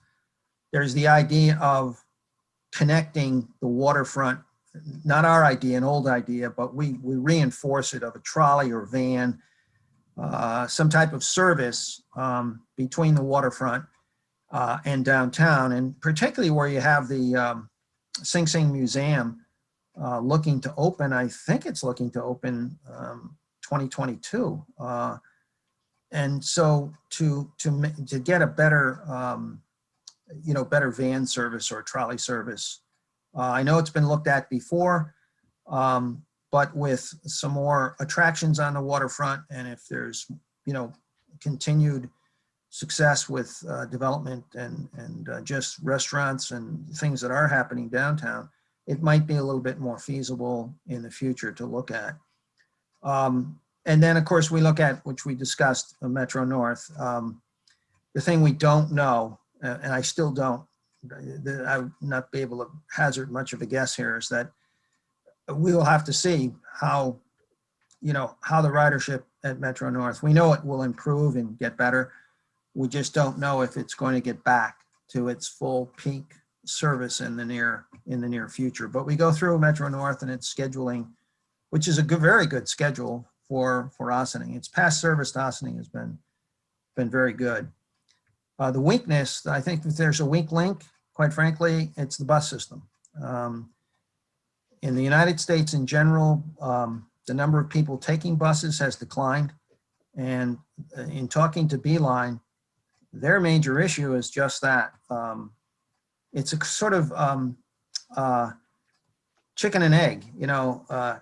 [SPEAKER 3] There's the idea of connecting the waterfront, not our idea, an old idea, but we reinforce it, of a trolley or van, some type of service between the waterfront and downtown, and particularly where you have the Sing Sing Museum looking to open. I think it's looking to open 2022. And so to get a better, better van service or trolley service, I know it's been looked at before, but with some more attractions on the waterfront, and if there's, continued success with development and just restaurants and things that are happening downtown, it might be a little bit more feasible in the future to look at. And then, of course, we look at, which we discussed, Metro North. The thing we don't know, and I still don't, I would not be able to hazard much of a guess here, is that we will have to see how the ridership at Metro North, we know it will improve and get better. We just don't know if it's going to get back to its full peak service in the near future. But we go through Metro North and its scheduling, which is a very good schedule for Ossining. Its past service to Ossining has been very good. The weakness, I think if there's a weak link, quite frankly, it's the bus system. In the United States in general, the number of people taking buses has declined. And in talking to Beeline, their major issue is just that. It's a sort of chicken and egg,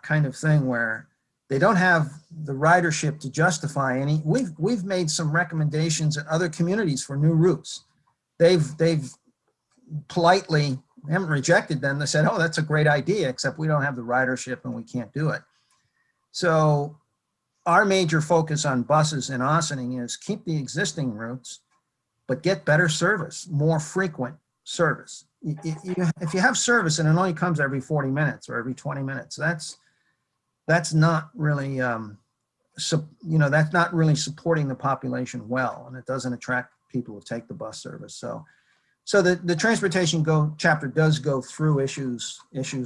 [SPEAKER 3] kind of thing, where they don't have the ridership to justify any. We've made some recommendations in other communities for new routes. They've politely, haven't rejected them. They said, oh, that's a great idea, except we don't have the ridership and we can't do it. So our major focus on buses in Ossining is keep the existing routes, but get better service, more frequent service. If you have service and it only comes every 40 minutes or every 20 minutes, that's not really, that's not really supporting the population well, and it doesn't attract people to take the bus service. So the transportation chapter does go through issues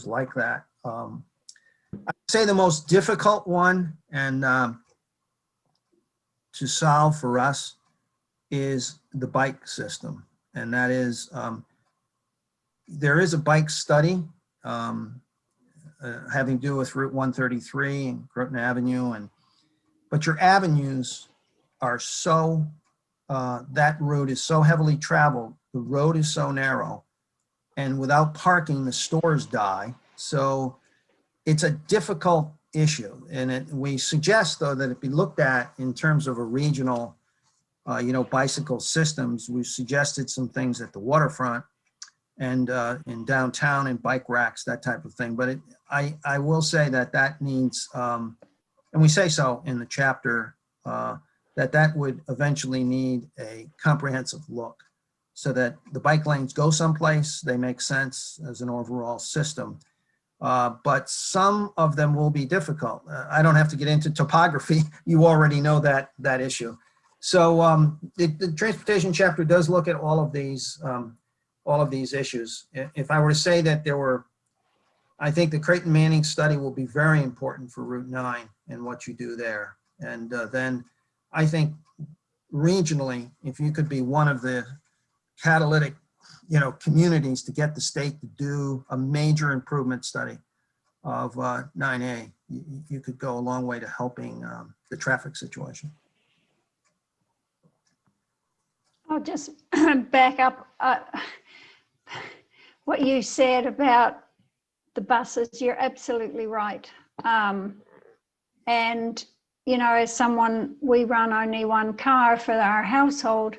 [SPEAKER 3] like that. I'd say the most difficult one and to solve for us is the bike system, and that is there is a bike study having to do with Route 133 and Croton Avenue, but your avenues are so, that route is so heavily traveled, the road is so narrow, and without parking, the stores die. So it's a difficult issue. And we suggest, though, that it be looked at in terms of a regional, bicycle systems. We've suggested some things at the waterfront and in downtown and bike racks, that type of thing. But I will say that needs, and we say so in the chapter, that would eventually need a comprehensive look so that the bike lanes go someplace, they make sense as an overall system. But some of them will be difficult. I don't have to get into topography. You already know that issue. So the transportation chapter does look at all of these issues. If I were to say that I think the Creighton Manning study will be very important for Route 9 and what you do there. And then I think regionally, if you could be one of the catalytic, communities to get the state to do a major improvement study of 9A, you could go a long way to helping the traffic situation.
[SPEAKER 6] I'll just back up what you said about the buses. You're absolutely right. And, you know, as someone, we run only one car for our household.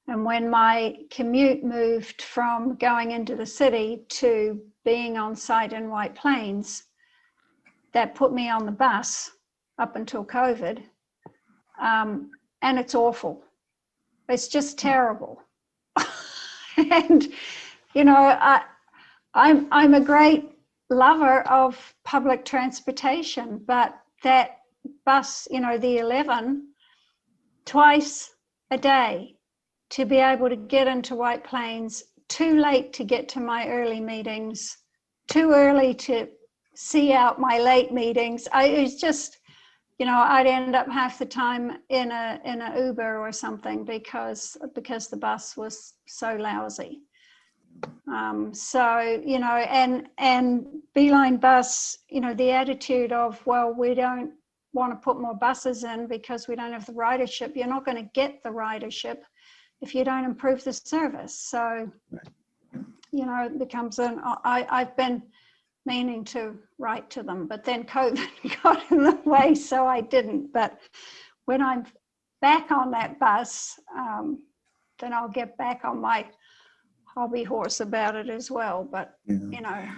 [SPEAKER 6] And when my commute moved from going into the city to being on site in White Plains, that put me on the bus up until COVID. And it's awful. It's just terrible. And, you know, I'm a great lover of public transportation, but that bus, you know, the 11, twice a day to be able to get into White Plains, too late to get to my early meetings, too early to see out my late meetings. It's just, you know, I'd end up half the time in a Uber or something because the bus was so lousy. So, you know, and Beeline Bus, you know, the attitude of, well, we don't want to put more buses in because we don't have the ridership. You're not going to get the ridership if you don't improve the service. So, you know, it becomes I've been meaning to write to them, but then COVID got in the way, so I didn't. But when I'm back on that bus, then I'll get back on my hobby horse about it as well. But, you know.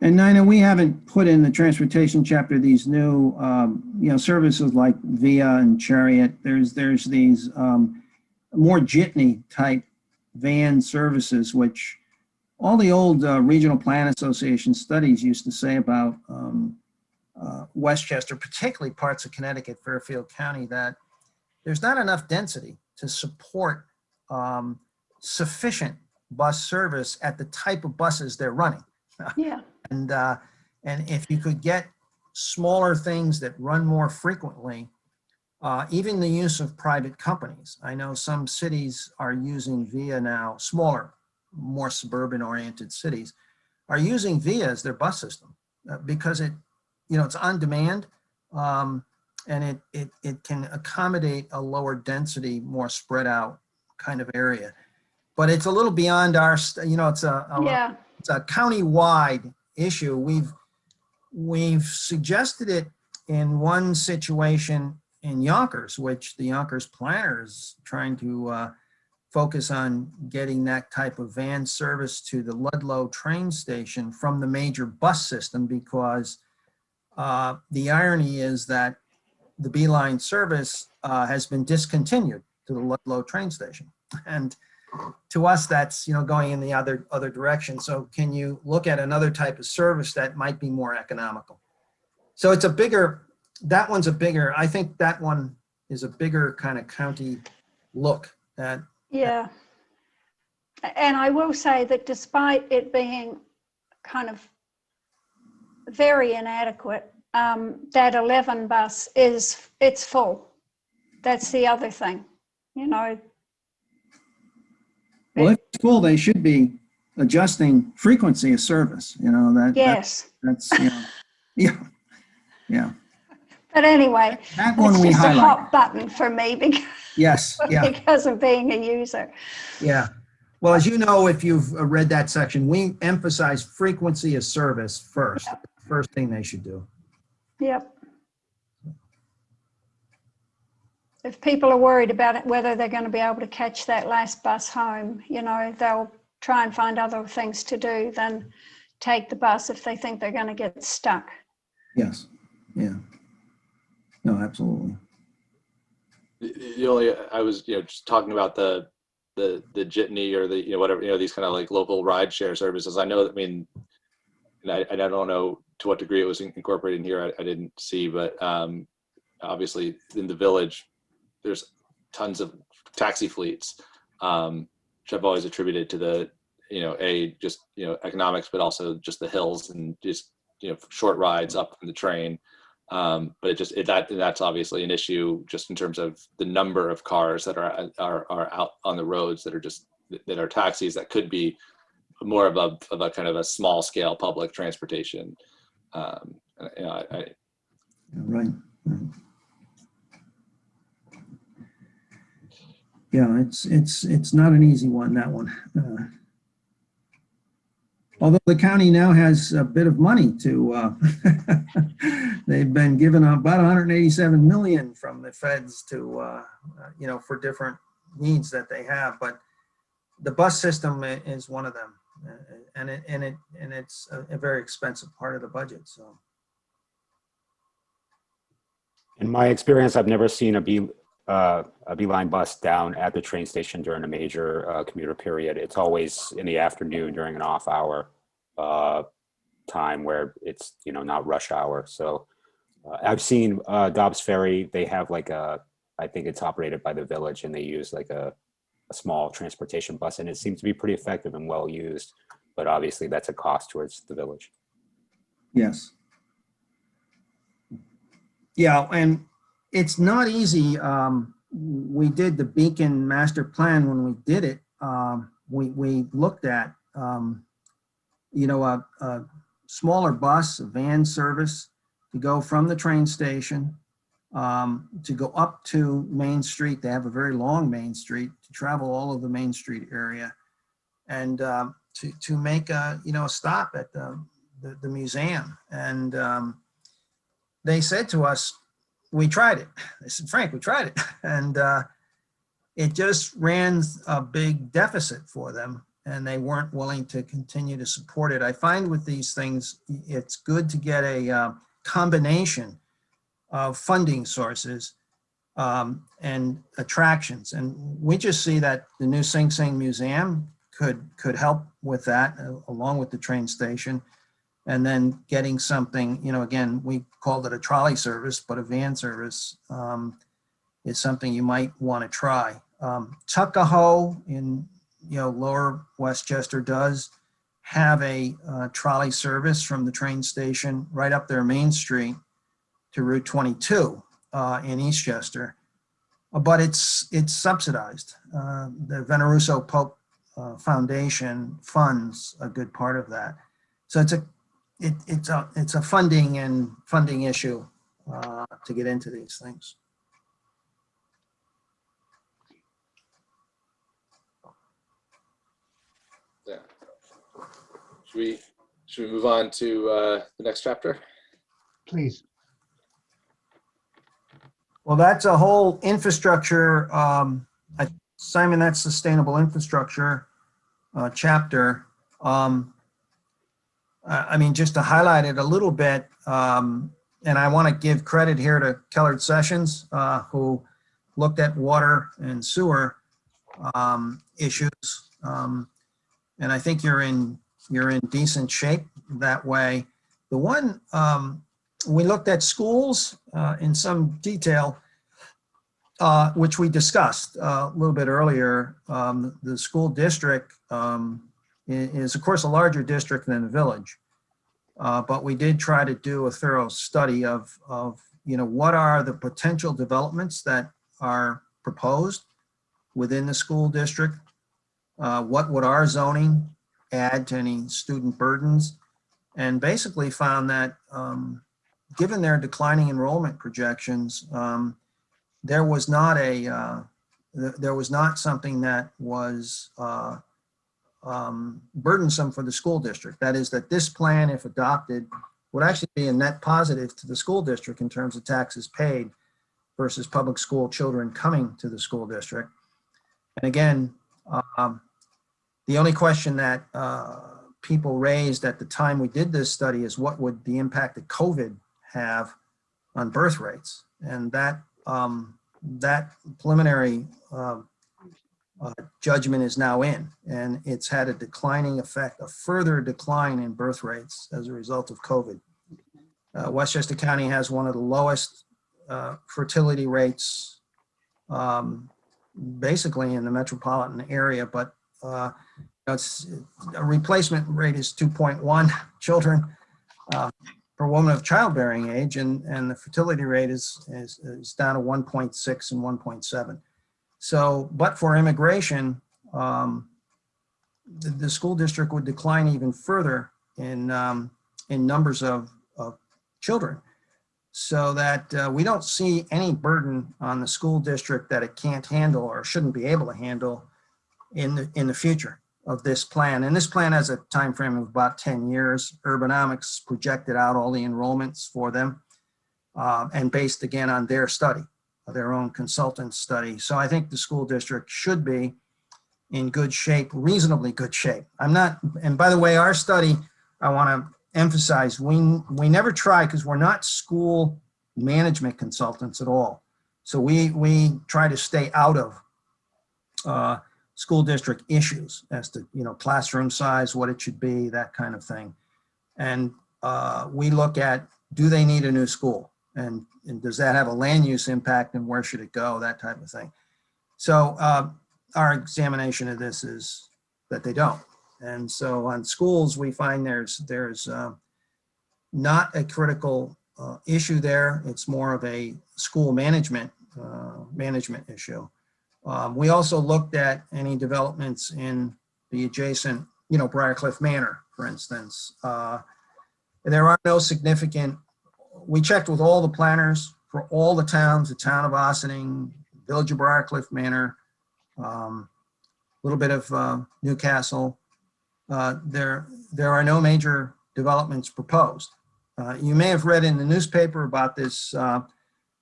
[SPEAKER 3] And Nina, we haven't put in the transportation chapter these new, you know, services like Via and Chariot. There's these more jitney type van services, which all the old regional plan association studies used to say about Westchester, particularly parts of Connecticut, Fairfield County, that there's not enough density to support sufficient bus service at the type of buses they're running.
[SPEAKER 6] Yeah.
[SPEAKER 3] And if you could get smaller things that run more frequently, even the use of private companies. I know some cities are using Via now, smaller, more suburban oriented cities are using Via as their bus system because it, you know, it's on demand and it can accommodate a lower density, more spread out kind of area. But it's a little beyond our, you know, it's a county-wide issue. We've suggested it in one situation in Yonkers, which the Yonkers planner is trying to focus on getting that type of van service to the Ludlow train station from the major bus system, because the irony is that the Beeline service has been discontinued to the Ludlow train station. And to us, that's, you know, going in the other direction. So can you look at another type of service that might be more economical? So it's a bigger, that one's a bigger, I think that one is a bigger kind of county look at.
[SPEAKER 6] Yeah. And I will say that despite it being kind of very inadequate, that 11 bus it's full. That's the other thing, you know.
[SPEAKER 3] Well, if it's full, they should be adjusting frequency of service, you know, that.
[SPEAKER 6] Yes.
[SPEAKER 3] That's you know, yeah.
[SPEAKER 6] But anyway,
[SPEAKER 3] that one
[SPEAKER 6] it's
[SPEAKER 3] we
[SPEAKER 6] just
[SPEAKER 3] highlight.
[SPEAKER 6] a hot button for me because, because of being a user.
[SPEAKER 3] Yeah. Well, as you know, if you've read that section, we emphasize frequency of service first. Yep. First thing they should do.
[SPEAKER 6] Yep. If people are worried about it, whether they're going to be able to catch that last bus home, you know, they'll try and find other things to do than take the bus if they think they're going to get stuck.
[SPEAKER 3] Yes. Yeah. No, absolutely.
[SPEAKER 1] The only, I was, you know, just talking about the jitney or the, you know, whatever, you know, these kind of like local ride share services. I know that, I mean, and I don't know to what degree it was incorporated in here. I didn't see, but obviously in the village, there's tons of taxi fleets, which I've always attributed to the, you know, just, you know, economics, but also just the hills and just, you know, short rides up from the train. But that's obviously an issue just in terms of the number of cars that are out on the roads that are taxis that could be more of a kind of a small scale public transportation. You know,
[SPEAKER 3] Right. Yeah, it's not an easy one, that one. Although the county now has a bit of money to, they've been given about 187 million from the feds to, you know, for different needs that they have. But the bus system is one of them, and it's a very expensive part of the budget. So,
[SPEAKER 7] In my experience, I've never seen a Beeline bus down at the train station during a major commuter period. It's always in the afternoon during an off-hour time where it's, you know, not rush hour. So I've seen Dobbs Ferry. They have like I think it's operated by the village, and they use like a small transportation bus, and it seems to be pretty effective and well used. But obviously, that's a cost towards the village.
[SPEAKER 3] yes. Yeah, and it's not easy. We did the Beacon master plan when we did it. We looked at, you know, a smaller bus, a van service to go from the train station to go up to Main Street. They have a very long Main Street to travel all of the Main Street area, and to make a, you know, a stop at the museum. And they said to us, we tried it. They said, Frank, we tried it. And it just ran a big deficit for them, and they weren't willing to continue to support it. I find with these things, it's good to get a combination of funding sources and attractions. And we just see that the new Sing Sing Museum could help with that, along with the train station. And then getting something, you know, again, we called it a trolley service, but a van service is something you might want to try. Tuckahoe in, you know, Lower Westchester does have a trolley service from the train station right up their Main Street to Route 22 in Eastchester, but it's subsidized. The Veneruso Pope Foundation funds a good part of that. So it's a funding issue to get into these things.
[SPEAKER 1] yeah. Should we move on to the next chapter?
[SPEAKER 2] Please.
[SPEAKER 3] Well, that's a whole infrastructure, Simon, that's sustainable infrastructure chapter. I mean, just to highlight it a little bit, and I want to give credit here to Kellard Sessions, who looked at water and sewer issues, and I think you're in decent shape that way. The one we looked at schools in some detail, which we discussed a little bit earlier. The school district is, of course, a larger district than the village, but we did try to do a thorough study of you know, what are the potential developments that are proposed within the school district. What would our zoning add to any student burdens, and basically found that given their declining enrollment projections, there was not something that was burdensome for the school district. That is, that this plan, if adopted, would actually be a net positive to the school district in terms of taxes paid versus public school children coming to the school district. And again, the only question that people raised at the time we did this study is what would the impact of COVID have on birth rates? And that preliminary judgment is now in, and it's had a declining effect, a further decline in birth rates as a result of COVID. Westchester County has one of the lowest fertility rates basically in the metropolitan area, but it's a replacement rate is 2.1 children per woman of childbearing age, and the fertility rate is down to 1.6 and 1.7. So, but for immigration, the school district would decline even further in numbers of children, so that we don't see any burden on the school district that it can't handle or shouldn't be able to handle in the future of this plan. And this plan has a time frame of about 10 years. Urbanomics projected out all the enrollments for them, and based again on their study, their own consultant study. So I think the school district should be in good shape, reasonably good shape. I'm not, and by the way, our study, I want to emphasize, we never try, because we're not school management consultants at all. So we try to stay out of school district issues as to, classroom size, what it should be, that kind of thing. And we look at, do they need a new school? And does that have a land use impact, and where should it go? That type of thing. So our examination of this is that they don't. And so on schools, we find there's not a critical issue there. It's more of a school management issue. We also looked at any developments in the adjacent, Briarcliff Manor, for instance. There are no significant, we checked with all the planners for all the towns, the town of Ossining, Village of Briarcliff Manor, a little bit of Newcastle. There are no major developments proposed. You may have read in the newspaper about this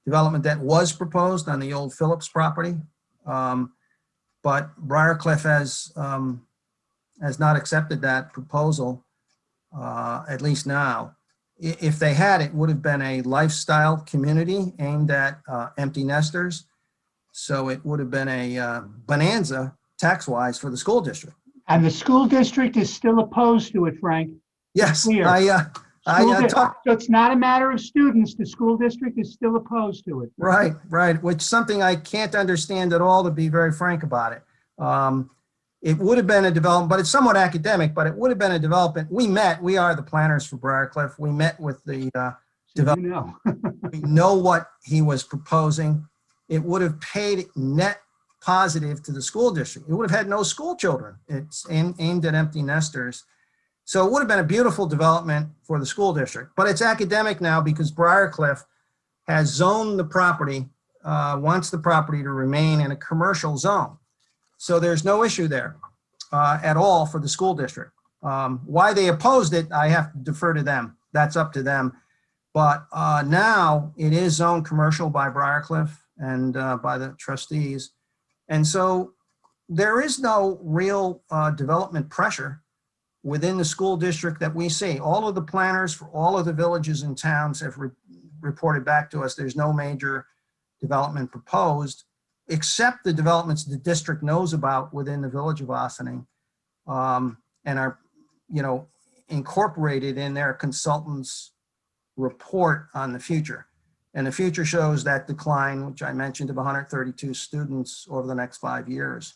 [SPEAKER 3] development that was proposed on the old Phillips property. But Briarcliff has not accepted that proposal, at least now. If they had, it would have been a lifestyle community aimed at empty nesters. So it would have been a bonanza tax-wise for the school district.
[SPEAKER 2] And the school district is still opposed to it, Frank.
[SPEAKER 3] Yes,
[SPEAKER 2] Clear. So it's not a matter of students. The school district is still opposed to it.
[SPEAKER 3] Right, which is something I can't understand at all, to be very frank about it. It would have been a development, but it's somewhat academic, but it would have been a development. We are the planners for Briarcliff. We met with the developer. We know what he was proposing. It would have paid net positive to the school district. It would have had no school children. It's aimed at empty nesters. So it would have been a beautiful development for the school district, but it's academic now because Briarcliff has zoned the property, wants the property to remain in a commercial zone. So there's no issue there at all for the school district. Why they opposed it, I have to defer to them. That's up to them. But now it is zoned commercial by Briarcliff and by the trustees. And so there is no real development pressure within the school district that we see. All of the planners for all of the villages and towns have reported back to us there's no major development proposed, except the developments the district knows about within the village of Ossining, and are, incorporated in their consultants' report on the future. And the future shows that decline, which I mentioned, of 132 students over the next 5 years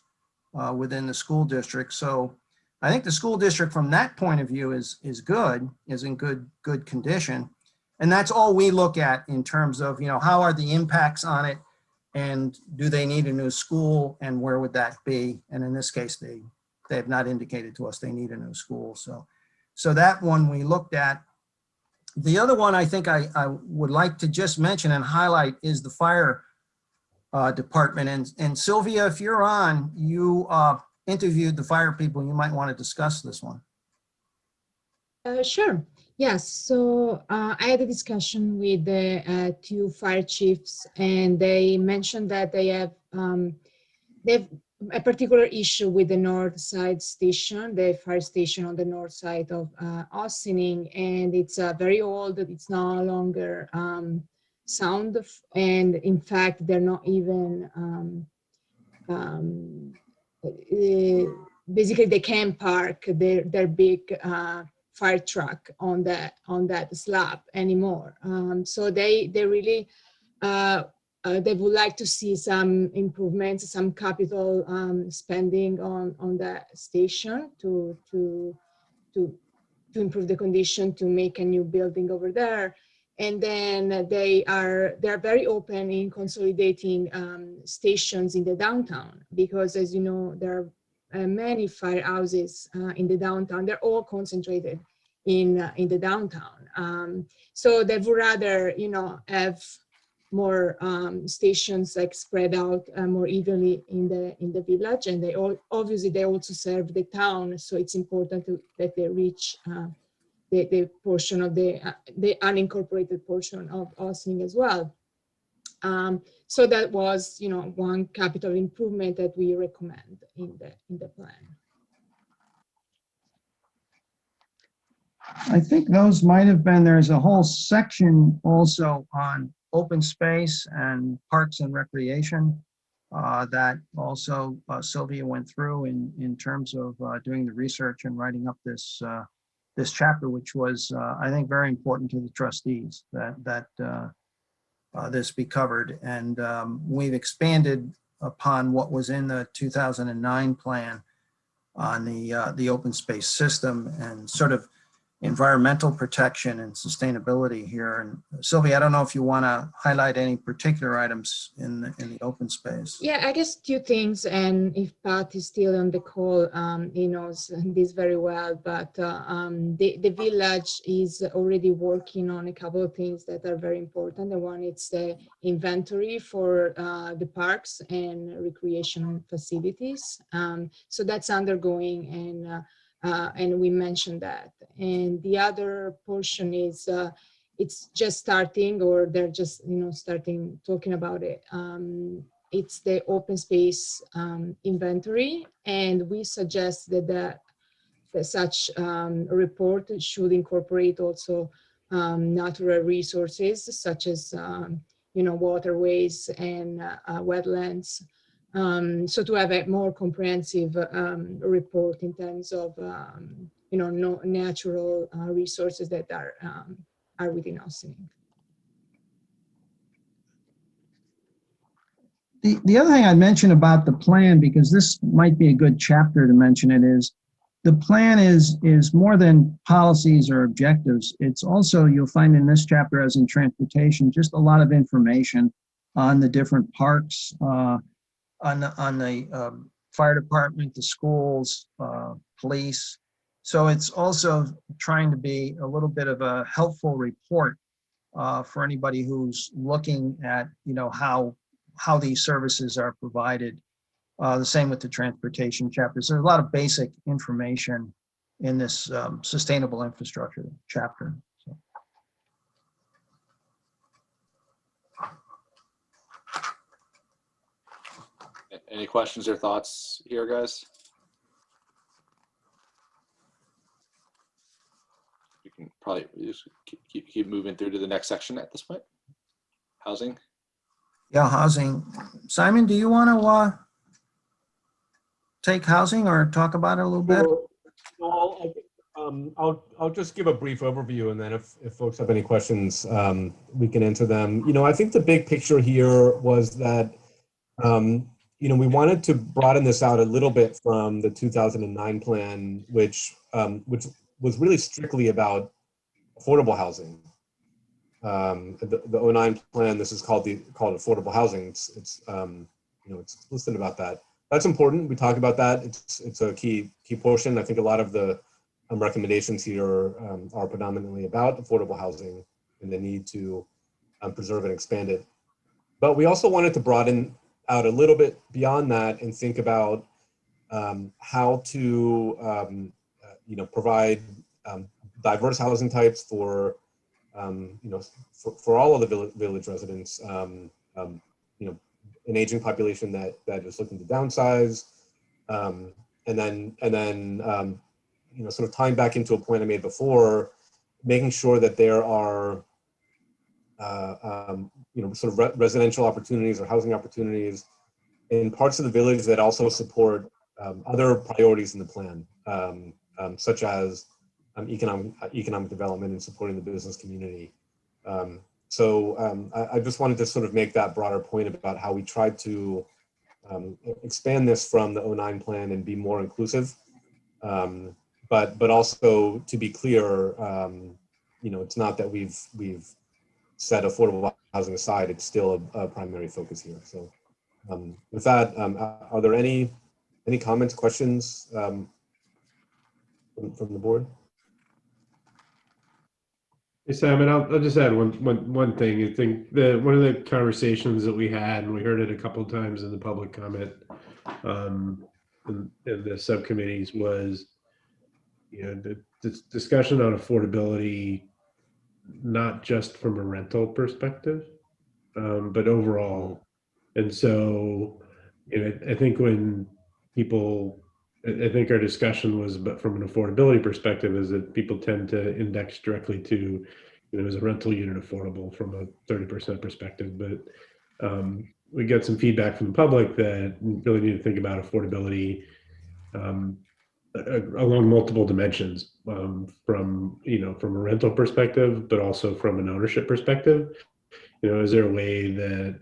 [SPEAKER 3] within the school district. So I think the school district from that point of view is in good condition. And that's all we look at in terms of, how are the impacts on it, and do they need a new school, and where would that be? And in this case, they have not indicated to us they need a new school. So that one we looked at. The other one I think I would like to just mention and highlight is the fire department. And Sylvia, if you're on, you interviewed the fire people, you might want to discuss this one.
[SPEAKER 11] Sure. Yes. So I had a discussion with the two fire chiefs, and they mentioned that they have a particular issue with the north side station, the fire station on the north side of Ossining, and it's very old. It's no longer sound, and in fact, they're not even basically they can't park their big fire truck on that slab anymore. So they really they would like to see some improvements, some capital spending on that station to improve the condition, to make a new building over there. And then they are very open in consolidating stations in the downtown, because, as you know, there are many firehouses in the downtown. They're all concentrated in the downtown. So they would rather, have more stations like spread out more evenly in the village, and obviously they also serve the town, so it's important that they reach the portion of the unincorporated portion of Ossining as well. So that was, one capital improvement that we recommend in the plan.
[SPEAKER 3] I think those might have been, there's a whole section also on open space and parks and recreation that also Sylvia went through in terms of doing the research and writing up this this chapter, which was, I think, very important to the trustees that this be covered. And we've expanded upon what was in the 2009 plan on the open space system and sort of environmental protection and sustainability here. And Sylvia, I don't know if you want to highlight any particular items in the open space.
[SPEAKER 11] Yeah, I guess two things, and if Pat is still on the call, he knows this very well, but the village is already working on a couple of things that are very important. The one, it's the inventory for the parks and recreation facilities. So that's undergoing, and we mentioned that. And the other portion is it's just starting, or they're just starting talking about it. It's the open space inventory, and we suggest that such report should incorporate also natural resources such as waterways and wetlands. So to have a more comprehensive report in terms of natural resources that are within Ossining.
[SPEAKER 3] The other thing I'd mention about the plan, because this might be a good chapter to mention it, is the plan is more than policies or objectives. It's also, you'll find in this chapter, as in transportation, just a lot of information on the different parks, on the fire department, the schools, police. So it's also trying to be a little bit of a helpful report for anybody who's looking at how these services are provided. The same with the transportation chapter. So there's a lot of basic information in this sustainable infrastructure chapter. So.
[SPEAKER 1] Any questions or thoughts here, guys? You can probably just keep moving through to the next section at this point. Housing.
[SPEAKER 3] Yeah, housing. Simon, do you want to take housing or talk about it a little bit?
[SPEAKER 9] I'll just give a brief overview, and then if folks have any questions, we can answer them. I think the big picture here was that we wanted to broaden this out a little bit from the 2009 plan, which was really strictly about affordable housing. The 09 plan, this is called affordable housing. It's listed about that. That's important. We talk about that. It's a key portion. I think a lot of the recommendations here are predominantly about affordable housing and the need to preserve and expand it. But we also wanted to broaden out a little bit beyond that and think about how to provide diverse housing types for all of the village residents, an aging population that is looking to downsize, and then sort of tying back into a point I made before, making sure that there are sort of residential opportunities or housing opportunities in parts of the village that also support other priorities in the plan, such as economic development and supporting the business community. I just wanted to sort of make that broader point about how we tried to expand this from the 09 plan and be more inclusive, but also to be clear, it's not that we've set affordable housing aside. It's still a primary focus here. So with that, are there any comments, questions from the board?
[SPEAKER 5] Hey, Sam, and I'll just add one thing. I think one of the conversations that we had, and we heard it a couple of times in the public comment in the subcommittees, was the discussion on affordability, not just from a rental perspective, but overall. And so, I think when people, I think our discussion was, but from an affordability perspective, is that people tend to index directly to, is a rental unit affordable from a 30% perspective. But we get some feedback from the public that we really need to think about affordability along multiple dimensions, from a rental perspective, but also from an ownership perspective. Is there a way that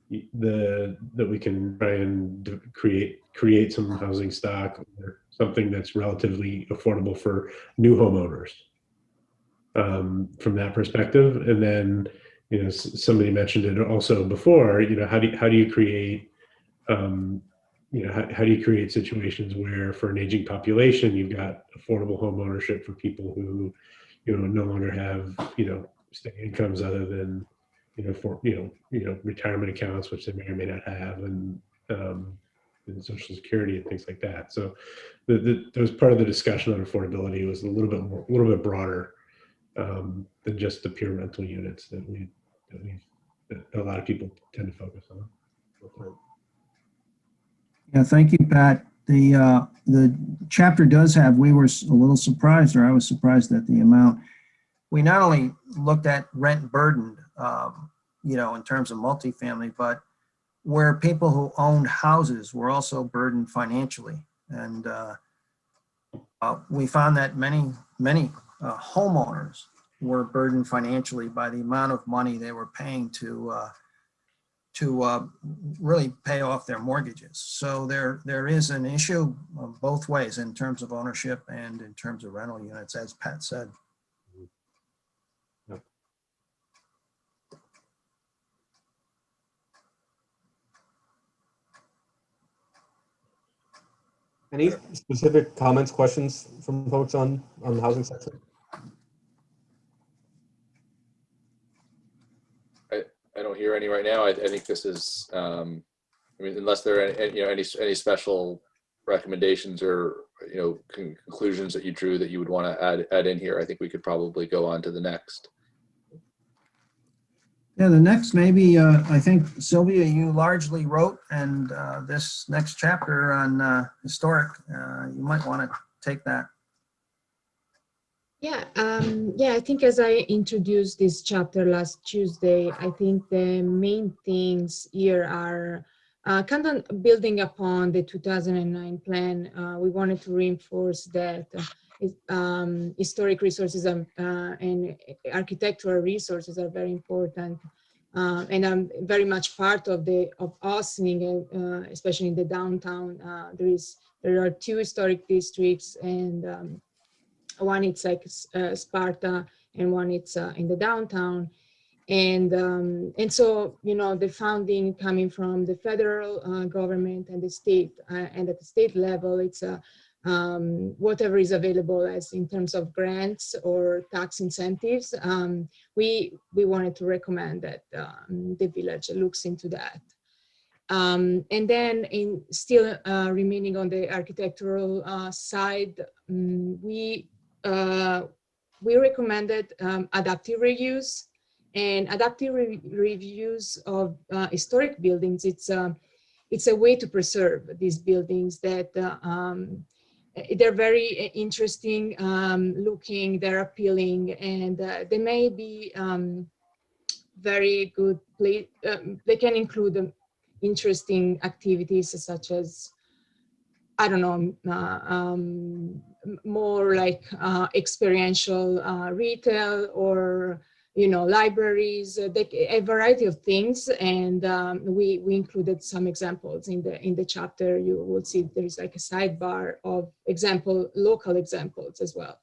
[SPEAKER 5] we can try and create some housing stock or something that's relatively affordable for new homeowners, from that perspective? And then, somebody mentioned it also before, how do you create, how do you create situations where, for an aging population, you've got affordable home ownership for people who, no longer have, steady incomes other than, retirement accounts, which they may or may not have, and Social Security and things like that. So that was part of the discussion on affordability, was a little bit broader than just the pure rental units that a lot of people tend to focus on.
[SPEAKER 3] Yeah, thank you, Pat. The chapter does have, we were a little surprised, or I was surprised at the amount. We not only looked at rent burdened, in terms of multifamily, but where people who owned houses were also burdened financially. And we found that many homeowners were burdened financially by the amount of money they were paying to really pay off their mortgages. So there is an issue both ways in terms of ownership and in terms of rental units, as Pat said.
[SPEAKER 9] Any specific comments, questions from folks on the housing section?
[SPEAKER 1] I don't hear any right now. I think this is, unless there are any special recommendations or conclusions that you drew that you would want to add in here, I think we could probably go on to the next.
[SPEAKER 3] Yeah, the next, maybe, I think, Sylvia, you largely wrote, and this next chapter on historic, you might want to take that.
[SPEAKER 11] Yeah, I think as I introduced this chapter last Tuesday, I think the main things here are kind of building upon the 2009 plan. We wanted to reinforce that historic resources and architectural resources are very important. And I'm very much part of us, especially in the downtown. There are 2 historic districts, and one it's like Sparta, and one it's in the downtown. And so, the funding coming from the federal government and the state, and at the state level, it's whatever is available as in terms of grants or tax incentives. We wanted to recommend that the village looks into that. And then still remaining on the architectural side, we recommended adaptive reuse. And adaptive reviews of historic buildings, it's a way to preserve these buildings that they're very interesting looking, they're appealing, and they may be very good place. They can include interesting activities such as, I don't know, more like experiential retail, or libraries, a variety of things. And we included some examples in the chapter. You will see there's like a sidebar of local examples as well.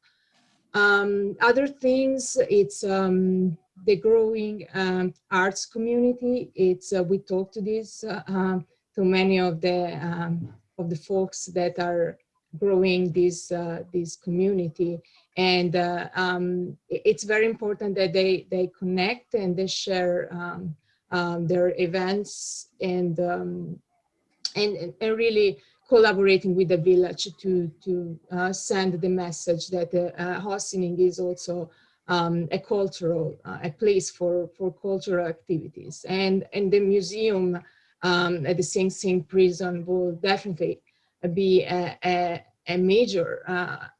[SPEAKER 11] Other things, it's the growing arts community. It's we talked to this to many of the folks that are growing this community. And it's very important that they connect and they share their events and really collaborating with the village to send the message that Hossining is also a cultural, a place for cultural activities. And the museum at the Sing Sing prison will definitely be a major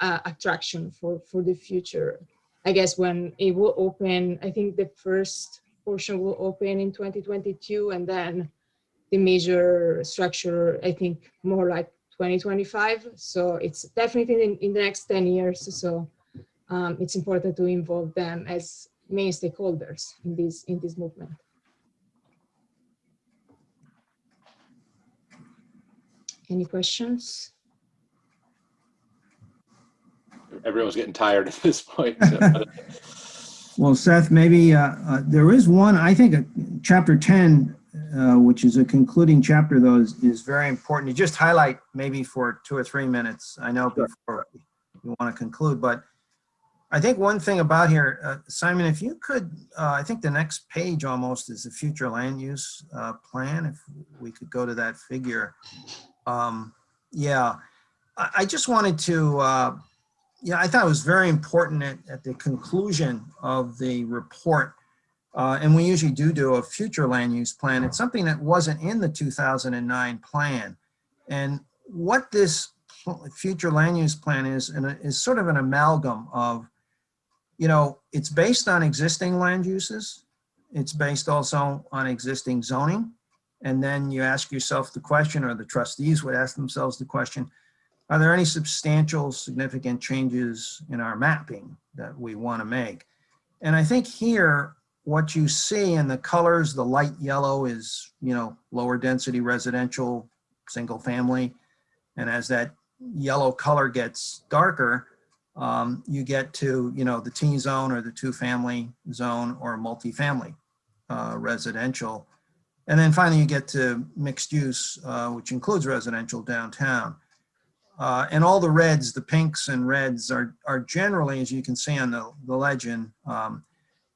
[SPEAKER 11] attraction for the future. I guess when it will open, I think the first portion will open in 2022, and then the major structure, I think more like 2025. So it's definitely in the next 10 years. So it's important to involve them as main stakeholders in this movement. Any questions?
[SPEAKER 1] Everyone's getting tired at this point. So.
[SPEAKER 3] Well, Seth, maybe there is one, I think chapter 10, which is a concluding chapter, though, is very important. You just highlight maybe for 2 or 3 minutes, I know, before you want to conclude, but I think one thing about here, Simon, if you could, I think the next page almost is the future land use plan, if we could go to that figure. Yeah, I just wanted to, I thought it was very important at the conclusion of the report, and we usually do a future land use plan. It's something that wasn't in the 2009 plan. And what this future land use plan is sort of an amalgam of, it's based on existing land uses. It's based also on existing zoning. And then you ask yourself the question, or the trustees would ask themselves the question, are there any substantial significant changes in our mapping that we want to make? And I think here, what you see in the colors, the light yellow is, lower density residential, single family. And as that yellow color gets darker, you get to, the T zone or the 2-family zone or multifamily residential. And then finally you get to mixed use, which includes residential downtown. And all the reds, the pinks and reds are generally, as you can see on the legend,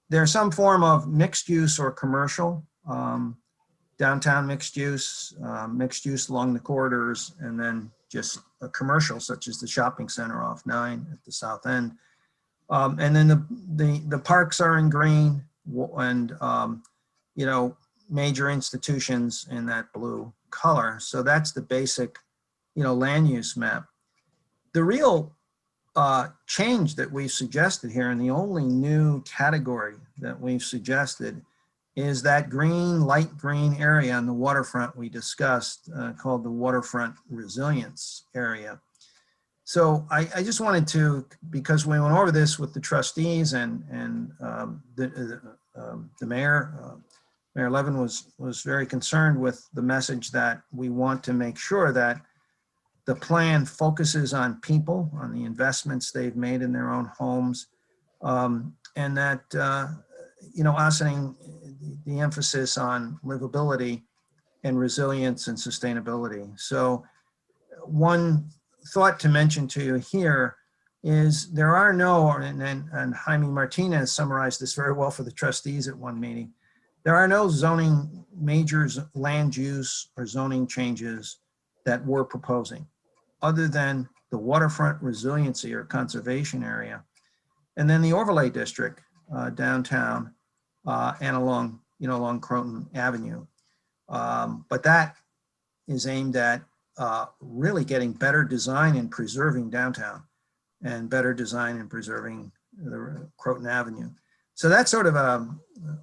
[SPEAKER 3] there's some form of mixed use or commercial, downtown mixed use along the corridors, and then just a commercial such as the shopping center off 9 at the south end. And then the parks are in green, and major institutions in that blue color. So that's the basic land use map. The real change that we've suggested here, and the only new category that we've suggested, is that green, light green area on the waterfront we discussed, called the waterfront resilience area. So I just wanted to, because we went over this with the trustees and the mayor, Mayor Levin was very concerned with the message that we want to make sure that the plan focuses on people, on the investments they've made in their own homes, and that, Ossining, the emphasis on livability and resilience and sustainability. So one thought to mention to you here is there are no, and Jaime Martinez summarized this very well for the trustees at one meeting, there are no zoning majors, land use or zoning changes that we're proposing, other than the waterfront resiliency or conservation area, and then the overlay district downtown and along Croton Avenue. But that is aimed at really getting better design and preserving downtown, and better design and preserving the Croton Avenue. So that's sort of a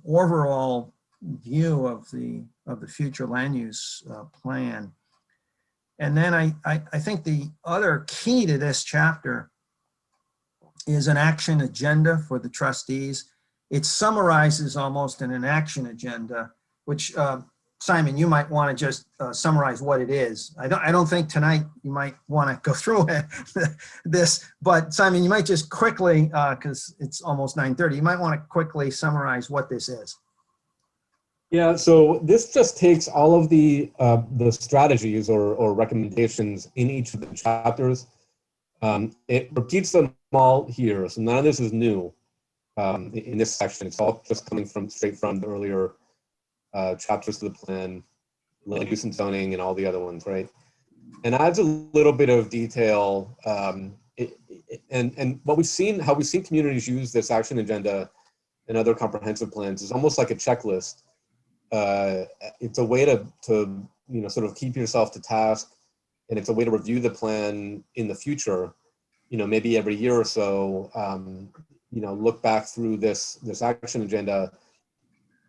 [SPEAKER 3] overall view of the future land use plan. And then I think the other key to this chapter is an action agenda for the trustees. It summarizes almost in an action agenda, which Simon, you might want to just summarize what it is. I don't think tonight you might want to go through this, but Simon, you might just quickly, because it's almost 9:30, you might want to quickly summarize what this is.
[SPEAKER 9] Yeah, so this just takes all of the strategies or recommendations in each of the chapters It repeats them all here, so none of this is new in this section. It's all just coming straight from the earlier chapters of the plan, land use and zoning, and all the other ones, right? And adds a little bit of detail. And what we've seen, how we've seen communities use this action agenda and other comprehensive plans is almost like a checklist. It's a way to sort of keep yourself to task, and it's a way to review the plan in the future. Maybe every year or so, look back through this action agenda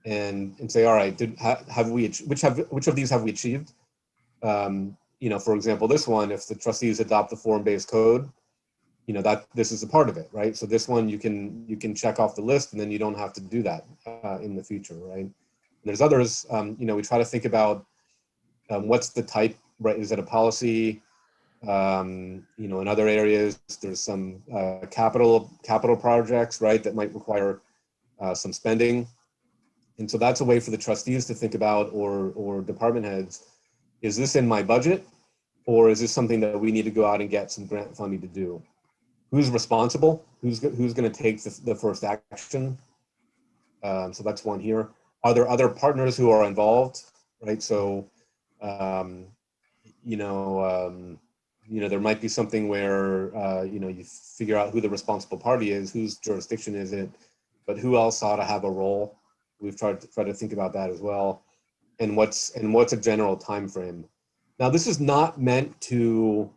[SPEAKER 9] and say, all right, which of these have we achieved? For example, this one, if the trustees adopt the form-based code, that this is a part of it, right? So this one you can check off the list, and then you don't have to do that in the future, right? And there's others. We try to think about what's the type, right? Is it a policy? In other areas, there's some capital projects, right, that might require some spending, and so that's a way for the trustees to think about, or department heads. Is this in my budget, or is this something that we need to go out and get some grant funding to do? Who's responsible? Who's going to take the first action? So that's one here. Are there other partners who are involved, right? So, there might be something where, you figure out who the responsible party is, whose jurisdiction is it, but who else ought to have a role? We've tried to think about that as well. And what's a general time frame? Now, this is not meant to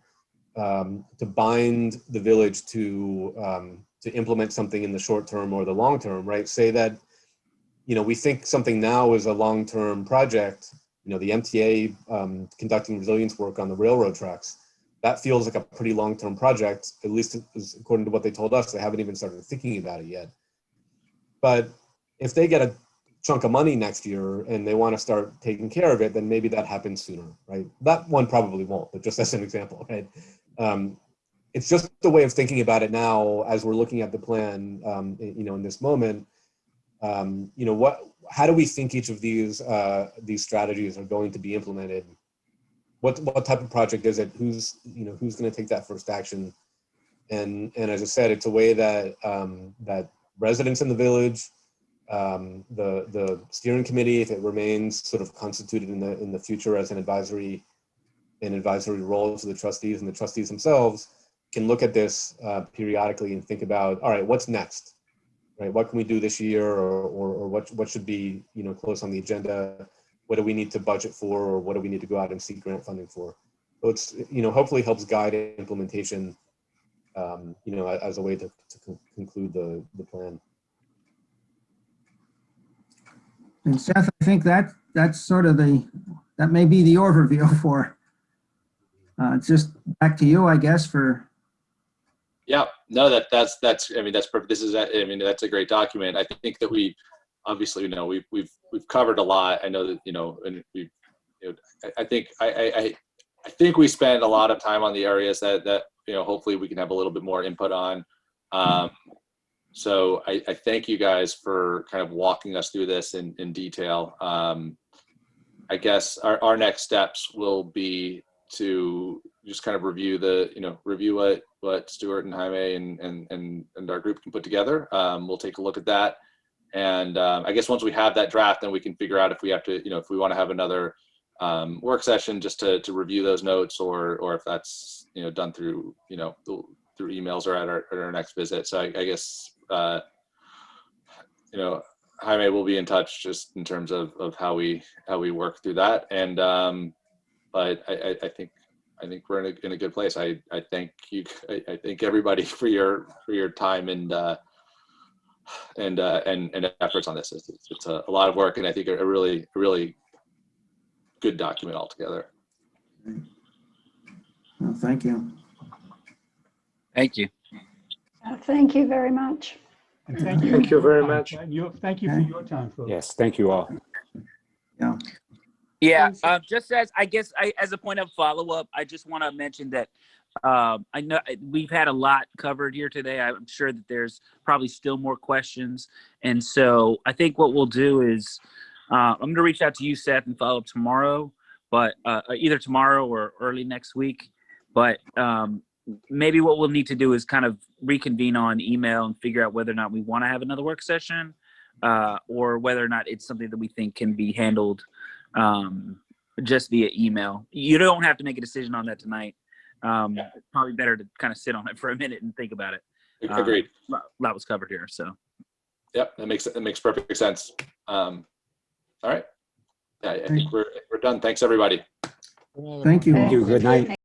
[SPEAKER 9] bind the village to implement something in the short term or the long term, right? Say that, we think something now is a long-term project, the MTA conducting resilience work on the railroad tracks. That feels like a pretty long-term project, at least according to what they told us. They haven't even started thinking about it yet. But if they get a chunk of money next year and they want to start taking care of it, then maybe that happens sooner, right? That one probably won't, but just as an example, right? It's just the way of thinking about it now as we're looking at the plan, in this moment. How do we think each of these strategies are going to be implemented? What type of project is it? Who's going to take that first action? And as I said, it's a way that that residents in the village, the steering committee, if it remains sort of constituted in the future as an advisory role to the trustees, and the trustees themselves can look at this periodically and think about, all right, what's next, right? What can we do this year, or what should be close on the agenda? What do we need to budget for, or what do we need to go out and seek grant funding for? So it's hopefully helps guide implementation, as a way to conclude the plan.
[SPEAKER 3] And Seth, I think that's sort of that may be the overview for. Just back to you, I guess, for.
[SPEAKER 1] Yeah, no, that's perfect. That's a great document. I think that we obviously, we've covered a lot. I know that, and I think we spend a lot of time on the areas that hopefully we can have a little bit more input on. So I thank you guys for kind of walking us through this in detail. I guess our next steps will be to just kind of review what Stuart and Jaime and our group can put together. We'll take a look at that. And I guess once we have that draft, then we can figure out if we have to, if we want to have another work session just to review those notes, or if that's, done through, through emails or at our next visit. So I guess, Jaime will be in touch just in terms of how we work through that. And but I think we're in a good place. I thank you. I thank everybody for your time and efforts on this. It's a lot of work, and I think a really good document altogether.
[SPEAKER 3] Well, thank you.
[SPEAKER 4] Thank you.
[SPEAKER 6] Thank you very much.
[SPEAKER 2] And thank you.
[SPEAKER 5] Thank you very much.
[SPEAKER 2] Thank you for your time, folks.
[SPEAKER 7] Yes, thank you all.
[SPEAKER 3] Yeah.
[SPEAKER 4] Yeah, just as a point of follow-up, I just want to mention that I know we've had a lot covered here today. I'm sure that there's probably still more questions. And so I think what we'll do is I'm going to reach out to you, Seth, and follow up tomorrow, but either tomorrow or early next week. But maybe what we'll need to do is kind of reconvene on email and figure out whether or not we want to have another work session, or whether or not it's something that we think can be handled just via email. You don't have to make a decision on that tonight. Probably better to kind of sit on it for a minute and think about it.
[SPEAKER 1] Agreed.
[SPEAKER 4] A lot was covered here, so.
[SPEAKER 1] Yep, that makes perfect sense. All right. Yeah, I think we're done. Thanks, everybody.
[SPEAKER 3] Thank you.
[SPEAKER 7] Thank you. Good night.